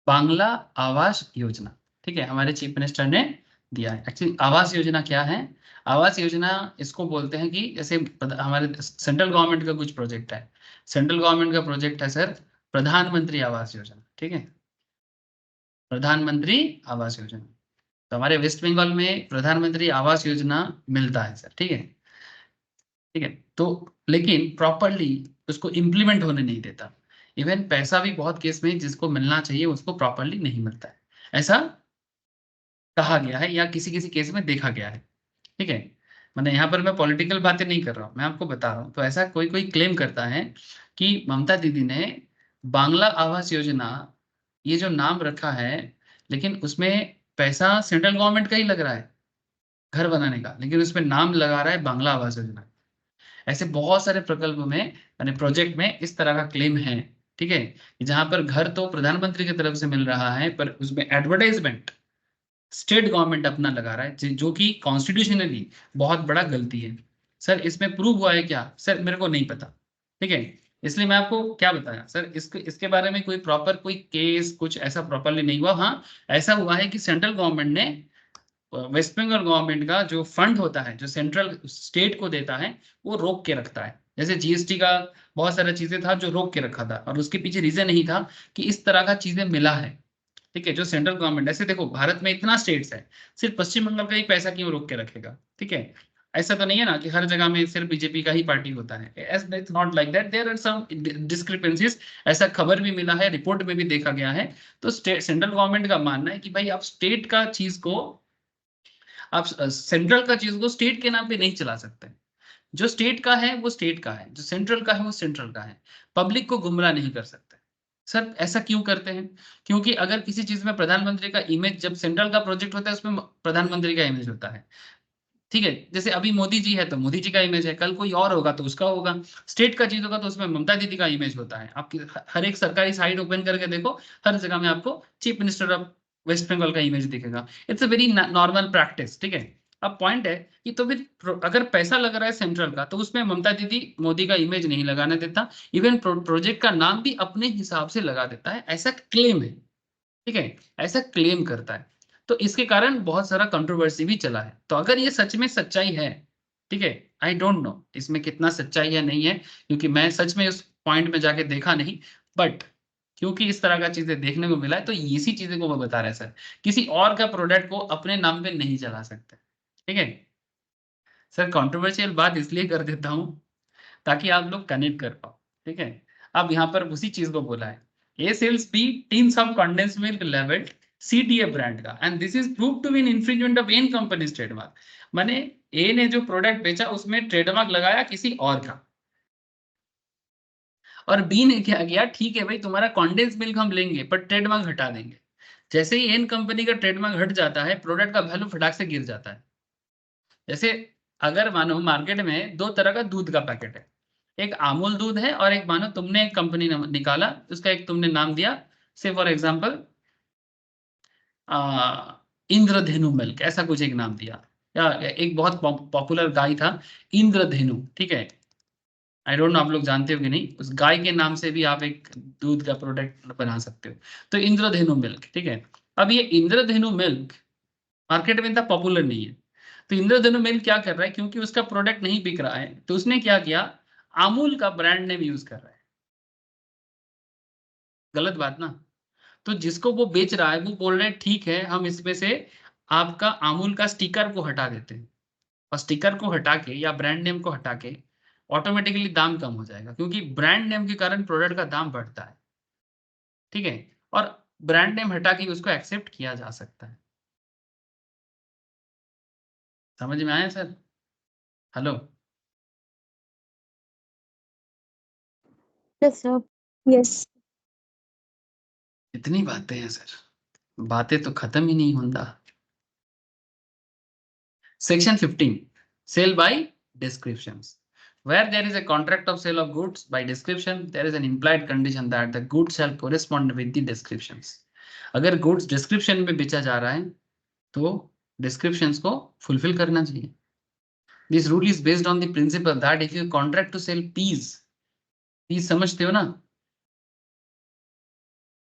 बांग्ला आवास योजना, ठीक है, हमारे चीफ मिनिस्टर ने दिया है। एक्चुअली आवास योजना क्या है? आवास योजना इसको बोलते हैं कि जैसे हमारे सेंट्रल गवर्नमेंट का कुछ प्रोजेक्ट है, सेंट्रल गवर्नमेंट का प्रोजेक्ट है सर प्रधानमंत्री आवास योजना, ठीक है, प्रधानमंत्री आवास योजना। तो हमारे वेस्ट बंगाल में प्रधानमंत्री आवास योजना मिलता है सर, ठीक है, ठीक है। तो लेकिन प्रॉपरली उसको इम्प्लीमेंट होने नहीं देता। इवन पैसा भी बहुत केस में जिसको मिलना चाहिए उसको प्रॉपरली नहीं मिलता है, ऐसा कहा गया है या किसी किसी केस में देखा गया है, ठीक है। मैंने यहाँ पर मैं पॉलिटिकल बातें नहीं कर रहा हूँ, मैं आपको बता रहा हूँ। तो ऐसा कोई कोई क्लेम करता है कि ममता दीदी ने बांग्ला आवास योजना ये जो नाम रखा है, लेकिन उसमें पैसा सेंट्रल गवर्नमेंट का ही लग रहा है घर बनाने का, लेकिन उसमें नाम लगा रहा है बांग्ला आवास योजना। ऐसे बहुत सारे प्रकल्प में यानी प्रोजेक्ट में इस तरह का क्लेम है, ठीक है, जहां पर घर तो प्रधानमंत्री की तरफ से मिल रहा है पर उसमें एडवर्टाइजमेंट स्टेट गवर्नमेंट अपना लगा रहा है, जो कि कॉन्स्टिट्यूशनली बहुत बड़ा गलती है। सर इसमें प्रूव हुआ है क्या? सर मेरे को नहीं पता, ठीक है, इसलिए मैं आपको क्या बताया सर, इसके बारे में कोई प्रॉपर कोई केस कुछ ऐसा प्रॉपरली नहीं हुआ। हाँ, ऐसा हुआ है कि सेंट्रल गवर्नमेंट ने वेस्ट बंगाल गवर्नमेंट का जो फंड होता है जो सेंट्रल स्टेट को देता है वो रोक के रखता है। जैसे जीएसटी का बहुत सारा चीजें था जो रोक के रखा था और उसके पीछे रीजन यही था कि इस तरह का चीजें मिला है, ठीक है, जो सेंट्रल गवर्नमेंट। ऐसे देखो भारत में इतना स्टेट्स है, सिर्फ पश्चिम बंगाल का ही पैसा क्यों रोक के रखेगा, ठीक है। ऐसा तो नहीं है ना कि हर जगह में सिर्फ बीजेपी का ही पार्टी होता है, it's not like that, there are some discrepancies. ऐसा खबर भी मिला है, रिपोर्ट में भी देखा गया है। तो सेंट्रल गवर्नमेंट का मानना है कि भाई आप स्टेट का चीज को, आप सेंट्रल का चीज को स्टेट के नाम पे नहीं चला सकते। जो स्टेट का है वो स्टेट का है, जो सेंट्रल का है वो सेंट्रल का है। पब्लिक को गुमराह नहीं कर सकते। सर ऐसा क्यों करते हैं? क्योंकि अगर किसी चीज में प्रधानमंत्री का इमेज, जब सेंट्रल का प्रोजेक्ट होता है उसमें प्रधानमंत्री का इमेज होता है, ठीक है। जैसे अभी मोदी जी है तो मोदी जी का इमेज है, कल कोई और होगा तो उसका होगा। स्टेट का चीज होगा तो उसमें ममता दीदी का इमेज होता है। आपकी हर एक सरकारी साइट ओपन करके देखो, हर जगह में आपको chief minister of west Bengal का इमेज दिखेगा। It's a very normal practice, ठीक है। अब पॉइंट है कि तो फिर अगर पैसा लग रहा है सेंट्रल का तो उसमें ममता दीदी मोदी का इमेज नहीं लगाने देता, इवन प्रोजेक्ट का नाम भी अपने हिसाब से लगा देता है, ऐसा क्लेम है, ठीक है, ऐसा क्लेम करता है। तो इसके कारण बहुत सारा कंट्रोवर्सी भी चला है। तो अगर ये सच में सच्चाई है, ठीक है, आई डोंट नो इसमें कितना सच्चाई है नहीं है, क्योंकि मैं सच में उस पॉइंट में जाके देखा नहीं, बट क्योंकि इस तरह का चीजें देखने को मिला है तो इसी चीजें को मैं बता रहा है सर। किसी और का प्रोडक्ट को अपने नाम पे नहीं चला सकते, ठीक है। सर कंट्रोवर्शियल बात इसलिए कर देता हूँ ताकि आप लोग कनेक्ट कर पाओ, ठीक है। अब यहाँ पर उसी चीज को बोला है, A sells B tins of condensed milk labelled CTA brand का and this is prove to be an infringement of an company's trademark. माने ए ने जो प्रोडक्ट बेचा उसमें ट्रेडमार्क लगाया किसी और का, और बी ने क्या किया, ठीक है भाई तुम्हारा कंडेंस्ड मिल्क हम लेंगे पर ट्रेडमार्क हटा देंगे। जैसे ही एन कंपनी का ट्रेडमार्क हट जाता है प्रोडक्ट का वैल्यू फटाक से गिर जाता है। जैसे अगर मानो मार्केट में दो तरह का दूध का पैकेट है, एक अमूल दूध है और एक मानो तुमने एक कंपनी निकाला उसका एक तुमने नाम दिया, से फॉर एग्जांपल इंद्रधेनु मिल्क, ऐसा कुछ एक नाम दिया, या एक बहुत पॉपुलर गाय था इंद्रधेनु, ठीक है। आई डोंट नो आप लोग जानते हो कि नहीं, उस गाय के नाम से भी आप एक दूध का प्रोडक्ट बना सकते हो। तो इंद्रधेनु मिल्क, ठीक है। अब ये इंद्रधेनु मिल्क मार्केट में इतना पॉपुलर नहीं है, तो इंद्रधनु मिल्क क्या कर रहा है, क्योंकि उसका प्रोडक्ट नहीं बिक रहा है तो उसने क्या किया, अमूल का ब्रांड नेम यूज कर रहा है। गलत बात ना। तो जिसको वो बेच रहा है वो बोल रहे हैं ठीक है हम इसमें से आपका अमूल का स्टिकर को हटा देते हैं, और स्टिकर को हटा के या ब्रांड नेम को हटा के ऑटोमेटिकली दाम कम हो जाएगा, क्योंकि ब्रांड नेम के कारण प्रोडक्ट का दाम बढ़ता है, ठीक है। और ब्रांड नेम हटा के उसको एक्सेप्ट किया जा सकता है। समझ में आया sir? Hello? Yes, sir. Yes. इतनी बातें हैं सर, बातें तो खत्म ही नहीं होता। Section 15, sale by descriptions. Where there is a contract of sale of goods by description, there is an implied condition that the goods shall correspond with the descriptions. अगर goods description में बेचा जा रहा है तो descriptions को fulfill करना चाहिए। This rule is based on the principle that if you contract to sell peas, peas समझते हो ना?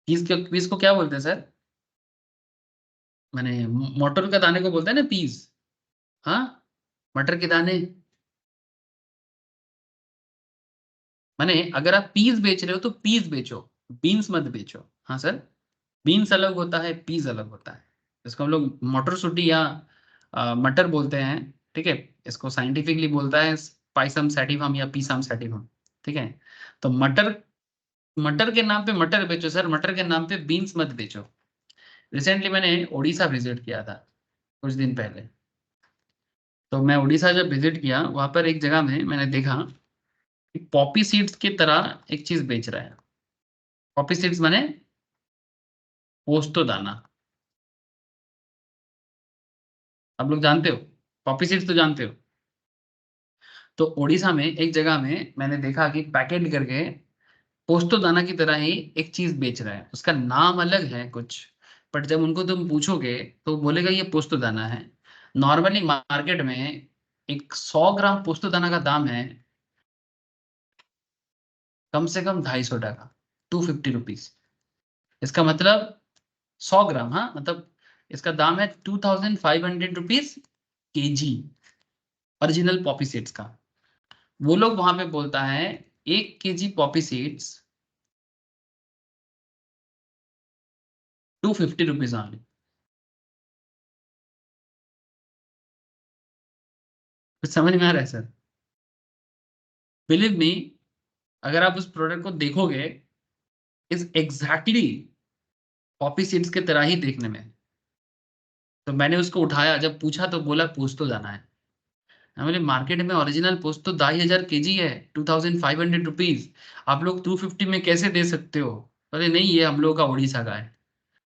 peas को क्या बोलते हैं सर? माने मटर का दाने को बोलते हैं ना peas, हाँ? मटर के दाने। माने अगर आप पीस बेच रहे हो तो पीस बेचो, बीन्स मत बेचो। हाँ सर, बीन्स अलग होता है, पीस अलग होता है। इसको हम लोग मटरसुटी या मटर बोलते हैं, ठीक है। इसको साइंटिफिकली बोलता है पाइसम सैटिवम या पीसम सैटिवम, ठीक है। तो मटर, मटर के नाम पे मटर बेचो सर, मटर के नाम पे बीन्स मत बेचो। रिसेंटली मैंने उड़ीसा विजिट किया था कुछ दिन पहले। तो मैं उड़ीसा जब विजिट किया, वहां पर एक जगह में मैंने देखा पॉपी सीड्स की तरह एक चीज बेच रहा है। पॉपी सीड्स माने पोस्तो दाना, आप लोग जानते हो पॉपी सीड्स तो जानते हो। तो उड़ीसा में एक जगह में मैंने देखा कि पैकेट करके पोस्तो दाना की तरह ही एक चीज बेच रहा है, उसका नाम अलग है कुछ, बट जब उनको तुम पूछोगे तो बोलेगा ये पोस्तो दाना है। नॉर्मली मार्केट में एक 100 ग्राम पोस्तो दाना का दाम है कम से कम 250 टका, 250 रुपीज। इसका मतलब 100 ग्राम, हाँ मतलब इसका दाम है 2500 rupees KG original Poppy seeds का। वो लोग वहां पे बोलता है 1 KG Poppy seeds 250 rupees only. कुछ समझ में आ रहा है सर? बिलीव मी, अगर आप उस प्रोडक्ट को देखोगे इज एग्जैक्टली पॉपी सीड्स की तरह ही देखने में। तो मैंने उसको उठाया, जब पूछा तो बोला पोस्तो जाना है। हमारे मार्केट में ओरिजिनल पोस्तो 2500 केजी है, 2500 रुपीज। आप लोग 250 में कैसे दे सकते हो? अरे नहीं, ये हम लोग का उड़ीसा का है।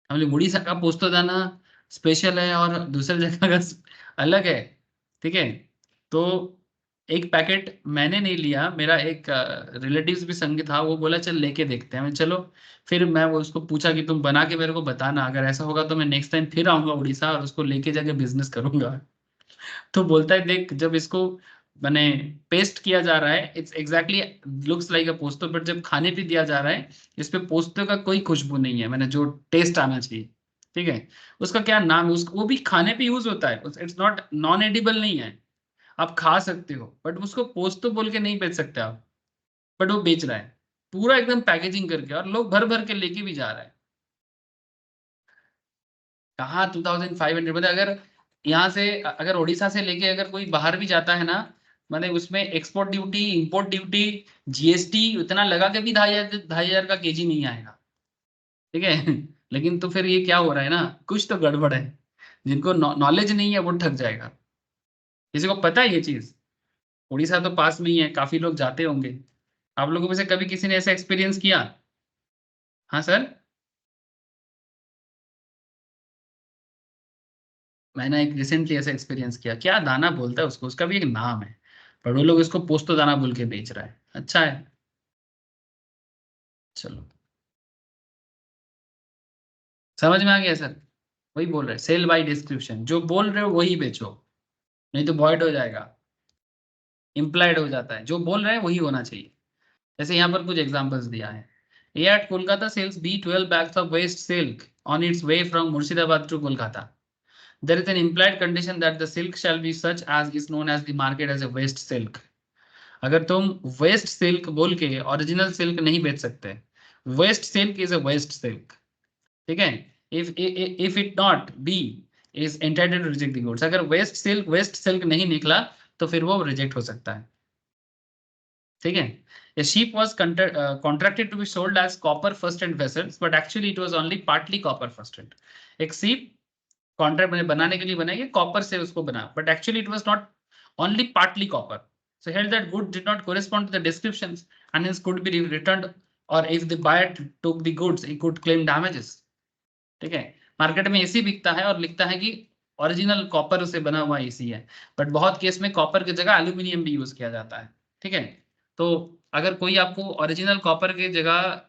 हम लोग उड़ीसा का पोस्तो दाना स्पेशल है और दूसरी जगह का अलग है, ठीक है। तो एक पैकेट मैंने नहीं लिया, मेरा एक रिलेटिव्स भी संग था, वो बोला चल लेके देखते हैं। मैं चलो, फिर मैं वो उसको पूछा कि तुम बना के मेरे को बताना, अगर ऐसा होगा तो मैं नेक्स्ट टाइम फिर आऊंगा उड़ीसा और उसको लेके जाके बिजनेस करूंगा। तो बोलता है देख, जब इसको मैंने पेस्ट किया जा रहा है it's exactly looks like a पोस्तो, but जब खाने पे दिया जा रहा है इस पे पोस्तो का कोई खुशबू नहीं है, मैंने जो टेस्ट आना चाहिए, ठीक है। उसका क्या नाम है, उसको वो भी खाने पे यूज होता है, इट्स नॉट नॉन एडिबल नहीं है, आप खा सकते हो, बट उसको पोस्तो बोल के नहीं बेच सकते आप। बट वो बेच रहा है पूरा एकदम पैकेजिंग करके, और लोग भर भर के लेके भी जा रहा है। कहाँ 2500, मतलब अगर यहाँ से, अगर उड़ीसा से लेके अगर कोई बाहर भी जाता है ना, मतलब उसमें export duty, import duty, GST उतना लगा के भी 2500 का केजी नहीं आएगा, ठीक है। लेकिन तो फिर ये क्या हो रहा है ना, कुछ तो गड़बड़ है। जिनको नॉलेज नहीं है वो ठग जाएगा। किसी को पता है ये चीज? उड़ीसा तो पास में ही है, काफी लोग जाते होंगे। आप लोगों में से कभी किसी ने ऐसा एक्सपीरियंस किया? हाँ सर, मैंने एक रिसेंटली ऐसा एक्सपीरियंस किया। क्या दाना बोलता है उसको, उसका भी एक नाम है, पर वो लोग इसको पोस्तो दाना बोल के बेच रहा है। अच्छा है, चलो समझ में आ गया सर? वही बोल रहे, सेल बाय डिस्क्रिप्शन, जो बोल रहे हो वही बेचो, नहीं तो वॉइड हो जाएगा, इम्प्लाइड हो जाता है। जो बोल रहे हैं वही होना चाहिए। जैसे यहाँ पर कुछ एग्जांपल्स दिया है। A at Kolkata sells B12 bags of waste silk on its way from Murshidabad to Kolkata. There is an implied condition that the silk shall be such as is known as the market as a waste silk. अगर तुम waste silk बोल के original silk नहीं बेच सकते, waste silk is a waste silk, ठीक है। If it not be is entitled to reject the goods. अगर वेस्ट सिल्क नहीं निकला तो फिर वो रिजेक्ट हो सकता है, ठीक है. A sheep was contracted to be sold as copper first rate vessels, but actually it was only partly copper first rate. एक sheep कॉन्ट्रैक्ट बनाने के लिए बनाएंगे कॉपर से उसको बना, but actually it was not only partly copper. So held that good did not correspond to the descriptions and hence could be returned, और if the buyer took the goods he could claim damages. ठीक है, market में AC बिकता है और लिखता है कि ओरिजिनल कॉपर से बना हुआ एसी है, बट बहुत केस में कॉपर की जगह एल्यूमिनियम भी यूज किया जाता है. ठीक है, तो अगर कोई आपको ओरिजिनल कॉपर की जगह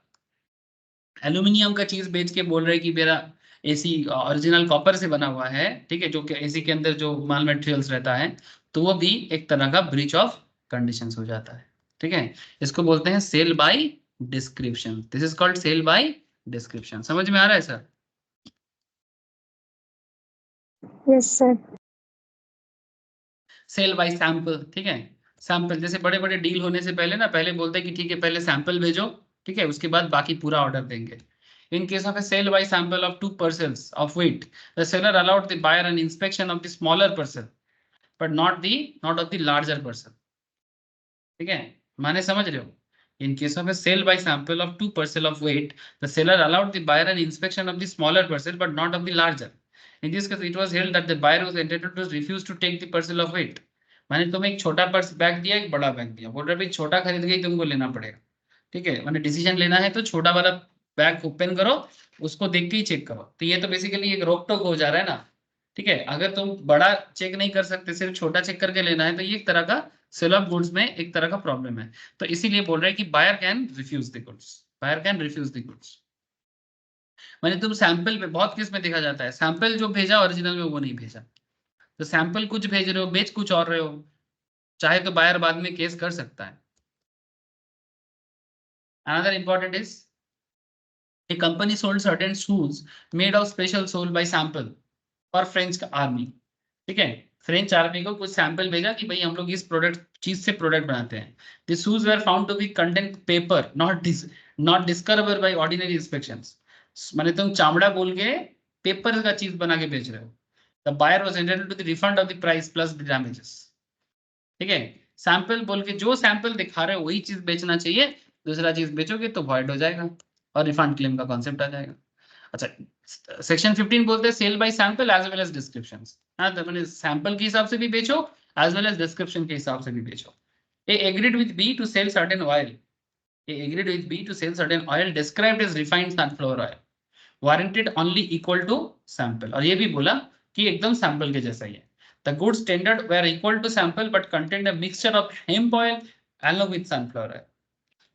एल्यूमिनियम का चीज बेच के बोल रहे कि मेरा एसी ओरिजिनल कॉपर से बना हुआ है, ठीक है, जो कि एसी के अंदर जो माल मटेरियल्स रहता है, तो वो भी एक तरह का ब्रीच ऑफ कंडीशंस हो जाता है. ठीक है, इसको बोलते हैं sale by description. This is called sale by description. समझ में आ रहा है sir? Yes sir. Sale by sample. ठीक है, सैंपल जैसे बड़े बड़े डील होने से पहले ना, पहले बोलते हैं कि ठीक है पहले सैंपल भेजो, ठीक है, उसके बाद बाकी पूरा ऑर्डर देंगे. In case of a sale by sample of 2 parcels of wheat, the seller allowed the buyer an inspection of the smaller parcel, but not of the larger parcel. ठीक है, माने समझ रहे हो? In case of a sale by sample of 2 parcel of wheat, the seller allowed the buyer an inspection of the smaller parcel, but not of the larger. In this case, it was held that the buyer was entitled to refuse to take the parcel of wheat. माने तुम्हें एक छोटा bag दिया, एक बड़ा bag दिया, बोल रहे भाई छोटा खरीद गई तुमको लेना पड़ेगा. ठीक है, माने डिसीजन लेना है तो छोटा वाला बैग ओपन करो, उसको देख के ही चेक करो. तो ये तो बेसिकली एक रोक टोक हो जा रहा है ना. ठीक है, अगर तुम बड़ा चेक नहीं कर सकते, सिर्फ छोटा चेक करके लेना है, तो ये एक तरह का सेल ऑफ गुड्स में एक तरह का प्रॉब्लम है. तो इसीलिए बोल रहे हैं कि buyer can refuse the goods. Buyer can refuse the goods माने तुम सैंपल पे बहुत केस में देखा जाता है, सैंपल जो भेजा ओरिजिनल में वो नहीं भेजा, तो सैंपल कुछ भेज रहे हो, बेच कुछ और रहे हो, चाहे तो बायर बाद में केस कर सकता है. Another important is a company sold certain shoes made of special sole by sample for French army. ठीक है, फ्रेंच आर्मी को कुछ सैंपल भेजा कि भाई हम लोग इस चीज से प्रोडक्ट बनाते हैं. The shoes were found to be contain paper, not discoverable by ordinary inspections. माने तुम चामड़ा बोल के पेपर का चीज बना के बेच रहे हो. The buyer was entitled to the refund of the price plus the damages. ठीक है, सैंपल बोल के जो सैंपल दिखा रहे हो वही चीज बेचना चाहिए, दूसरा चीज बेचोगे तो वॉइड हो जाएगा और रिफंड क्लेम का कॉन्सेप्ट आ जाएगा. अच्छा, सेक्शन 15 बोलते हैं sale by sample as well as descriptions. हाँ, तो मैंने सैंपल के हिसाब से भी बेचो एज वेल एज डिस्क्रिप्शन के हिसाब से भी बेचो. A agreed with B to sell certain oil. A agreed with B to sell certain oil described as refined sunflower oil warranted only equal to sample. और ये भी बोला कि एकदम सैंपल के जैसा ही है. The goods tendered were equal to sample but contained a mixture of hemp oil along with sunflower oil.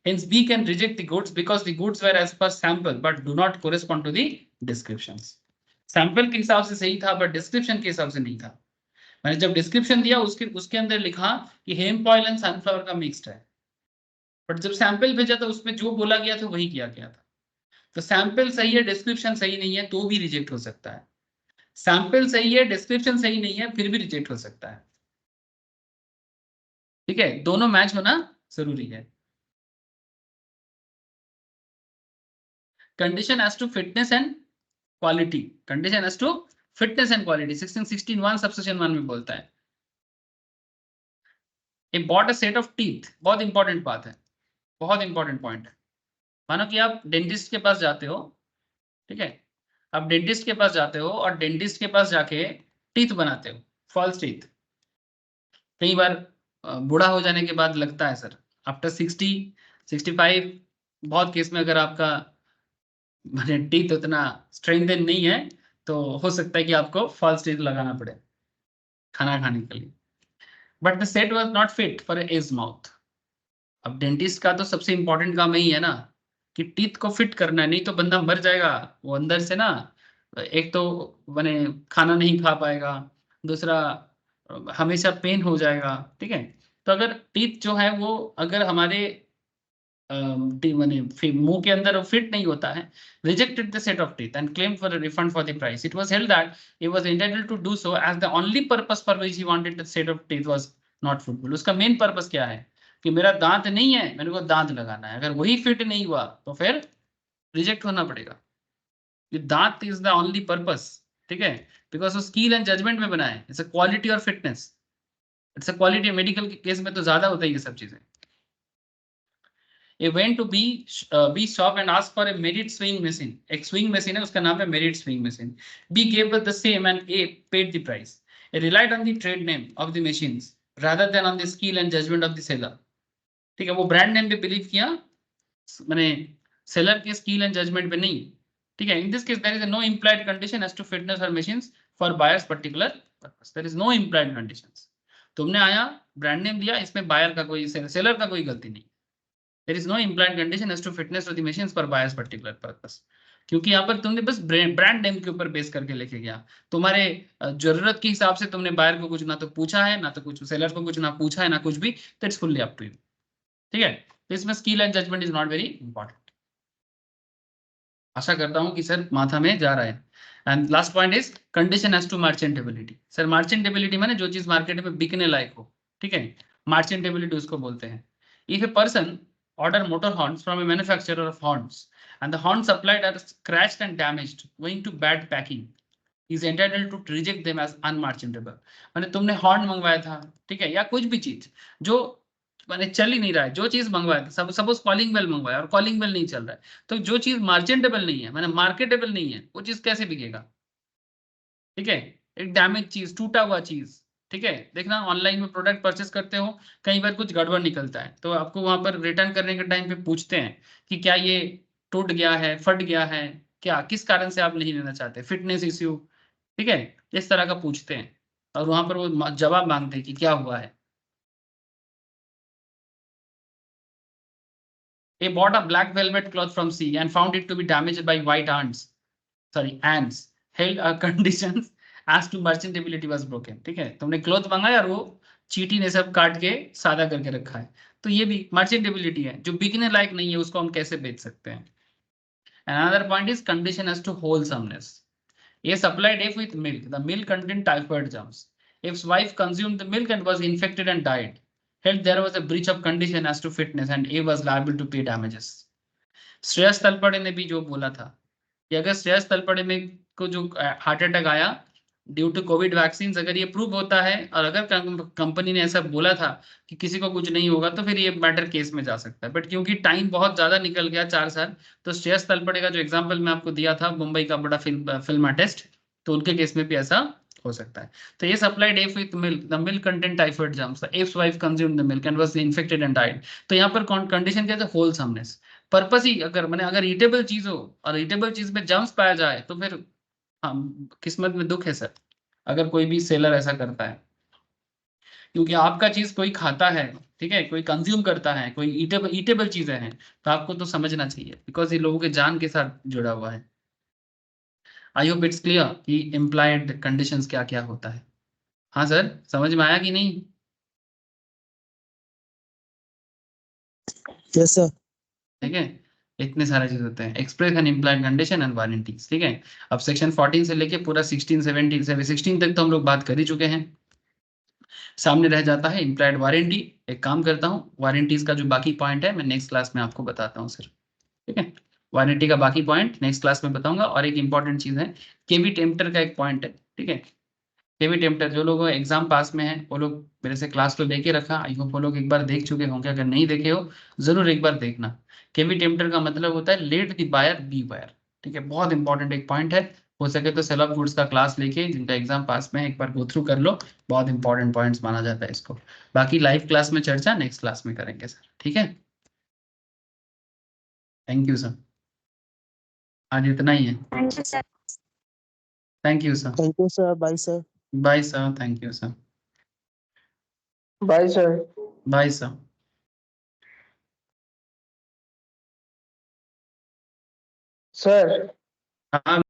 Hence, we can reject the goods because the goods were as per sample but do not correspond to the descriptions. Sample के हिसाब से सही था but description के हिसाब से नहीं था. मैंने जब description दिया उसके अंदर लिखा कि hemp oil and sunflower का mixed है, but जब sample भेजा तो उसमें जो बोला गया था वही किया गया था. तो sample सही है, description सही नहीं है तो भी रिजेक्ट हो सकता है. सैंपल सही है, डिस्क्रिप्शन सही नहीं है, फिर भी रिजेक्ट हो सकता है. ठीक है, दोनों मैच होना जरूरी है. Condition as to fitness and quality. Condition as to fitness and quality 16(1) subsection 1 में बोलता है. A bought a set of teeth. बहुत इंपॉर्टेंट बात है, बहुत इंपॉर्टेंट पॉइंट है. मानो कि आप डेंटिस्ट के पास जाते हो, ठीक है, आप डेंटिस्ट के पास जाते हो और डेंटिस्ट के पास जाके टीथ बनाते हो, फॉल्स टीथ. कई बार बूढ़ा हो जाने के बाद लगता है सर, आफ्टर 60-65 बहुत केस में अगर आपका मैंने टीथ उतना स्ट्रेंथन नहीं है तो हो सकता है कि आपको फॉल्स टीथ लगाना पड़े खाना खाने के लिए. But the set was not fit for as mouth. अब डेंटिस्ट का तो सबसे इंपॉर्टेंट काम यही है ना कि टीथ को फिट करना है, नहीं तो बंदा मर जाएगा. वो अंदर से ना, एक तो मैंने खाना नहीं खा पाएगा, दूसरा हमेशा पेन हो जाएगा. ठीक है, तो अगर टीथ जो है वो अगर हमारे मुंह के अंदर फिट नहीं होता है, rejected the set of teeth and claim for a refund for the price. It was held that he was entitled to do so as the only purpose for which he wanted the set of teeth was not fruitful. उसका main purpose क्या है कि मेरा दांत नहीं है, मेरे को दांत लगाना है. अगर वही फिट नहीं हुआ तो फिर रिजेक्ट होना पड़ेगा. दांत इज द ओनली पर्पस. ठीक है, बिकॉज वो स्किल एंड जजमेंट में बना है, इट्स अ क्वालिटी और fitness, it's a quality. Medical के केस में तो ज्यादा होता है ये सब चीजें। A went to B shop and asked for a merit swing machine. एक swing machine है, उसका नाम है merit swing machine. B gave the same and A paid the price. It relied on the trade name of the machines rather than on the skill and judgment of the seller. ठीक है, वो brand name पे believe किया, मैंने seller के skill and judgement पे नहीं। ठीक है, in this case there is no implied condition as to fitness or machines for buyer's particular purpose. There is no implied conditions. तुमने आया ब्रांड नेम दिया, इसमें बायर का कोई सेलर का कोई गलती नहीं। There is no implied condition as to fitness of the machines for buyer's particular purpose. क्योंकि यहाँ पर तुमने बस ब्रांड नेम के ऊपर बेस करके लेके गया, तुम्हारे जरूरत के हिसाब से तुमने बायर को कुछ ना तो पूछा है, ना तो कुछ सेलर को कुछ ना पूछा है, ना कुछ भी। That's fully up to you. ठीक है, तो इसमें skill and judgement is not very important. आशा करता हूं कि सर माथा में जा रहा है। And last point is condition as to merchantability. Sir merchantability माने जो चीज मार्केट में बिकने लायक हो। ठीक है, मार्चेंटेबिलिटी उसको बोलते हैं। If a person order motor horns from a manufacturer of horns and the horns supplied are scratched and damaged owing to bad packing, he is entitled to reject them as unmerchantable. माने तुमने horn मंगवाया था, ठीक है, या कुछ भी चीज जो माने चल ही नहीं रहा है, जो चीज मंगवाया था, सपोज कॉलिंग बेल मंगवाया और कॉलिंग बेल नहीं चल रहा है, तो जो चीज मार्चेंटेबल नहीं है, माने मार्केटेबल नहीं है, वो चीज कैसे बिकेगा? ठीक है, एक डैमेज चीज, टूटा हुआ चीज। ठीक है, देखना ऑनलाइन में प्रोडक्ट परचेस करते हो, कई बार कुछ गड़बड़ निकलता है, तो आपको वहां पर रिटर्न करने के टाइम पे पूछते हैं कि क्या ये टूट गया है, फट गया है, क्या किस कारण से आप नहीं लेना चाहते, फिटनेस इश्यू। ठीक है, इस तरह का पूछते हैं और वहां पर वो जवाब मांगते हैं कि क्या हुआ है। They bought a black velvet cloth from C and found it to be damaged by white ants. Sorry, ants. Held a conditions as to merchantability was broken. ठीक है, तुमने क्लॉथ मंगाया और वो चींटी ने सब काट के सादा करके रखा है, तो ये भी मर्चेंटेबिलिटी है। जो बिकने लायक नहीं है उसको हम कैसे बेच सकते हैं? Another point is condition as to wholesomeness. A supplied F with milk. The milk contained typhoid germs. F's wife consumed the milk and was infected and died. Hence, there was a breach of condition as to fitness and A was liable to pay damages. Shreyas Talpade ने भी जो बोला था कि अगर श्रेयस तलपड़े में को जो हार्ट अटैक आया ड्यू टू कोविड वैक्सीन, अगर ये प्रूव होता है और अगर कंपनी ने ऐसा बोला था कि किसी को कुछ नहीं होगा, तो फिर ये मैटर केस में जा सकता है। बट क्योंकि टाइम बहुत ज्यादा निकल गया, 4 साल, तो श्रेयस तलपड़े का जो एग्जाम्पल मैं आपको दिया था, मुंबई का बड़ा फिल्म आर्टिस्ट, तो उनके केस में भी ऐसा हो सकता है। तो ये supplied F with milk, the milk content typhoid germs, F's wife consumed the milk and was infected and died. तो यहाँ पर कंडीशन क्या है? होलसमनेस। पर्पस ही अगर मैंने अगर ईटेबल चीज हो और ईटेबल चीज में जर्म्स पाया जाए, तो फिर हम किस्मत में दुख है सर, अगर कोई भी सेलर ऐसा करता है। क्योंकि आपका चीज कोई खाता है, ठीक है, कोई कंज्यूम करता है, कोई ईटेबल चीजें हैं, तो आपको तो समझना चाहिए, बिकॉज ये लोगों के जान के साथ जुड़ा हुआ है। आई होप इट्स क्लियर कि इम्प्लाइड कंडीशंस क्या क्या होता है। हाँ सर, समझ में आया कि नहीं? Yes sir. ठीक है, इतने सारे चीज होते हैं, express and implied condition and warranties. ठीक है, अब सेक्शन 14 से लेके पूरा 16 17 16 तक तो हम लोग बात कर ही चुके हैं। सामने रह जाता है इम्प्लाइड वारंटी। एक काम करता हूँ, वारंटीज का जो बाकी पॉइंट है मैं नेक्स्ट क्लास में आपको बताता हूँ सर। ठीक है, वारंटी का बाकी पॉइंट नेक्स्ट क्लास में बताऊंगा। और एक इंपॉर्टेंट चीज है, केवी टेम्पटर का एक पॉइंट है। ठीक है, केवी टेम्पटर जो लोग एग्जाम पास में है वो लोग मेरे से क्लास को लेके रखा, आई होप वो लोग एक बार देख चुके होंगे, अगर नहीं देखे हो जरूर एक बार देखना। केवी टेम्पटर का मतलब होता है let the buyer beware. ठीक है, बहुत इंपॉर्टेंट एक पॉइंट है, हो सके तो सेल ऑफ गुड्स का क्लास लेके जिनका एग्जाम पास में है एक बार गो थ्रू कर लो, बहुत इंपॉर्टेंट पॉइंट्स माना जाता है इसको। बाकी लाइव क्लास में चर्चा नेक्स्ट क्लास में करेंगे सर। ठीक है, थैंक यू सर, आज इतना ही है। Thank you, sir. Thank you sir, thank you sir. Bye sir. Bye sir, thank you sir, bye sir. Bye sir. Sir हाँ